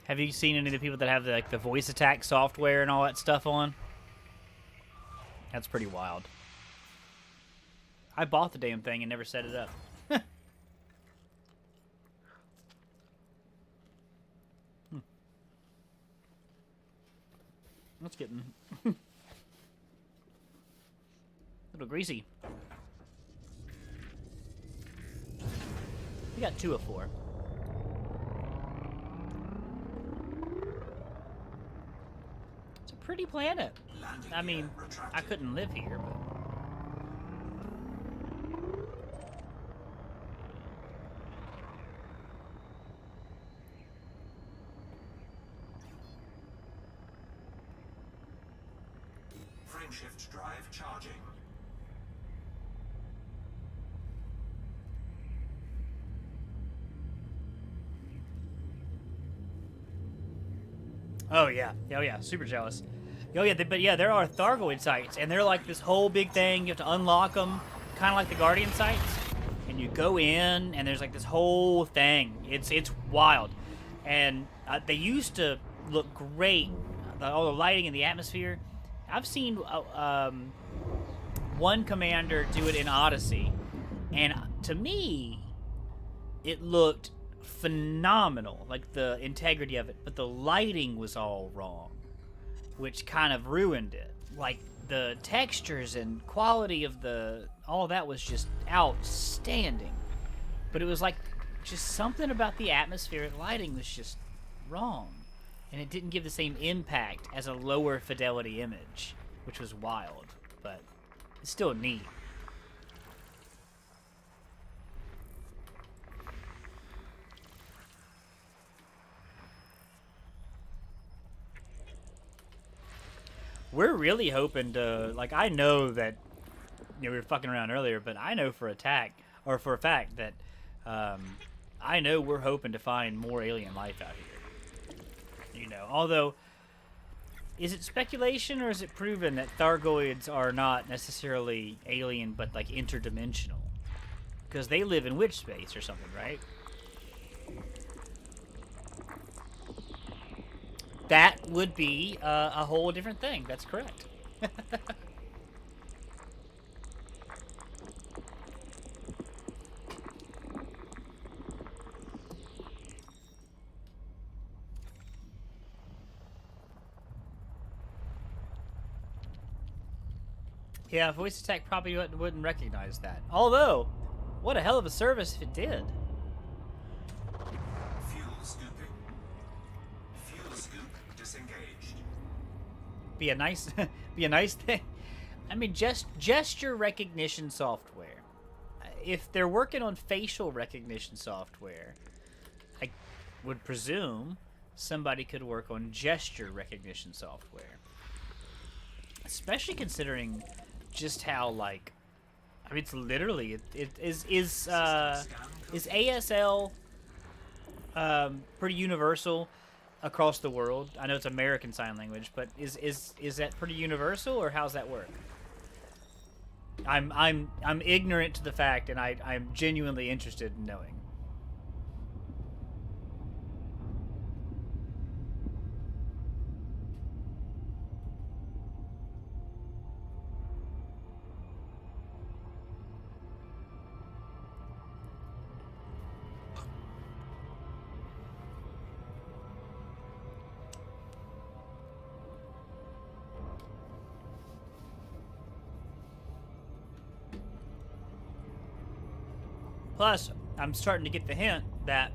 Have you seen any of the people that have the voice attack software and all that stuff on? That's pretty wild. I bought the damn thing and never set it up. That's getting a little greasy. We got 2 of 4. It's a pretty planet. Landing I mean, gear retracted. I couldn't live here, but... Frameshift drive charging. Oh yeah, super jealous. Oh yeah, but yeah, there are Thargoid sites, and they're like this whole big thing. You have to unlock them, kind of like the Guardian sites. And you go in, and there's like this whole thing. It's wild, and they used to look great. All the lighting in the atmosphere. I've seen one commander do it in Odyssey, and to me, it looked phenomenal, like the integrity of it, but the lighting was all wrong, which kind of ruined it. Like the textures and quality of all that was just outstanding, but it was like just something about the atmospheric lighting was just wrong, and it didn't give the same impact as a lower fidelity image, which was wild, but it's still neat. We're really hoping to, like, I know that, we were fucking around earlier, but I know for a fact that, I know we're hoping to find more alien life out here. Although, is it speculation or is it proven that Thargoids are not necessarily alien, but, like, interdimensional? Because they live in witch space or something, right? That would be a whole different thing. That's correct. Yeah, voice attack probably wouldn't recognize that. Although, what a hell of a service if it did. Fuel scooping. Fuel scoop disengaged. Be a nice thing. I mean, just gesture recognition software. If they're working on facial recognition software, I would presume somebody could work on gesture recognition software. Especially considering just how, like, I mean, it's literally it is ASL pretty universal across the world? I know it's American Sign Language, but is that pretty universal, or how's that work? I'm ignorant to the fact, and I'm genuinely interested in knowing. Plus, I'm starting to get the hint that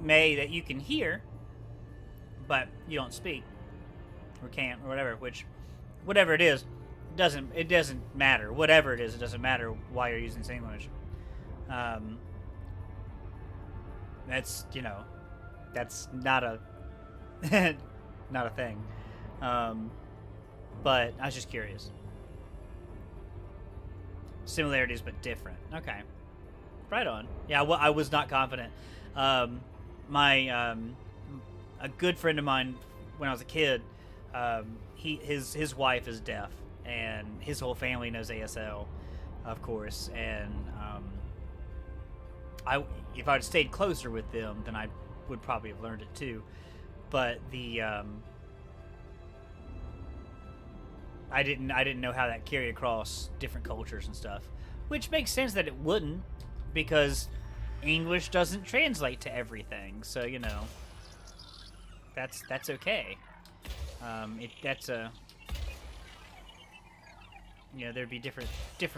that you can hear, but you don't speak, or can't, or whatever. Which, whatever it is, it doesn't matter. Whatever it is, it doesn't matter why you're using sign language. That's that's not a not a thing. But I was just curious. Similarities, but different. Okay. Right on. Yeah, well, I was not confident. A good friend of mine when I was a kid, his wife is deaf, and his whole family knows ASL, of course. And if I'd stayed closer with them, then I would probably have learned it too. But I didn't know how that carried across different cultures and stuff, which makes sense that it wouldn't, because English doesn't translate to everything. So that's okay. There'd be different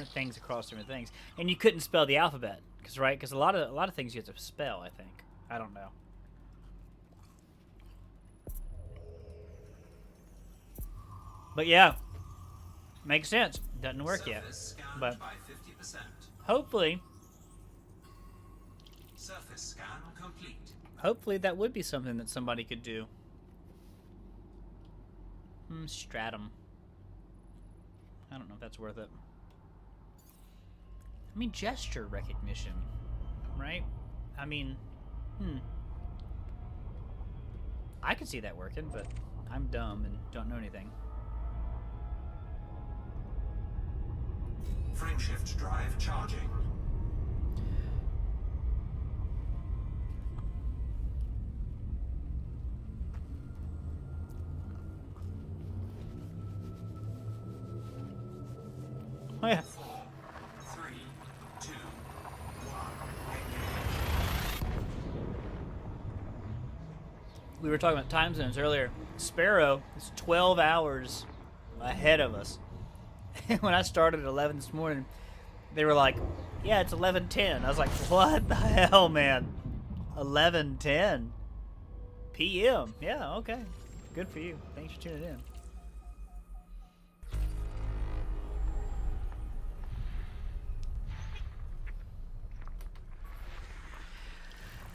things across different things, and you couldn't spell the alphabet because a lot of things you have to spell. I think, I don't know. But yeah, makes sense. Doesn't work yet, Surface scanned but by 50%. hopefully Surface scan complete. Hopefully that would be something that somebody could do. Stratum. I don't know if that's worth it. I mean, gesture recognition, right? I mean, I could see that working, but I'm dumb and don't know anything. Frameshift drive charging. Oh yeah. 4, 3, 2, 1. We were talking about time zones earlier. Sparrow is 12 hours ahead of us. When I started at 11 this morning, they were like, yeah, it's 11:10. I was like, what the hell, man? 11:10 p.m. Yeah, okay. Good for you. Thanks for tuning in.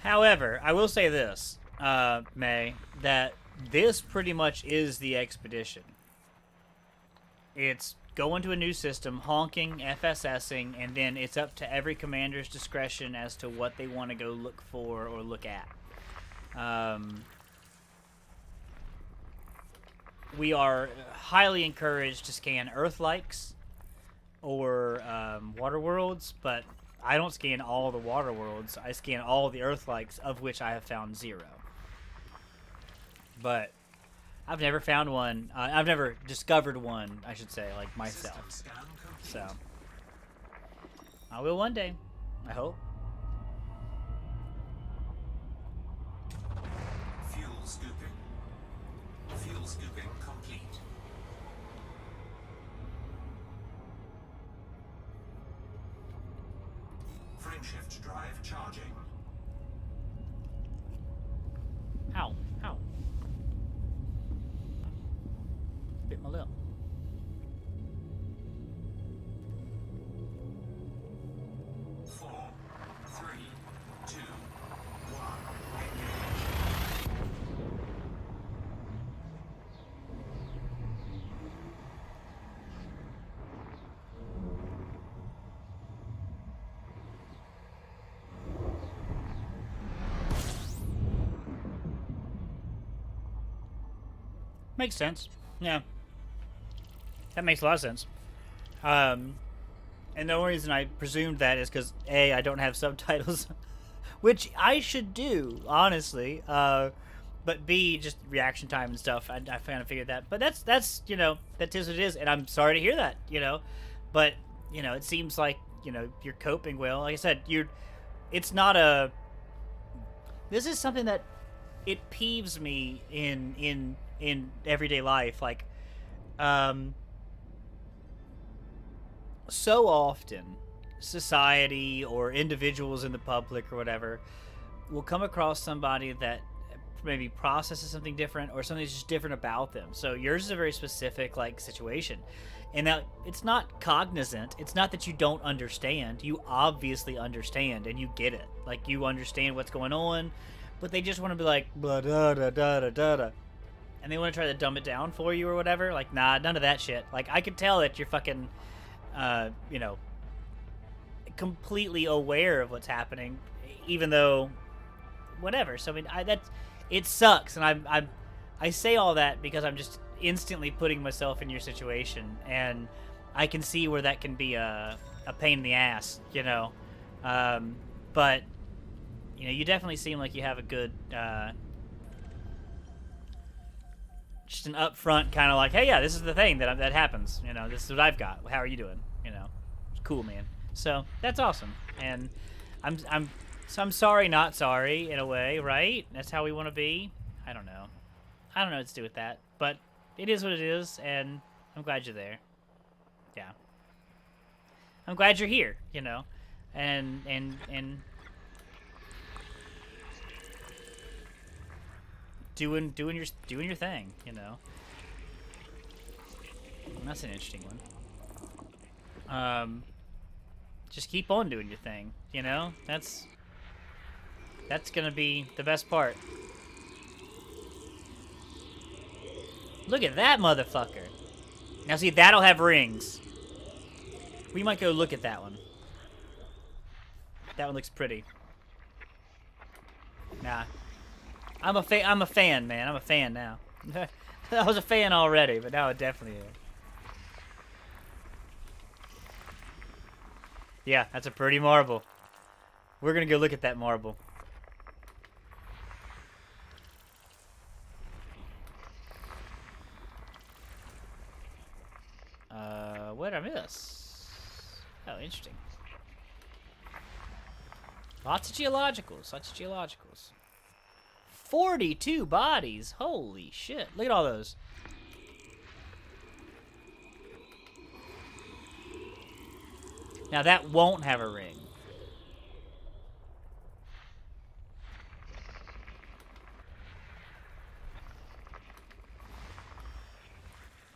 However, I will say this, May, that this pretty much is the expedition. It's going to a new system, honking, FSSing, and then it's up to every commander's discretion as to what they want to go look for or look at. We are highly encouraged to scan Earth-likes or water worlds, but I don't scan all the water worlds. I scan all the Earth-likes, of which I have found 0. But I've never found one. I've never discovered one, I should say, like myself. System scan complete. So I will one day, I hope. Fuel scooping. Fuel scooping complete. Frameshift drive charging. Ow, ow. Bit my lip. Four, three, two, one. Makes sense. Yeah. That makes a lot of sense. And the only reason I presumed that is because A, I don't have subtitles, which I should do, honestly. But B, just reaction time and stuff. I kind of figured that. But that's that is what it is, and I'm sorry to hear that. But it seems like you're coping well. Like I said, it's not a. This is something that it peeves me in everyday life, like. So often, society or individuals in the public or whatever will come across somebody that maybe processes something different or something's just different about them. So yours is a very specific situation. And now it's not cognizant. It's not that you don't understand. You obviously understand and you get it. Like, you understand what's going on, but they just want to be like blah da da da da da da, and they want to try to dumb it down for you or whatever. Like, nah, none of that shit. Like, I could tell that you're fucking, you know, completely aware of what's happening, even though, whatever. So I mean, it sucks, and I say all that because I'm just instantly putting myself in your situation, and I can see where that can be a pain in the ass, you know. But you know, you definitely seem like you have a good, just an upfront kind of like, hey, yeah, this is the thing that happens. You know, this is what I've got. How are you doing? You know, it's cool, man. So that's awesome, and I'm sorry, not sorry in a way, right? That's how we want to be. I don't know what to do with that, but it is what it is, and I'm glad you're there. Yeah, I'm glad you're here. You know, and doing your thing, you know. That's an interesting one. Just keep on doing your thing, you know. That's gonna be the best part. Look at that motherfucker. Now see, that'll have rings. We might go look at that one. That one looks pretty. Nah. I'm a fan, man. I'm a fan now. I was a fan already, but now I definitely am. Yeah, that's a pretty marble. We're gonna go look at that marble. What did I miss? Oh, interesting. Lots of geologicals. 42 bodies. Holy shit. Look at all those. Now that won't have a ring.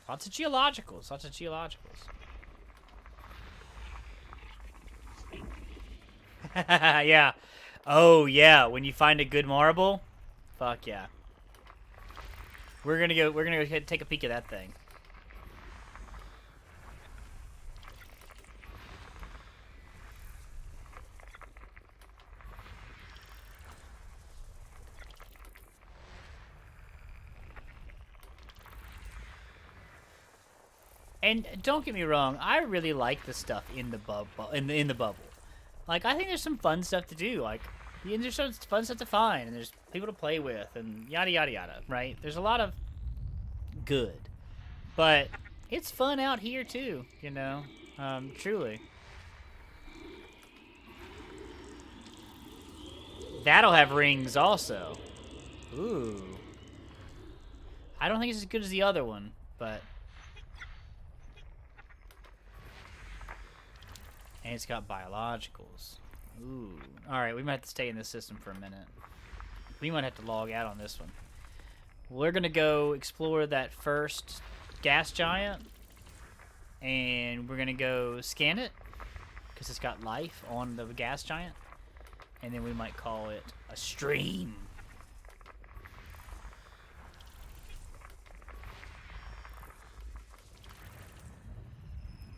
Lots of geologicals. Yeah. Oh yeah, when you find a good marble, fuck yeah. We're gonna go take a peek at that thing. And don't get me wrong, I really like the stuff in the bubble. Like, I think there's some fun stuff to do. Like, there's some fun stuff to find, and there's people to play with, and yada yada yada. Right? There's a lot of good, but it's fun out here too. You know, truly. That'll have rings also. Ooh. I don't think it's as good as the other one, but. And it's got biologicals. Ooh. Alright, we might have to stay in this system for a minute. We might have to log out on this one. We're going to go explore that first gas giant. And we're going to go scan it. Because it's got life on the gas giant. And then we might call it a stream.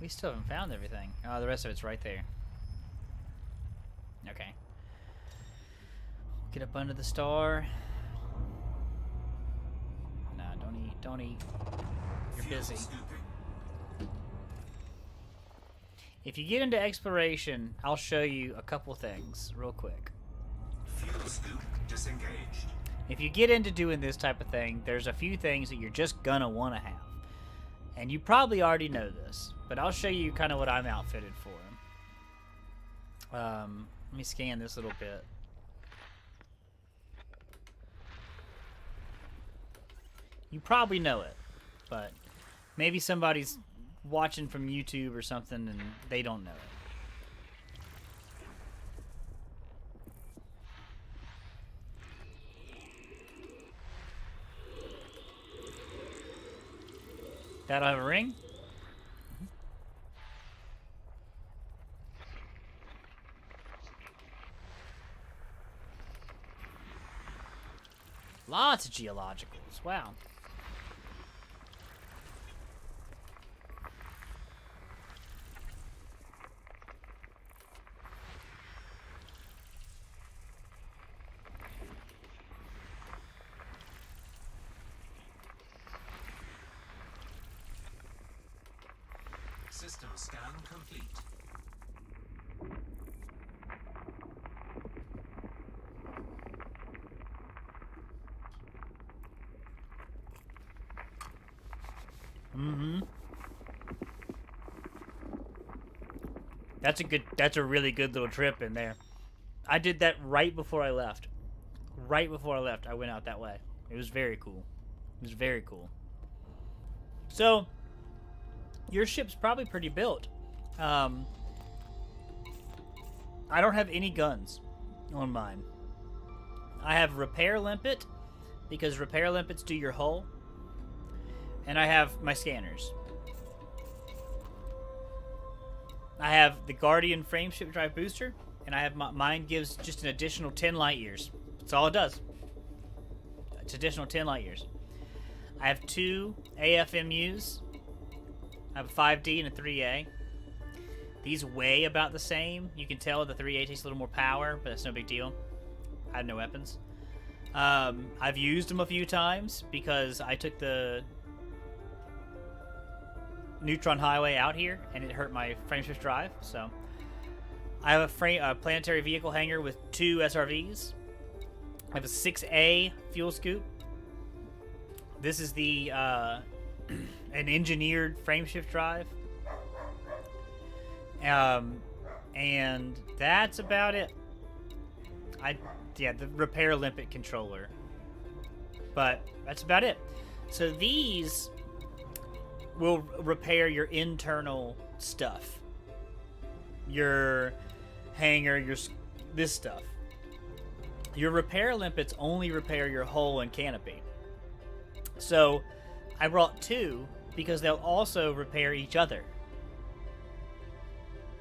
We still haven't found everything. Oh, the rest of it's right there. Okay. Get up under the star. Nah, don't eat. You're busy. If you get into exploration, I'll show you a couple things real quick. Fuel scoop disengaged. If you get into doing this type of thing, there's a few things that you're just gonna want to have. And you probably already know this, but I'll show you kind of what I'm outfitted for. Let me scan this little bit. You probably know it, but maybe somebody's watching from YouTube or something and they don't know it. That'll have a ring. Lots of geologicals. Wow. System scan complete. Mm-hmm. That's a really good little trip in there. I did that right before I left. Right before I left, I went out that way. It was very cool. It was very cool. So, your ship's probably pretty built. I don't have any guns on mine. I have repair limpet, because repair limpets do your hull. And I have my scanners. I have the Guardian frameshift drive booster, and I have mine gives just an additional 10 light years. That's all it does. It's additional 10 light years. I have 2 AFMUs. I have a 5D and a 3A. These weigh about the same. You can tell the 3A takes a little more power, but that's no big deal. I have no weapons. I've used them a few times because I took the Neutron Highway out here, and it hurt my frameshift drive. So I have a planetary vehicle hangar with 2 SRVs. I have a 6A fuel scoop. This is the an engineered frameshift drive. And that's about it. The repair limpet controller. But that's about it. So these will repair your internal stuff. Your hangar, this stuff. Your repair limpets only repair your hull and canopy. So I brought 2 because they'll also repair each other.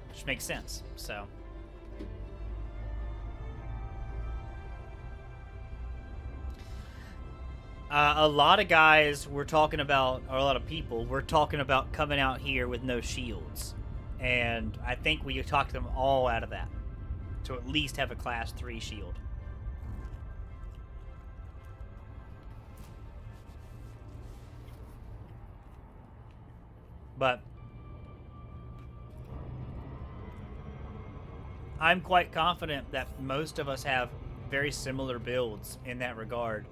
Which makes sense. So a lot of guys were talking about, or a lot of people were talking about coming out here with no shields. And I think we talked them all out of that. To at least have a class 3 shield. But I'm quite confident that most of us have very similar builds in that regard.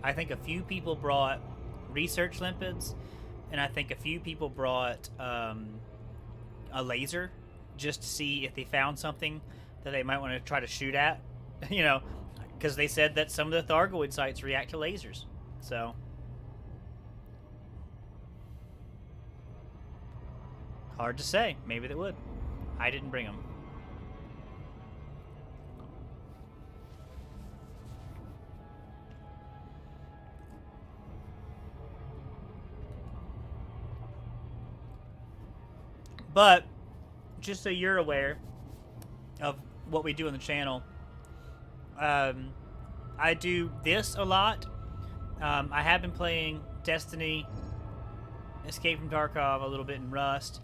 I think a few people brought research limpids, and I think a few people brought a laser just to see if they found something that they might want to try to shoot at. You know, because they said that some of the Thargoid sites react to lasers. So hard to say. Maybe they would. I didn't bring them. But just so you're aware of what we do on the channel, I do this a lot. I have been playing Destiny, Escape from Tarkov, a little bit in Rust.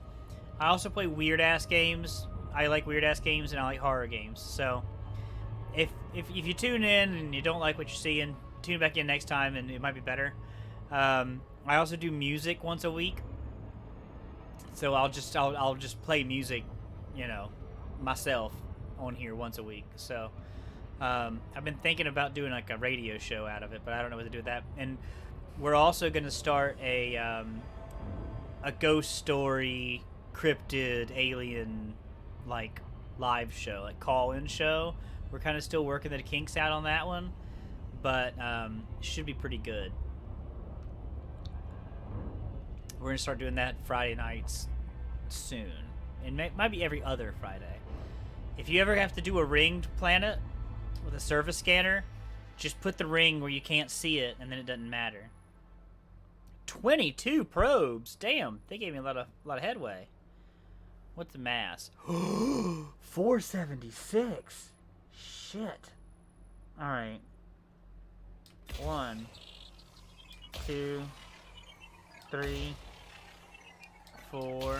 I also play weird-ass games. I like weird-ass games, and I like horror games. So if you tune in and you don't like what you're seeing, tune back in next time, and it might be better. I also do music once a week. So I'll just play music, you know, myself on here once a week. So I've been thinking about doing like a radio show out of it, but I don't know what to do with that. And we're also going to start a ghost story, cryptid, alien, like live show, like call-in show. We're kind of still working the kinks out on that one, but should be pretty good. We're going to start doing that Friday nights soon. And might be every other Friday. If you ever have to do a ringed planet with a surface scanner, just put the ring where you can't see it, and then it doesn't matter. 22 probes! Damn, they gave me a lot of headway. What's the mass? 476! Shit. Alright. 1, 2, 3, 4,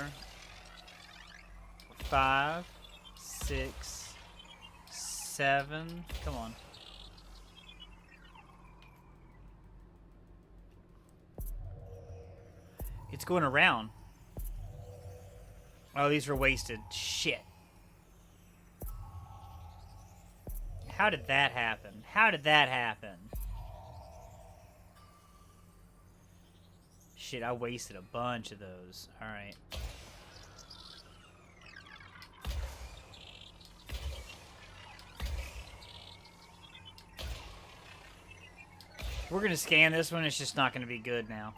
5, 6, 7. Come on. It's going around. Oh, these were wasted. Shit. How did that happen? How did that happen? Shit, I wasted a bunch of those. Alright. We're gonna scan this one. It's just not gonna be good now.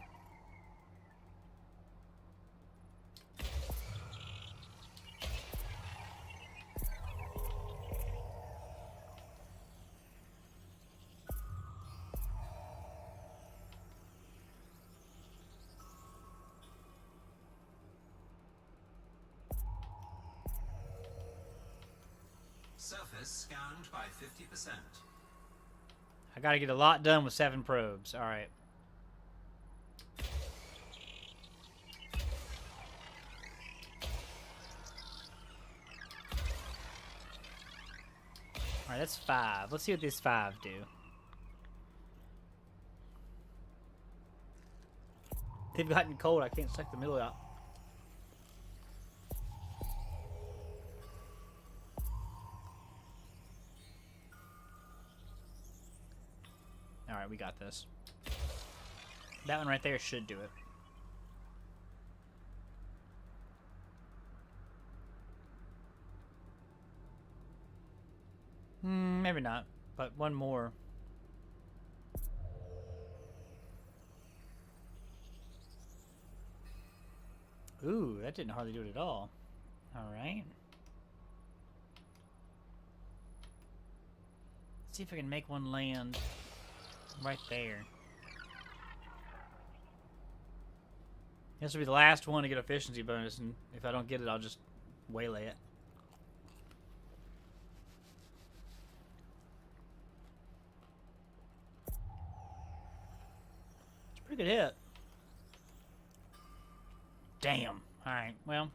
Surface scanned by 50%. I gotta get a lot done with 7 probes. Alright. Alright, that's 5. Let's see what these 5 do. They've gotten cold. I can't suck the middle out. Alright, we got this. That one right there should do it. Maybe not, but one more. Ooh, that didn't hardly do it at all. Alright. Let's see if I can make one land right there. This will be the last one to get efficiency bonus, and if I don't get it, I'll just waylay it. It's a pretty good hit. Damn. Alright, well.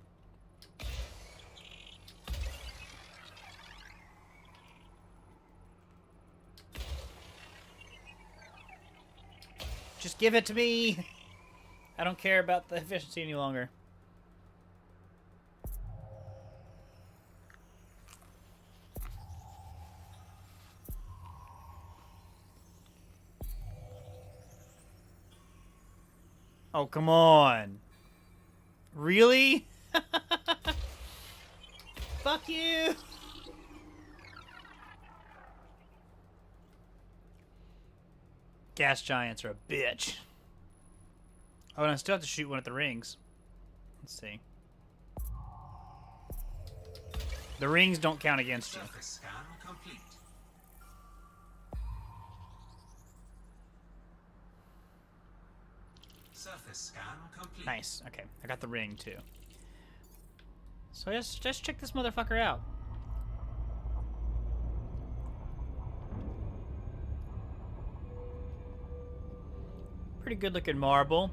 Just give it to me! I don't care about the efficiency any longer. Oh, come on. Really? Fuck you! Gas giants are a bitch. Oh, and I still have to shoot one at the rings. Let's see. The rings don't count against you. Surface scan complete. Surface scan complete. Nice. Okay, I got the ring too. So just check this motherfucker out. Pretty good looking marble.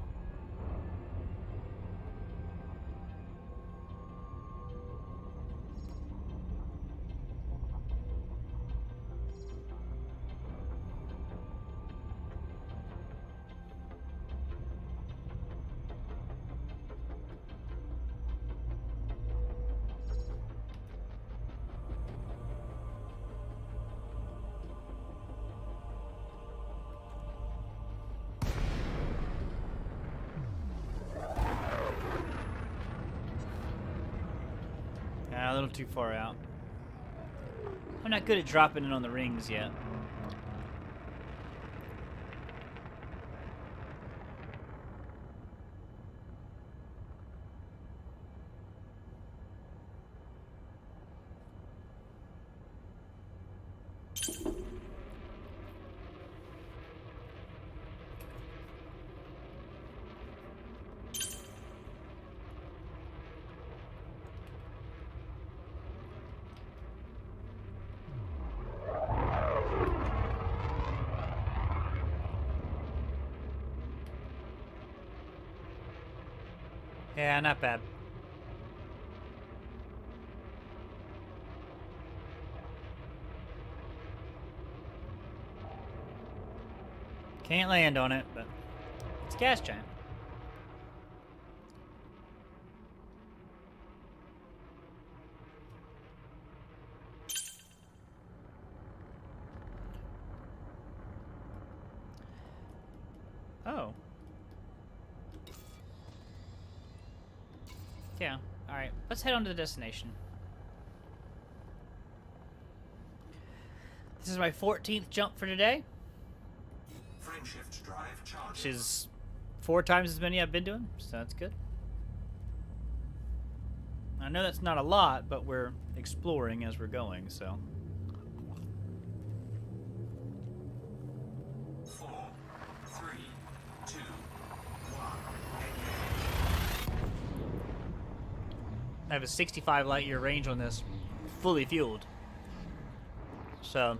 A little too far out. I'm not good at dropping it on the rings yet. Yeah, not bad. Can't land on it, but it's a gas giant. Oh. Yeah, alright. Let's head on to the destination. This is my 14th jump for today, Frameshift drive which charging. is 4 times as many I've been doing, so that's good. I know that's not a lot, but we're exploring as we're going, so. 4, 3, 2, 1. I have a 65 light year range on this, fully fueled. So,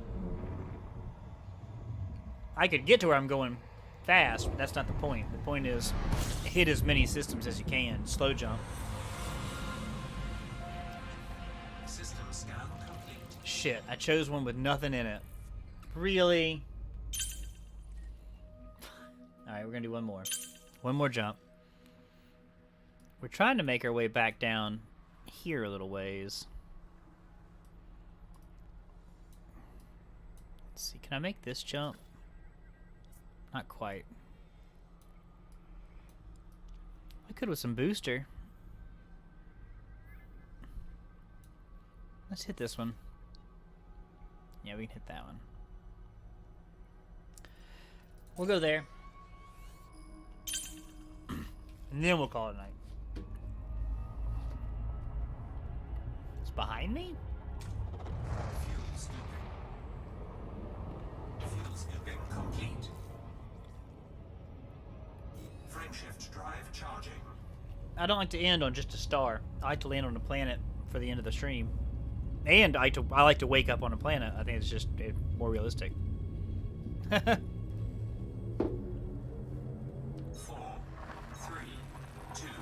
I could get to where I'm going fast, but that's not the point. The point is, hit as many systems as you can, slow jump. System scan complete. Shit, I chose one with nothing in it. Really? Alright, we're gonna do one more. One more jump. We're trying to make our way back down here a little ways. Let's see, can I make this jump? Not quite. I could with some booster. Let's hit this one. Yeah, we can hit that one. We'll go there. And then we'll call it a night. It's behind me? Fuel scooping. Fuel scooping complete. Frameshift drive charging. I don't like to end on just a star. I like to land on a planet for the end of the stream. And I like to wake up on a planet. I think it's just more realistic. 4, 3, 2, 1.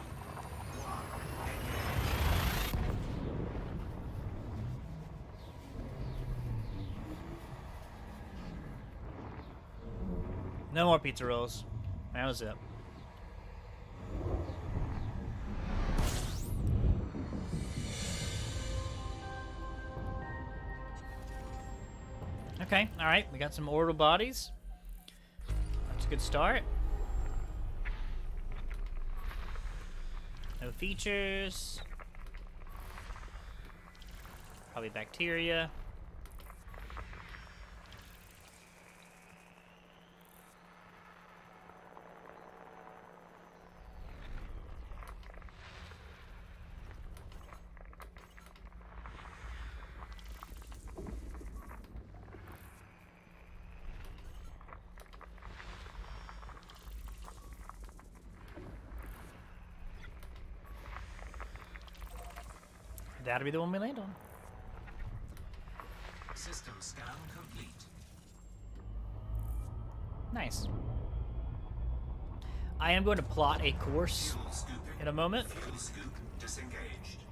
No more pizza rolls. That was it. Okay, alright. We got some orbital bodies. That's a good start. No features. Probably bacteria. That'll be the one we land on. System scan complete. Nice. I am going to plot a course Fuel scooping. in a moment. Fuel scoop disengaged.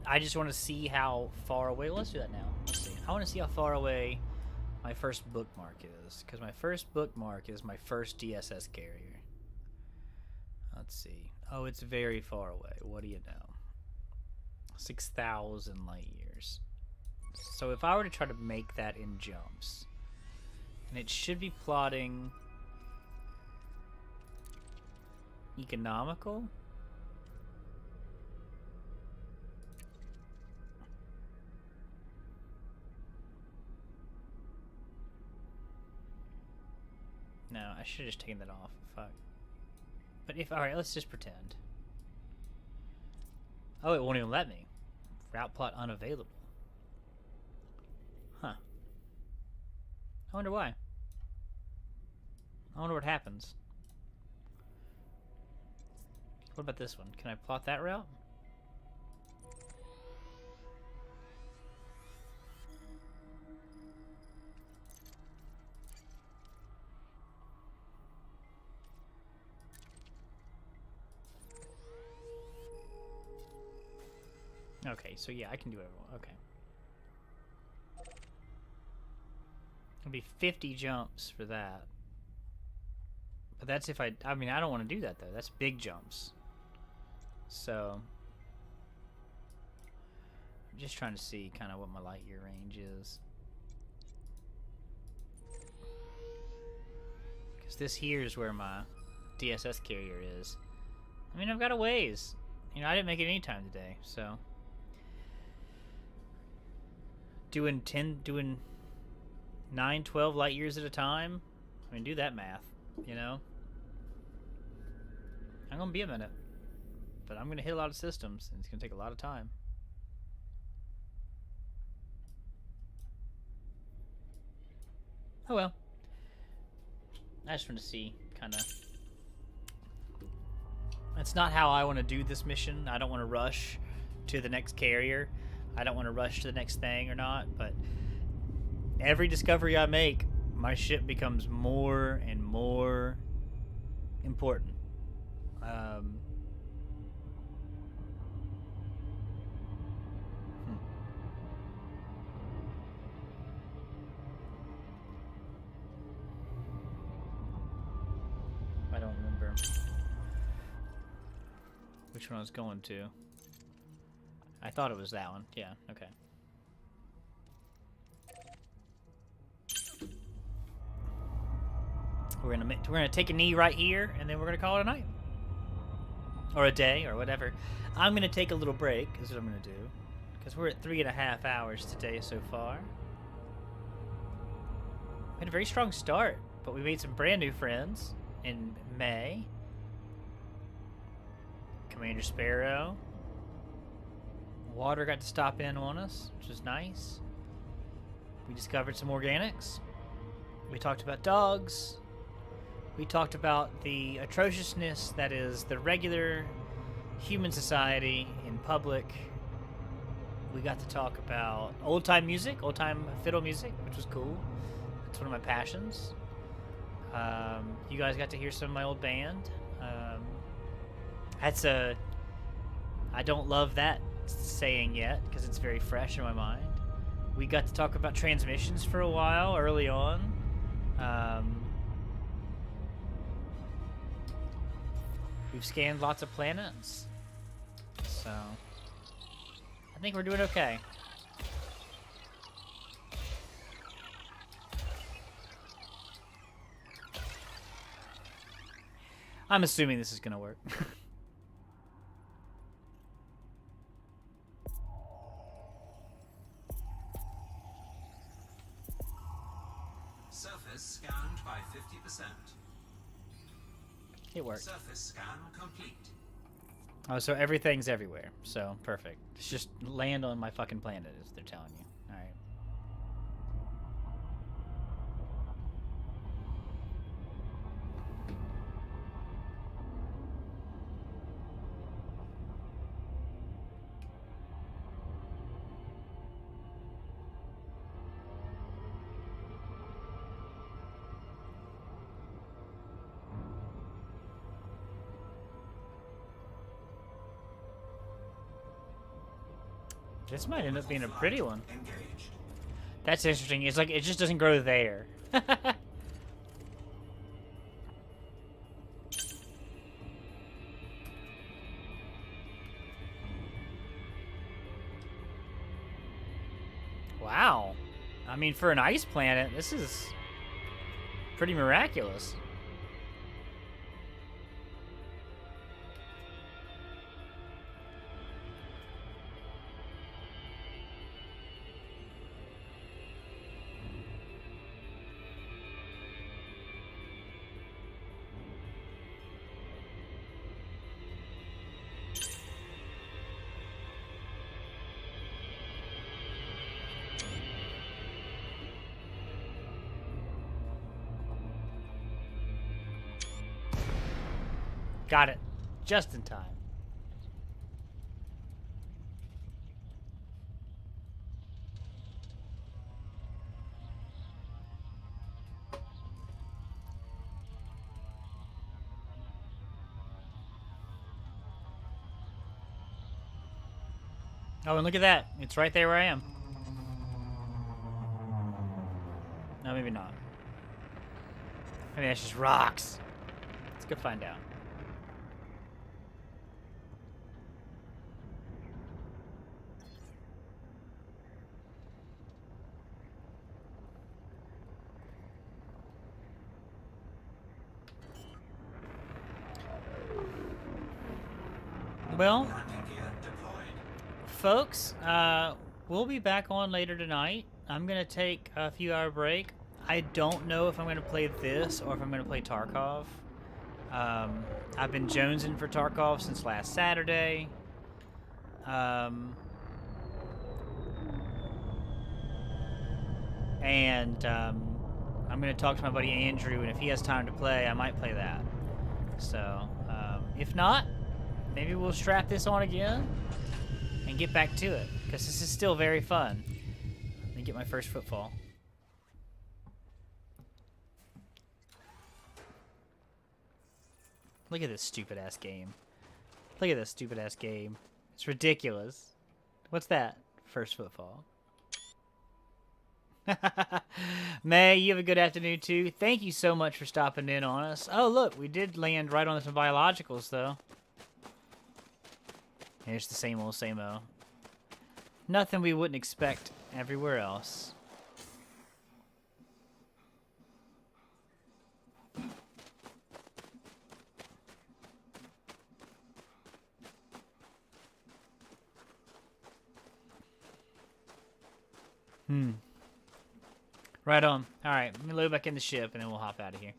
I just want to see how far away. Let's do that now. Let's see. I want to see how far away my first bookmark is, because my first bookmark is my first DSS carrier. Let's see. Oh, it's very far away. What do you know? 6,000 light years. So if I were to try to make that in jumps, and it should be plotting economical. No, I should have just taken that off. Fuck. But if, alright, let's just pretend. Oh, it won't even let me. Route plot unavailable. Huh. I wonder why. I wonder what happens. What about this one? Can I plot that route? Okay, so yeah, I can do whatever I want. Okay. It'll be 50 jumps for that. But that's if I mean, I don't want to do that, though. That's big jumps. So, I'm just trying to see kind of what my light year range is. Because this here is where my DSS carrier is. I mean, I've got a ways. You know, I didn't make it any time today, so. Doing 9, 12 light years at a time? I mean, do that math, you know? I'm gonna be a minute. But I'm gonna hit a lot of systems, and it's gonna take a lot of time. Oh well. I just want to see, kind of. That's not how I want to do this mission. I don't want to rush to the next carrier. I don't want to rush to the next thing or not, but every discovery I make, my ship becomes more and more important. I don't remember which one I was going to. I thought it was that one. Yeah, okay. We're gonna take a knee right here, and then we're gonna call it a night, or a day, or whatever. I'm gonna take a little break. Is what I'm gonna do, because we're at 3.5 hours today so far. We had a very strong start, but we made some brand new friends in May. Commander Sparrow. Water got to stop in on us, which was nice. We discovered some organics. We talked about dogs. We talked about the atrociousness that is the regular human society in public. We got to talk about old-time music, old-time fiddle music, which was cool. It's one of my passions. You guys got to hear some of my old band. I don't love that saying yet because it's very fresh in my mind. We got to talk about transmissions for a while early on. We've scanned lots of planets, so I think we're doing okay. I'm assuming this is gonna work. Surface scanned by 50%. It worked. Surface scan complete. Oh, so everything's everywhere. So, perfect. It's just land on my fucking planet, as they're telling you. Alright. This might end up being a pretty one. Engaged. That's interesting. It's like, it just doesn't grow there. Wow. I mean, for an ice planet, this is pretty miraculous. Got it. Just in time. Oh, and look at that. It's right there where I am. No, maybe not. Maybe that's just rocks. Let's go find out. Well, Landing gear deployed. folks, we'll be back on later tonight. I'm going to take a few hour break. I don't know if I'm going to play this or if I'm going to play Tarkov. I've been jonesing for Tarkov since last Saturday. I'm going to talk to my buddy Andrew, and if he has time to play, I might play that. So, if not, maybe we'll strap this on again and get back to it, because this is still very fun. Let me get my first footfall. Look at this stupid-ass game. Look at this stupid-ass game. It's ridiculous. What's that? First footfall. May, you have a good afternoon, too. Thank you so much for stopping in on us. Oh, look, we did land right on some biologicals, though. Here's the same old, same old. Nothing we wouldn't expect everywhere else. Right on. Alright, let me load back in the ship and then we'll hop out of here.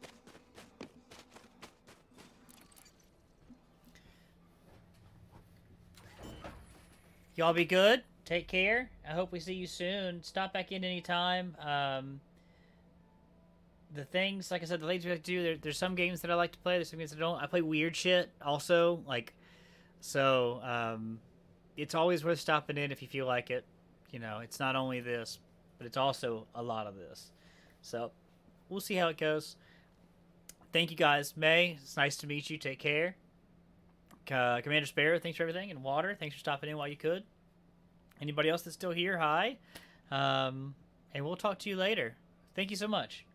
Y'all be good. Take care. I hope we see you soon. Stop back in anytime. The things, like I said, the things we like to do, there's some games that I like to play. There's some games that I don't. I play weird shit also. It's always worth stopping in if you feel like it. You know, it's not only this, but it's also a lot of this. So, we'll see how it goes. Thank you guys. May, it's nice to meet you. Take care. Commander Sparrow, thanks for everything. And Water, thanks for stopping in while you could. Anybody else that's still here, hi. And we'll talk to you later. Thank you so much.